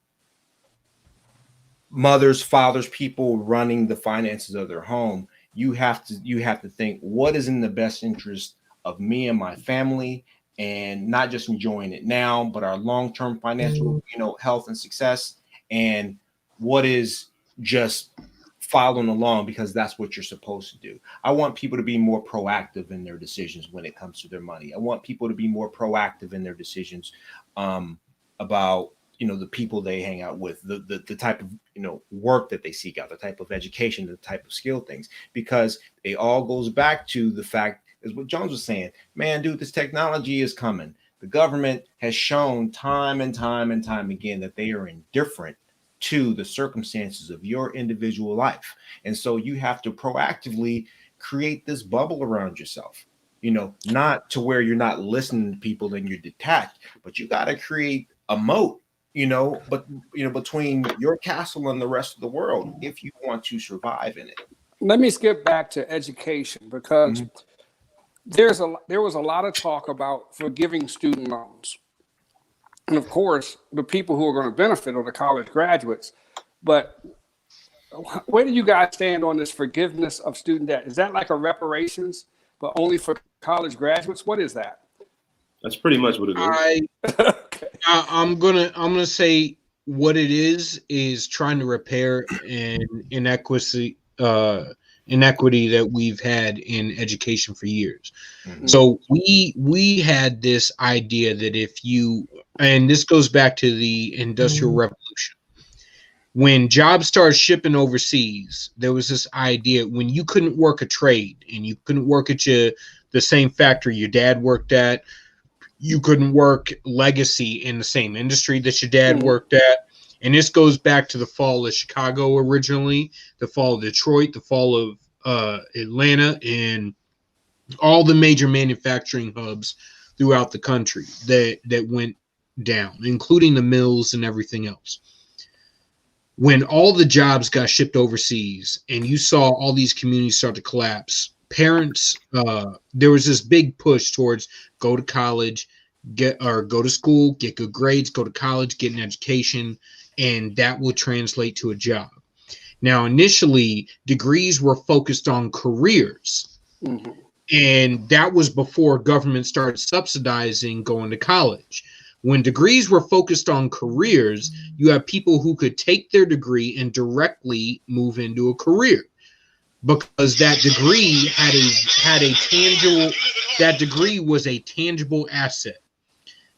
mothers, fathers, people running the finances of their home, you have to think, what is in the best interest of me and my family, and not just enjoying it now, but our long-term financial, health and success, and what is just following along because that's what you're supposed to do. I want people to be more proactive in their decisions when it comes to their money. I want people to be more proactive in their decisions about the people they hang out with, the type of work that they seek out, the type of education, the type of skill things, because it all goes back to the fact, is what Jones was saying, man, dude, this technology is coming. The government has shown time and time and time again that they are indifferent to the circumstances of your individual life. And so you have to proactively create this bubble around yourself, not to where you're not listening to people and you're detached, but you got to create a moat, between your castle and the rest of the world if you want to survive in it. Let me skip back to education, because there was a lot of talk about forgiving student loans. And of course, the people who are going to benefit are the college graduates. But where do you guys stand on this forgiveness of student debt? Is that like a reparations, but only for college graduates? What is that? That's pretty much what it is. I'm gonna say what it is trying to repair an inequity that we've had in education for years. So we had this idea that and this goes back to the Industrial Revolution. When jobs started shipping overseas, there was this idea when you couldn't work a trade and you couldn't work at the same factory your dad worked at, you couldn't work legacy in the same industry that your dad worked at. And this goes back to the fall of Chicago originally, the fall of Detroit, the fall of Atlanta, and all the major manufacturing hubs throughout the country that went down, including the mills and everything else. When all the jobs got shipped overseas and you saw all these communities start to collapse, parents, there was this big push towards go to college, go to school, get good grades, go to college, get an education, and that will translate to a job. Now, initially, degrees were focused on careers, and that was before government started subsidizing going to college. When degrees were focused on careers, you have people who could take their degree and directly move into a career. because that degree had a tangible, that degree was a tangible asset.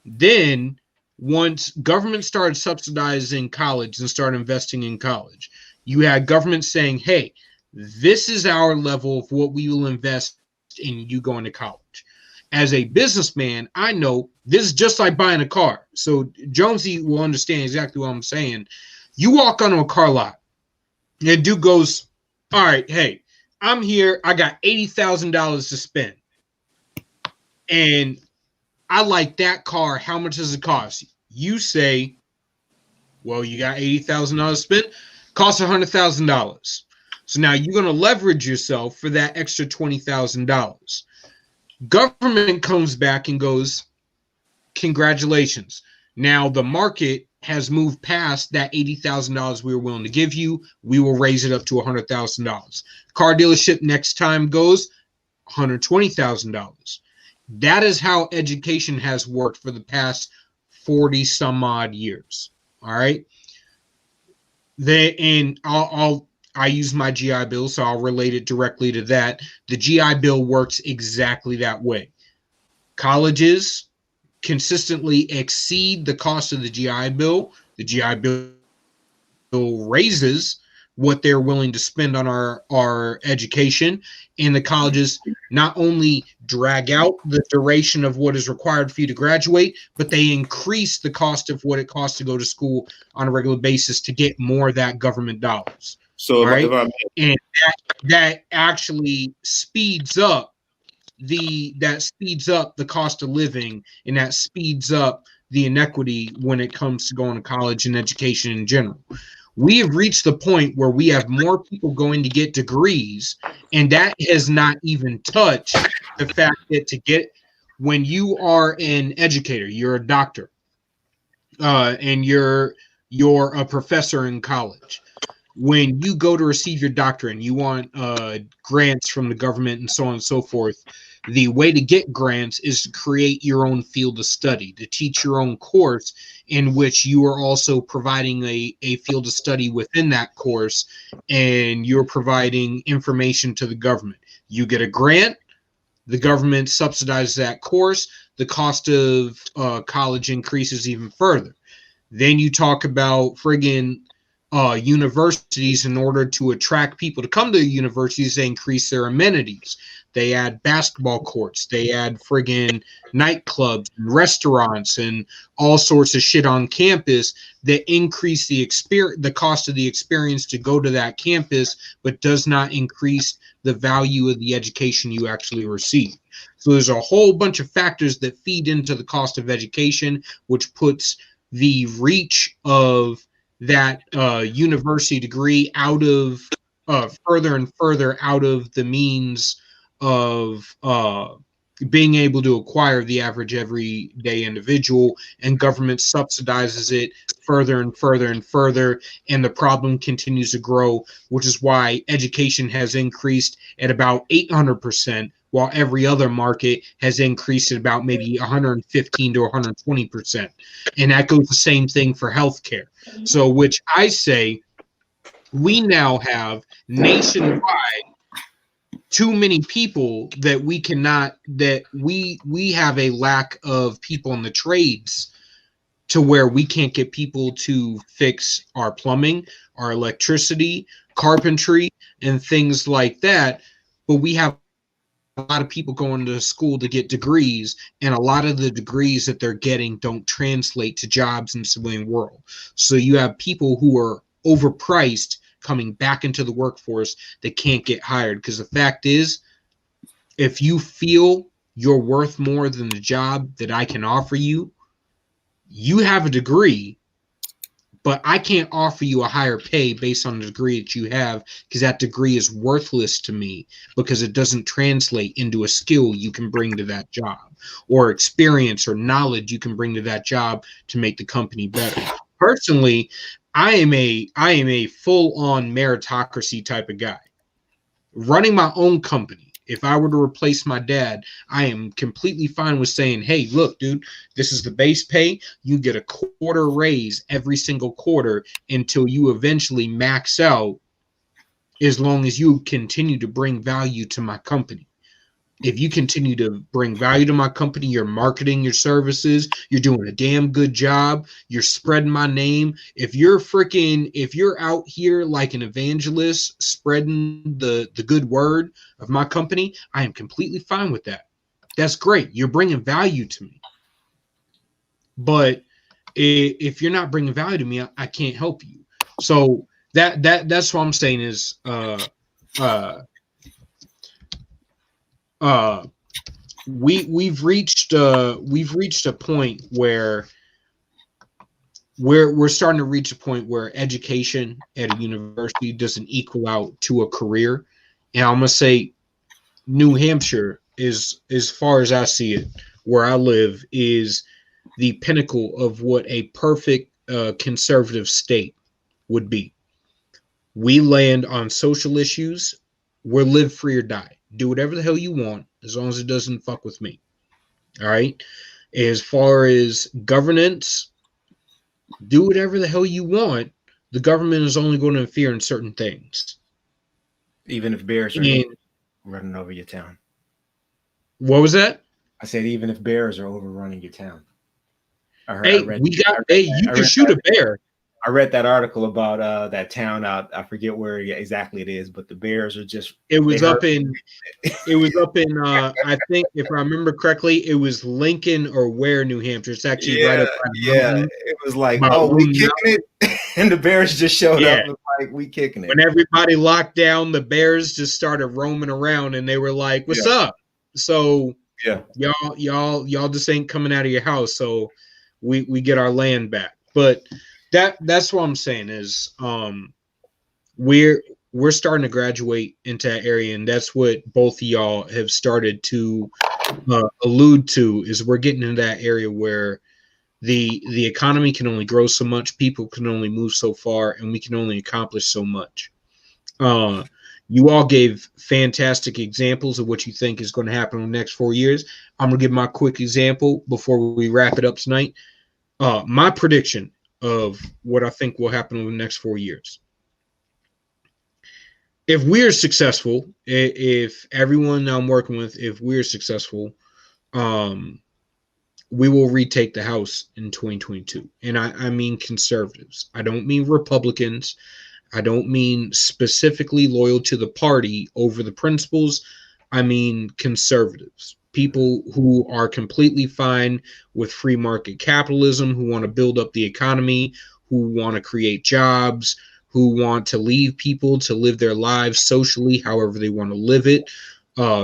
Then once government started subsidizing college and started investing in college, you had government saying, hey, this is our level of what we will invest in you going to college. As a businessman, I know this is just like buying a car. So Jonesy will understand exactly what I'm saying. You walk onto a car lot, and dude goes, all right, hey, I'm here. I got $80,000 to spend. And I like that car. How much does it cost? You say, well, you got $80,000 to spend. Costs $100,000. So now you're going to leverage yourself for that extra $20,000. Government comes back and goes, congratulations. Now the market has moved past that $80,000 we were willing to give you. We will raise it up to $100,000. Car dealership next time goes $120,000. That is how education has worked for the past 40 some odd years. All right. I use my GI Bill, so I'll relate it directly to that. The GI Bill works exactly that way. Colleges consistently exceed the cost of the GI Bill. The GI Bill raises what they're willing to spend on our education, and the colleges not only drag out the duration of what is required for you to graduate, but they increase the cost of what it costs to go to school on a regular basis to get more of that government dollars. So right? And that actually speeds up the cost of living, and that speeds up the inequity when it comes to going to college and education in general. We have reached the point where we have more people going to get degrees, and that has not even touched the fact that when you are an educator, you're a doctor, and you're a professor in college. When you go to receive your doctorate and you want grants from the government and so on and so forth, the way to get grants is to create your own field of study, to teach your own course in which you are also providing a field of study within that course, and you're providing information to the government. You get a grant, the government subsidizes that course, the cost of college increases even further. Then you talk about friggin' universities. In order to attract people to come to universities, they increase their amenities. They add basketball courts, they add friggin' nightclubs and restaurants and all sorts of shit on campus that increase the cost of the experience to go to that campus, but does not increase the value of the education you actually receive. So there's a whole bunch of factors that feed into the cost of education, which puts the reach of that university degree out of further and further out of the means of being able to acquire the average everyday individual, and government subsidizes it further and further and further, and the problem continues to grow, which is why education has increased at about 800%, while every other market has increased at about maybe 115 to 120%. And that goes the same thing for healthcare. So, which I say, we now have nationwide too many people that we cannot, that we have a lack of people in the trades to where we can't get people to fix our plumbing, our electricity, carpentry, and things like that. But we have a lot of people going to school to get degrees, and a lot of the degrees that they're getting don't translate to jobs in the civilian world. So you have people who are overpriced coming back into the workforce that can't get hired, because the fact is, if you feel you're worth more than the job that I can offer you, you have a degree, but I can't offer you a higher pay based on the degree that you have, because that degree is worthless to me because it doesn't translate into a skill you can bring to that job, or experience or knowledge you can bring to that job to make the company better. Personally, I am a full-on meritocracy type of guy. Running my own company, if I were to replace my dad, I am completely fine with saying, hey, look, dude, this is the base pay. You get a quarter raise every single quarter until you eventually max out as long as you continue to bring value to my company. If you continue to bring value to my company, you're marketing your services, you're doing a damn good job, you're spreading my name. If you're out here like an evangelist spreading the good word of my company, I am completely fine with that. That's great. You're bringing value to me. But if you're not bringing value to me, I can't help you. So that's what I'm saying is we've reached a point where we're starting to reach a point where education at a university doesn't equal out to a career. And I'm gonna say New Hampshire is, as far as I see it, where I live, is the pinnacle of what a perfect conservative state would be. We land on social issues. We're live free or die. Do whatever the hell you want, as long as it doesn't fuck with me. All right. As far as governance, do whatever the hell you want. The government is only going to interfere in certain things. Even if bears are running over your town. What was that? I said, even if bears are overrunning your town. You can shoot a bear. I read that article about that town out. I forget where exactly it is, but the bears are just. It was up in. I think, if I remember correctly, it was Lincoln or Ware, New Hampshire. It's actually right up. It was like, we kicking it, and the bears just showed up. And like, we kicking it. When everybody locked down, the bears just started roaming around, and they were like, "What's up?" So y'all just ain't coming out of your house. So we get our land back, but. That's what I'm saying is we're starting to graduate into that area, and that's what both of y'all have started to allude to, is we're getting into that area where the economy can only grow so much, people can only move so far, and we can only accomplish so much. You all gave fantastic examples of what you think is going to happen in the next 4 years. I'm going to give my quick example before we wrap it up tonight. My prediction of what I think will happen in the next 4 years. If we're successful, if everyone I'm working with, if we're successful, we will retake the House in 2022. And I mean conservatives. I don't mean Republicans. I don't mean specifically loyal to the party over the principles. I mean conservatives. People who are completely fine with free market capitalism, who want to build up the economy, who want to create jobs, who want to leave people to live their lives socially however they want to live it.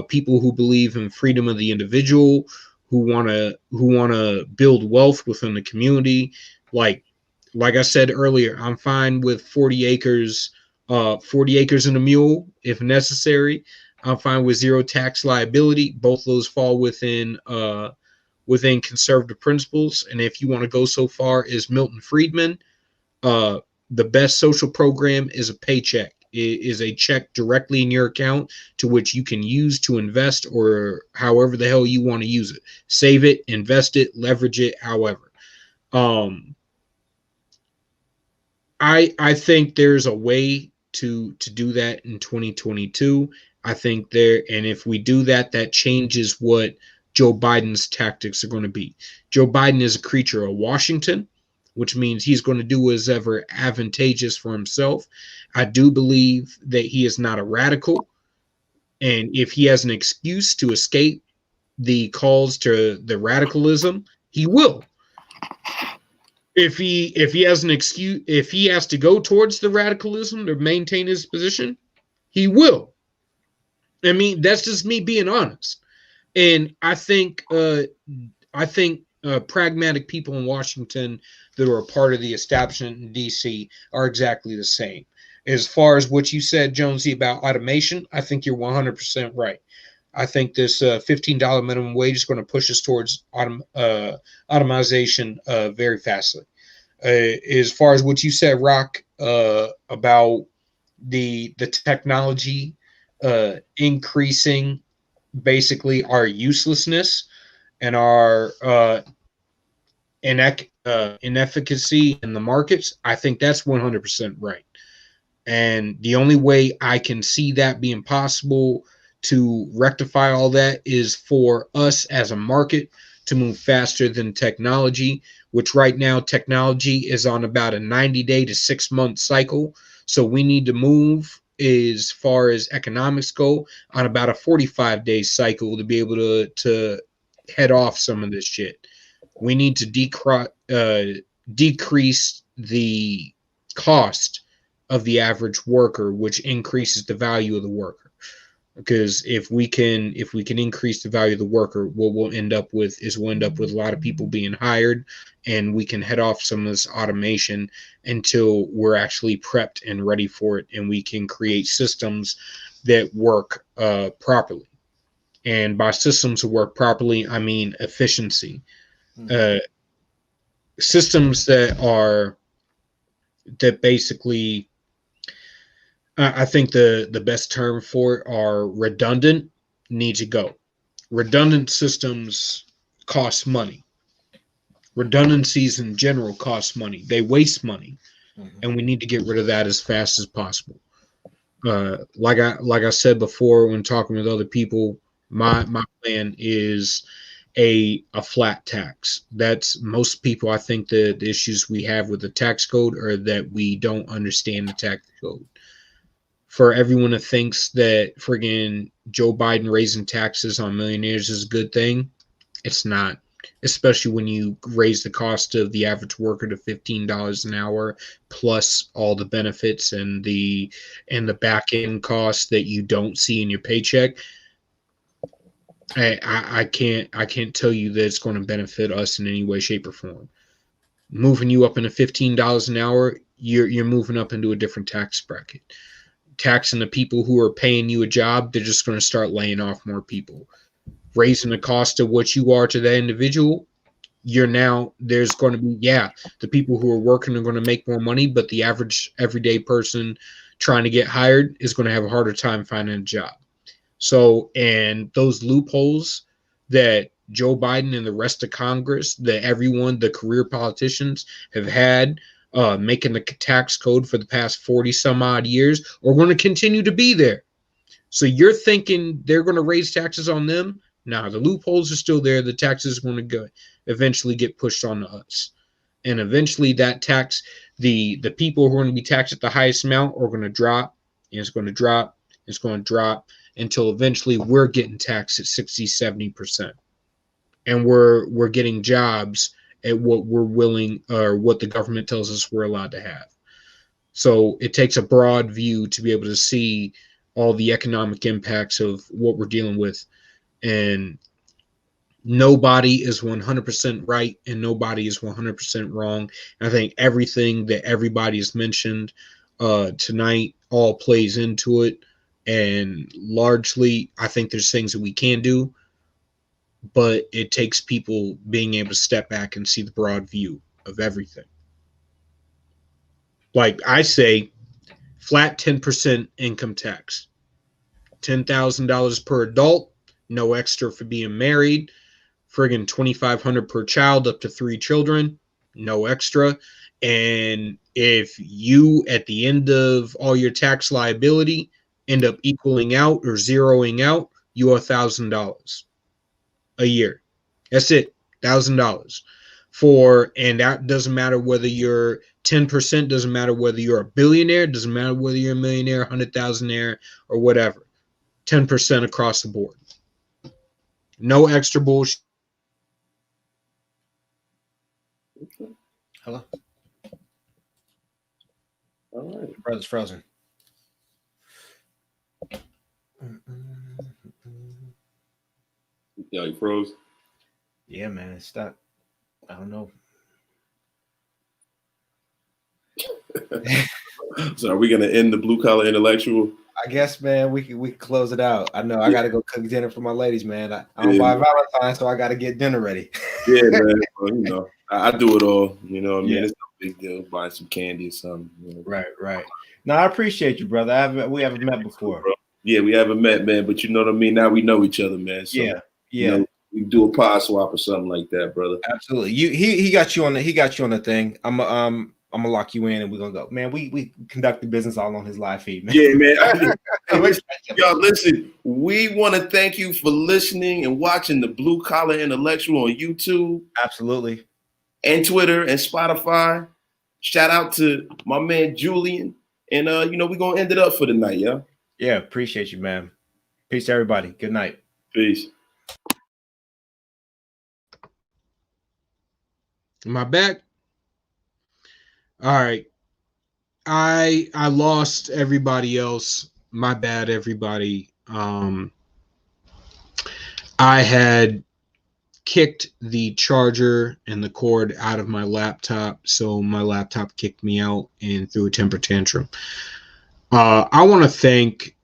People who believe in freedom of the individual, who want to build wealth within the community. Like I said earlier, I'm fine with 40 acres and a mule if necessary. I'm fine with zero tax liability. Both of those fall within conservative principles. And if you want to go so far as Milton Friedman, the best social program is a paycheck. It is a check directly in your account to which you can use to invest, or however the hell you want to use it. Save it, invest it, leverage it, however. I think there's a way to do that in 2022. I think and if we do that, that changes what Joe Biden's tactics are going to be. Joe Biden is a creature of Washington, which means he's going to do what is ever advantageous for himself. I do believe that he is not a radical. And if he has an excuse to escape the calls to the radicalism, he will. If he has an excuse, if he has to go towards the radicalism to maintain his position, he will. I mean, that's just me being honest. And I think pragmatic people in Washington that are a part of the establishment in DC are exactly the same. As far as what you said, Jonesy, about automation, I think you're 100% right. I think this $15 minimum wage is going to push us towards automation very fastly. As far as what you said, Rock, about the technology increasing basically our uselessness and our inefficacy in the markets, I think that's 100% right. And the only way I can see that being possible to rectify all that is for us as a market to move faster than technology, which right now technology is on about a 90-day to 6-month cycle. So we need to move as far as economics go on about a 45-day cycle to be able to head off some of this shit. We need to decrease the cost of the average worker, which increases the value of the worker. Because if we can increase the value of the worker, what we'll end up with a lot of people being hired, and we can head off some of this automation until we're actually prepped and ready for it, and we can create systems that work properly. And by systems that work properly, I mean efficiency. Systems that basically, I think the best term for it are redundant, need to go. Redundant systems cost money. Redundancies in general cost money. They waste money, and we need to get rid of that as fast as possible. Like I said before when talking with other people, my plan is a flat tax. That's most people. I think the issues we have with the tax code are that we don't understand the tax code. For everyone that thinks that friggin' Joe Biden raising taxes on millionaires is a good thing, it's not. Especially when you raise the cost of the average worker to $15 an hour, plus all the benefits and the back end costs that you don't see in your paycheck. I can't tell you that it's going to benefit us in any way, shape, or form. Moving you up into $15 an hour, you're moving up into a different tax bracket. Taxing the people who are paying you a job, they're just going to start laying off more people. Raising the cost of what you are to that individual, there's going to be, the people who are working are going to make more money, but the average everyday person trying to get hired is going to have a harder time finding a job. So, and those loopholes that Joe Biden and the rest of Congress, that everyone, the career politicians have had, making the tax code for the past 40 some odd years, are going to continue to be there. So you're thinking they're going to raise taxes on them? No, the loopholes are still there. The taxes are going to eventually get pushed on us. And eventually that tax, the people who are going to be taxed at the highest amount are going to drop, and it's going to drop, it's going to drop, until eventually we're getting taxed at 60-70%. And we're getting jobs at what we're willing, or what the government tells us we're allowed to have. So it takes a broad view to be able to see all the economic impacts of what we're dealing with. And nobody is 100% right and nobody is 100% wrong. And I think everything that everybody has mentioned tonight all plays into it. And largely, I think there's things that we can do, but it takes people being able to step back and see the broad view of everything. Like I say, flat 10% income tax, $10,000 per adult, no extra for being married, friggin' $2,500 per child up to 3 children, no extra. And if you, at the end of all your tax liability, end up equaling out or zeroing out, you owe $1,000 a year. That's it, $1,000 for, and that doesn't matter whether you're 10%, doesn't matter whether you're a billionaire, doesn't matter whether you're a millionaire, 100,000aire, or whatever. 10% across the board. No extra bullshit. Hello. All right. Your brother's frozen. Yeah, you froze. Yeah, man, it's stuck. I don't know. So are we gonna end the blue collar intellectual? I guess, man, we can close it out. I know I got to go cook dinner for my ladies, man. I don't buy Valentine's, so I got to get dinner ready. Yeah, man. Well, I do it all. You know what I mean? Yeah. It's no big deal. Buy some candy or something. Right. No, I appreciate you, brother. We haven't met before. Yeah, we haven't met, man. But you know what I mean? Now we know each other, man. So, yeah. We do a pod swap or something like that, brother. Absolutely. He got you on the thing. I'm gonna lock you in, and we're gonna go. Man, we conduct the business all on his live feed, man. Yeah, man. Y'all, listen, we want to thank you for listening and watching the Blue Collar Intellectual on YouTube. Absolutely. And Twitter and Spotify. Shout out to my man Julian. And we're gonna end it up for the night, yeah. Yeah, appreciate you, man. Peace to everybody. Good night. Peace. Am I back? All right. I lost everybody else. My bad, everybody. I had kicked the charger and the cord out of my laptop, so my laptop kicked me out and threw a temper tantrum. I want to thank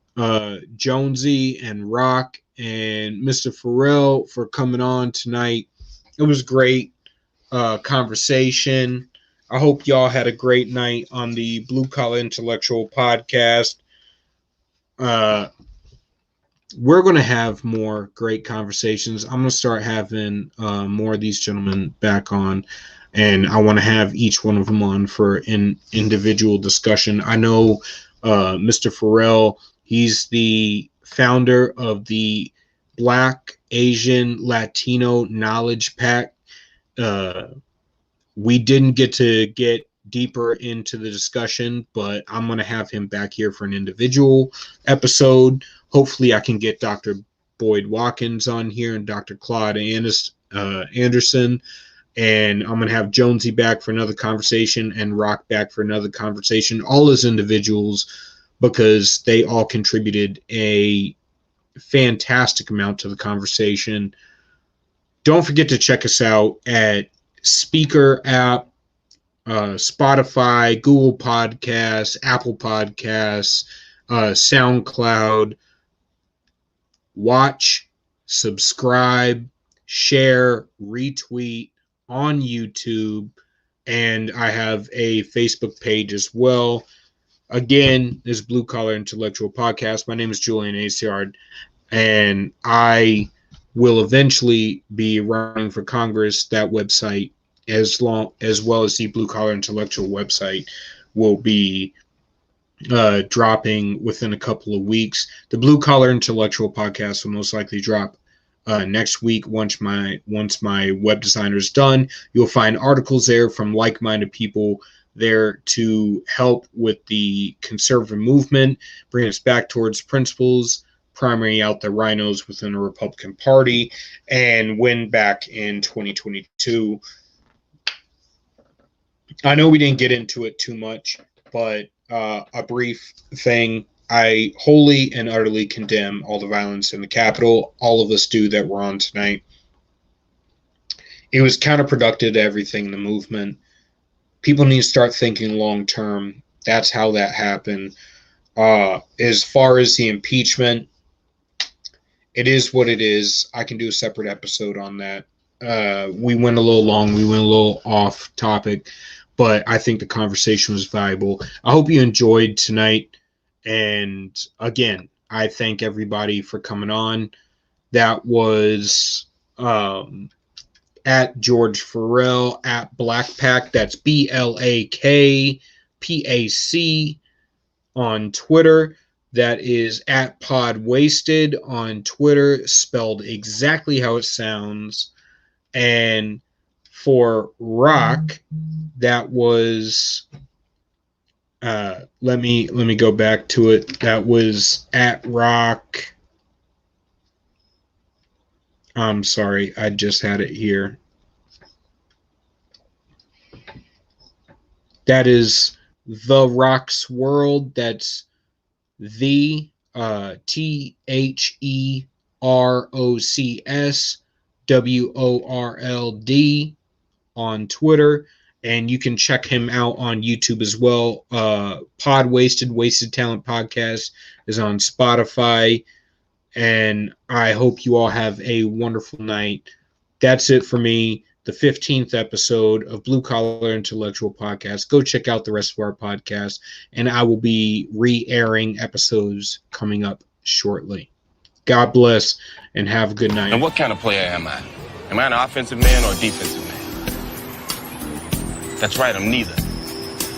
Jonesy and Rock and Mr. Farrell for coming on tonight. It was great conversation. I hope y'all had a great night on the Blue Collar Intellectual podcast. We're going to have more great conversations. I'm going to start having more of these gentlemen back on, and I want to have each one of them on for an individual discussion. I know Mr. Farrell, he's the founder of the Black, Asian, Latino Knowledge Pack. We didn't get to get deeper into the discussion, but I'm going to have him back here for an individual episode. Hopefully I can get Dr. Boyd Watkins on here and Dr. Claude Anderson. And I'm going to have Jonesy back for another conversation and Rock back for another conversation, all as individuals, because they all contributed a fantastic amount to the conversation. Don't forget to check us out at Speaker app, Spotify, Google Podcasts, Apple Podcasts, SoundCloud. Watch, subscribe, share, retweet on YouTube, and I have a Facebook page as well. Again, this Blue Collar Intellectual Podcast. My name is Julian Aciard, and I will eventually be running for Congress. That website, as well as the Blue Collar Intellectual website, will be dropping within a couple of weeks. The Blue Collar Intellectual Podcast will most likely drop next week. Once my web designer is done, you'll find articles there from like-minded people there to help with the conservative movement, bring us back towards principles, primary out the rhinos within the Republican Party, and win back in 2022. I know we didn't get into it too much, but a brief thing. I wholly and utterly condemn all the violence in the Capitol. All of us do that were on tonight. It was counterproductive to everything in the movement. People need to start thinking long term. That's how that happened. As far as the impeachment, it is what it is. I can do a separate episode on that. We went a little long. We went a little off topic, but I think the conversation was valuable. I hope you enjoyed tonight. And again, I thank everybody for coming on. That was at George Farrell, at Blackpack. That's BLAKPAC on Twitter. That is at Pod Wasted on Twitter, spelled exactly how it sounds. And for Rock, that was let me go back to it. That was at Rock. I'm sorry, I just had it here. That is The Rock's World. That's the THEROCSWORLD on Twitter. And you can check him out on YouTube as well. Pod Wasted Talent Podcast is on Spotify. And I hope you all have a wonderful night. That's it for me. The 15th episode of Blue Collar Intellectual Podcast. Go check out the rest of our podcast. And I will be re-airing episodes coming up shortly. God bless and have a good night. And what kind of player am I? Am I an offensive man or a defensive man? That's right, I'm neither.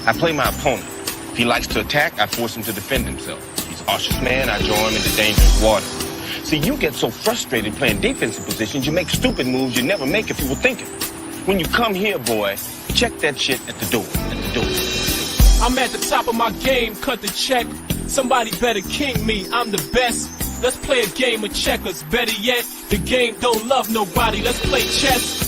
I play my opponent. If he likes to attack, I force him to defend himself. He's a cautious man, I draw him into dangerous water. See, you get so frustrated playing defensive positions, you make stupid moves you never make if you were thinking. When you come here, boy, check that shit at the door, I'm at the top of my game, cut the check. Somebody better king me, I'm the best. Let's play a game of checkers. Better yet, the game don't love nobody. Let's play chess.